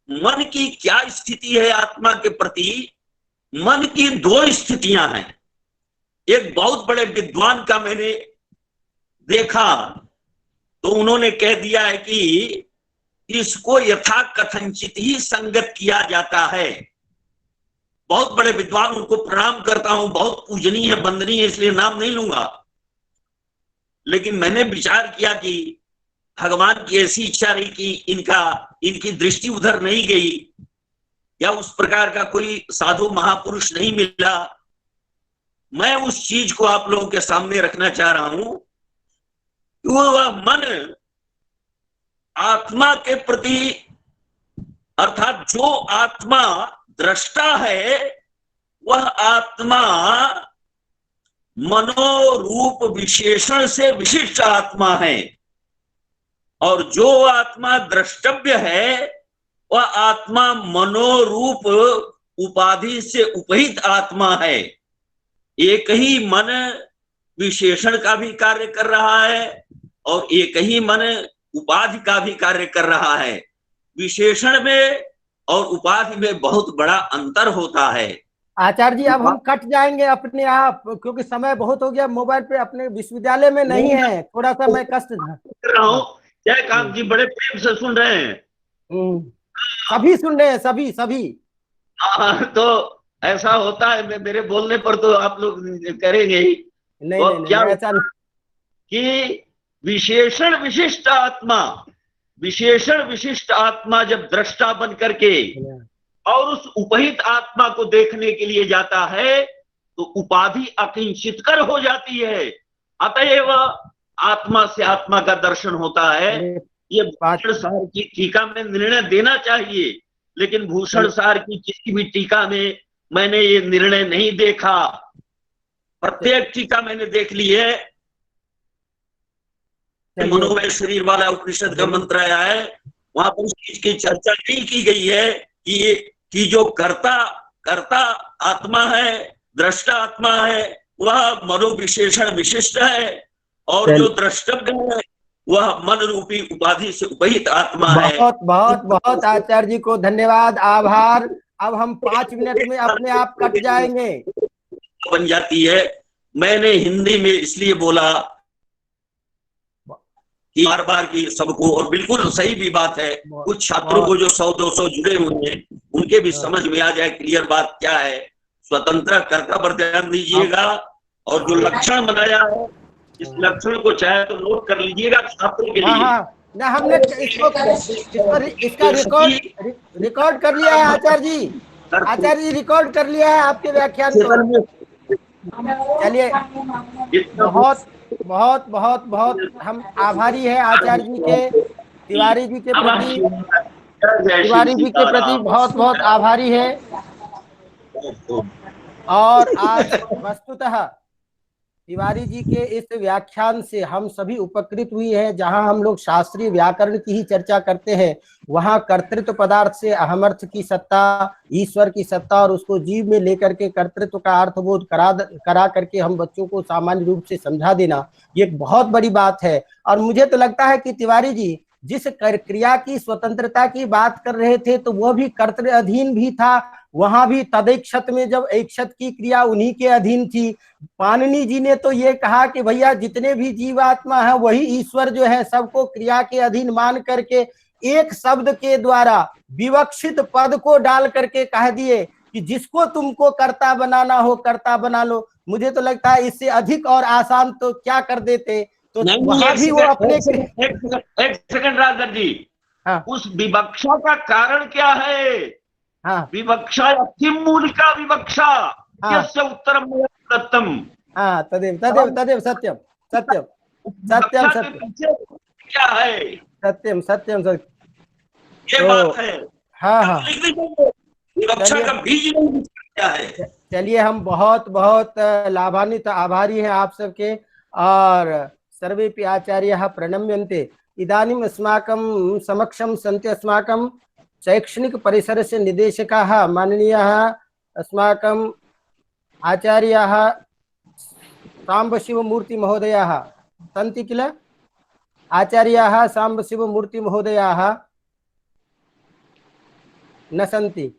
मन की क्या स्थिति है आत्मा के प्रति? मन की 2 स्थितियां हैं। एक बहुत बड़े विद्वान का मैंने देखा, तो उन्होंने कह दिया है कि इसको यथा कथनचित ही संगत किया जाता है। बहुत बड़े विद्वान, उनको प्रणाम करता हूं, बहुत पूजनीय है, वंदनीय है, इसलिए नाम नहीं लूंगा। लेकिन मैंने विचार किया कि भगवान की ऐसी इच्छा रही कि इनकी दृष्टि उधर नहीं गई, या उस प्रकार का कोई साधु महापुरुष नहीं मिला। मैं उस चीज को आप लोगों के सामने रखना चाह रहा हूं कि वह मन आत्मा के प्रति, अर्थात जो आत्मा दृष्टा है, वह आत्मा मनोरूप विशेषण से विशिष्ट आत्मा है, और जो आत्मा द्रष्टव्य है वह आत्मा मनोरूप उपाधि से उपहित आत्मा है। एक ही मन विशेषण का भी कार्य कर रहा है और एक ही मन उपाधि का भी कार्य कर रहा है। विशेषण में और उपाधि में बहुत बड़ा अंतर होता है। आचार्य जी, अब हम कट जाएंगे अपने आप, क्योंकि समय बहुत हो गया। मोबाइल पे अपने विश्वविद्यालय में नहीं है, थोड़ा सा मैं कष्ट कर रहा हूँ। जय काम जी बड़े प्रेम से सुन रहे हैं। सभी सुन रहे हैं, सभी सभी। हाँ, तो ऐसा होता है, मेरे बोलने पर तो आप लोग करेंगे ही। नहीं, नहीं, क्या ऐसा कि विशेषण विशिष्ट आत्मा, विशेषण विशिष्ट आत्मा जब दृष्टा बन करके और उस उपहित आत्मा को देखने के लिए जाता है तो उपाधि अकिंचित कर हो जाती है। अतएव आत्मा से आत्मा का दर्शन होता है। ये भूषण सार की टीका में निर्णय देना चाहिए, लेकिन भूषण सार की किसी भी टीका में मैंने ये निर्णय नहीं देखा। प्रत्येक टीका मैंने देख ली है। मनोमय शरीर वाला उपनिषद का मंत्र आया है, वहां पर उस चीज की चर्चा नहीं की गई है कि जो कर्ता आत्मा है, दृष्टा आत्मा है, वह मनोविशेषण विशिष्ट है, और जो द्रष्टव्य है वह मन रूपी उपाधि से उपहित आत्मा है। बहुत बहुत बहुत आचार्य जी को धन्यवाद, आभार। अब हम 5 मिनट में अपने आप कट जाएंगे। बन जाती है। मैंने हिंदी में इसलिए बोला कि बार बार की सबको, और बिल्कुल सही भी बात है, कुछ छात्रों को जो 100-200 जुड़े हुए हैं उनके भी समझ में आ जाए क्लियर बात क्या है। स्वतंत्र कर्ता पर ध्यान दीजिएगा, और जो लक्षण बनाया है इस लक्षण को चाहे तो नोट कर लीजिएगा छात्र के लिए। ना हमने इसका रिकॉर्ड कर लिया है आचार्य जी। आचार्य जी रिकॉर्ड कर लिया है आपके व्याख्यान को। चलिए, बहुत बहुत बहुत बहुत हम आभारी है आचार्य जी के, तिवारी जी के प्रति, बहुत बहुत आभारी है। और आज वस्तुतः तिवारी जी के इस व्याख्यान से हम सभी उपकृत हुई हैं। जहां हम लोग शास्त्रीय व्याकरण की ही चर्चा करते हैं, वहां कर्तृत्व पदार्थ से अहमर्थ की सत्ता, ईश्वर की सत्ता, और उसको जीव में लेकर के कर्तृत्व का अर्थबोध करा करके हम बच्चों को सामान्य रूप से समझा देना, ये एक बहुत बड़ी बात है। और मुझे तो लगता है कि तिवारी जी जिस क्रिया की स्वतंत्रता की बात कर रहे थे, तो वह भी कर्तृ अधीन भी था। वहां भी तदैक्षत में जब ऐक्षत की क्रिया उन्हीं के अधीन थी। पाणिनि जी ने तो ये कहा कि भैया जितने भी जीवात्मा है वही ईश्वर जो है सबको क्रिया के अधीन मान करके एक शब्द के द्वारा विवक्षित पद को डाल करके कह दिए कि जिसको तुमको कर्ता बनाना हो कर्ता बना लो। मुझे तो लगता है इससे अधिक और आसान तो क्या कर देते। तो वहां भी वो अपने एक सेकंड राजर जी, उस विवक्षा का कारण क्या है? विवक्षा किम मूलिका विवक्षा यस्य उत्तरम दत्तम। तदेव तदेव तदेव सत्यम सत्यम सत्यम सत्यम क्या है? सत्यम सत्यम सत्यम, ये बात है। हाँ विवक्षा का बीज क्या है? चलिए, हम बहुत बहुत लाभान्वित आभारी हैं आप सबके। और सर्वेपि आचार्याः प्रणम्यन्ते। इदानीम् अस्माकं समक्षं सन्ति अस्माकं शैक्षणिक परिसरस्य निदेशकाः माननीयाः अस्माकं आचार्याः सांबशिवमूर्ति महोदयाः सन्ति किल? आचार्याः सांबशिवमूर्ति महोदयाः न सन्ति।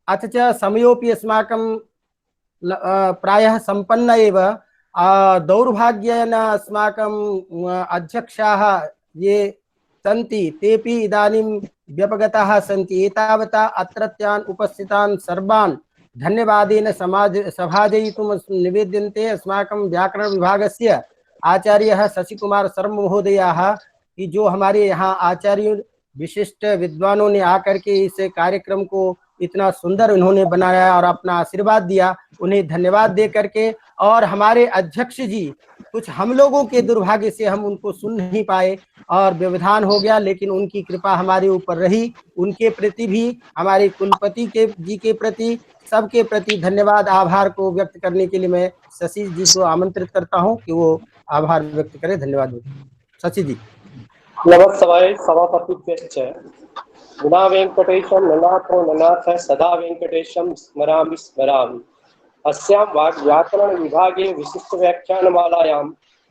अथ च समयोपि अस्माकं प्रायः सम्पन्न एव। दौर्भाग्येन अस्माकं अध्यक्षाः ये सन्ति तेपि इदानीं व्यपगताः सन्ति। एतावता अत्रत्यान् उपस्थितान् सर्वान् धन्यवादेन सभाजयितुं निवेद्यन्ते। अस्माकं व्याकरण विभागस्य आचार्यः शशिकुमार शर्मा महोदयाः कि जो हमारे यहाँ आचार्य विशिष्ट विद्वानों ने आकर के इस कार्यक्रम को इतना सुंदर उन्होंने बनाया और अपना आशीर्वाद दिया, उन्हें धन्यवाद दे करके। और हमारे अध्यक्ष जी, कुछ हम लोगों के दुर्भाग्य से हम उनको सुन नहीं पाए और व्यवधान हो गया, लेकिन उनकी कृपा हमारे ऊपर रही। उनके प्रति भी, हमारे कुलपति के जी के प्रति, सबके प्रति धन्यवाद आभार को व्यक्त करने के लिए मैं शशि जी को आमंत्रित करता हूं कि वो आभार व्यक्त करें। धन्यवाद शशि जी। नमस्ते सभापतिभ्यश्च। गुणा वेंकटेशं ननाथो ननाथ सदा वेंकटेशं स्मरामि स्मरामि। अस्यां व्याकरण विभागे विशिष्ट व्याख्यानमालायां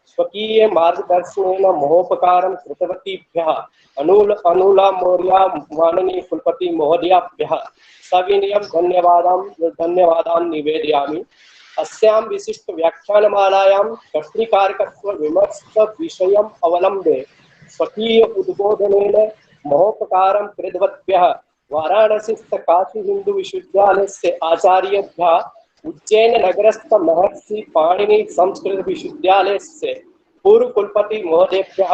स्वकीय मार्गदर्शनेन महोपकारं कृतवतीभ्यः अनुला मौर्या माननीय कुलपति महोदयाभ्यः सविनयं धन्यवादान् निवेदयामि। अस्यां विशिष्ट व्याख्यानमालायां कर्तृकारकत्व विमर्श विषयम् अवलम्ब्य स्वकीय उद्बोधनेन महोपकारं कृतवद्भ्यः वाराणसीस्थ काशी हिंदू विश्वविद्यालयस्य आचार्येभ्यः उज्जैन नगरस्थ महर्षि पाणिनि संस्कृत विश्वविद्यालयस्य पूर्व कुलपति महोदयेभ्यः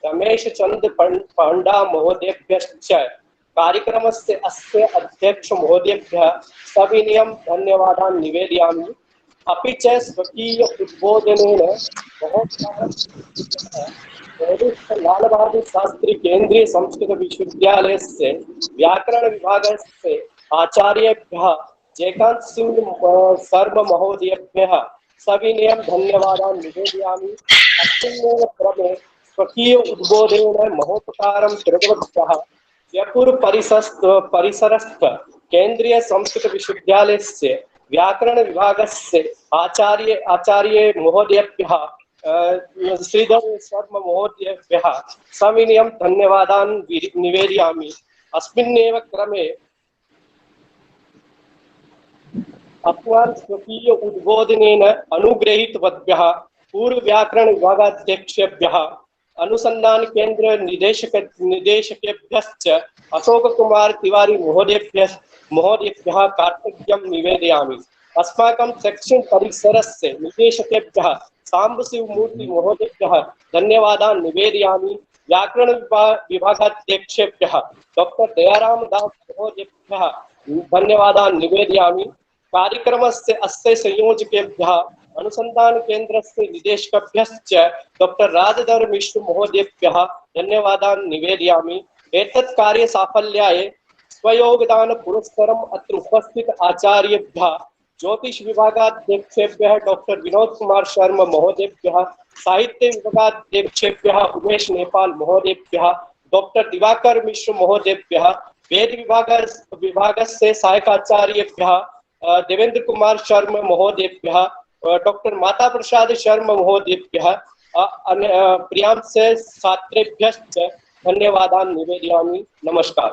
रमेश चंद्र पांडा महोदयेभ्यश्च कार्यक्रमस्य अस्य अध्यक्ष महोदयेभ्यः सविनयं धन्यवादान् निवेदयामि। अपि च स्वकीय उद्बोधनेन लाल बहादुर शास्त्री केंद्रीय संस्कृत विश्वविद्यालयस्य व्याकरण विभागस्य आचार्येभ्यः जयकांत सिंह शर्मा महोदयेभ्यः सविनयं धन्यवादान् निवेदयामि। अस्मिन्नेव क्रमे स्वकीय उद्बोधनेन महोपकारं कृतवत्यः जयपुर परिसरस्थ केंद्रीय संस्कृत विश्वविद्यालयस्य व्याकरण विभागस्य आचार्य महोदयेभ्यः श्रीधर शर्मा महोदयेभ्यः सविनयं धन्यवादान् निवेदयामि। अस्मिन्नेव क्रमे अस्मान् स्वकीय उद्बोधनेन अनुग्रहीतवद्भ्यः पूर्व व्याकरण विभागाध्यक्षेभ्यः अनुसंधान केंद्र निदेशकेभ्यश्च अशोक कुमार तिवारी महोदयेभ्यः कार्तज्ञं निवेदयामि। अस्माकं सेक्शन परिसरस्य निदेशकेभ्यः सांबशिव मूर्ति महोदयेभ्यः धन्यवादान् निवेदयामि। व्याकरण विभागाध्यक्षेभ्यः डॉक्टर दयाराम दास महोदयेभ्यः धन्यवादान् निवेदयामि। कार्यक्रमस्य अस्य संयोजकेभ्यः अनुसंधान केंद्रस्य निदेशकेभ्यश्च डॉक्टर राजधर मिश्र महोदयेभ्यः धन्यवादान् निवेदयामि। एतत् कार्य साफल्याय स्वयोगदान पुरस्कारम् अत्र उपस्थित आचार्येभ्यः ज्योतिष विभागाध्यक्षेभ्यः डॉक्टर विनोद कुमार शर्मा महोदयेभ्यः साहित्य विभागाध्यक्षेभ्यः उमेश नेपाल महोदयेभ्यः डॉक्टर दिवाकर मिश्र महोदयेभ्यः वेद विभागस्य सहायकाचार्येभ्यः देवेंद्र कुमार शर्मा महोदयेभ्यः डॉक्टर माता प्रसाद शर्मा महोदयेभ्यः प्रियांश छात्रेभ्यश्च धन्यवादान् निवेदयामि। नमस्कार।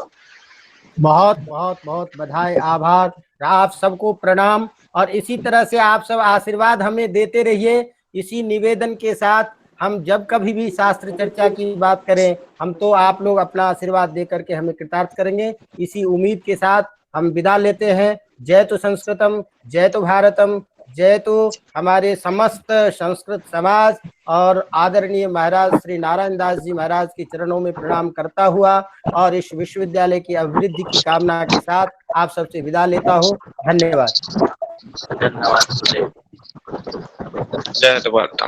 बहुत बहुत बहुत बधाई, आभार, आप सबको प्रणाम। और इसी तरह से आप सब आशीर्वाद हमें देते रहिए। इसी निवेदन के साथ हम जब कभी भी शास्त्र चर्चा की बात करें, हम तो आप लोग अपना आशीर्वाद दे करके हमें कृतार्थ करेंगे। इसी उम्मीद के साथ हम विदा लेते हैं। जय तो संस्कृतम, जय तो भारतम, जय तो हमारे समस्त संस्कृत समाज। और आदरणीय महाराज श्री नारायण दास जी महाराज के चरणों में प्रणाम करता हुआ और इस विश्वविद्यालय की अभिवृद्धि की कामना के साथ आप सबसे विदा लेता हूँ। धन्यवाद। जय भारत।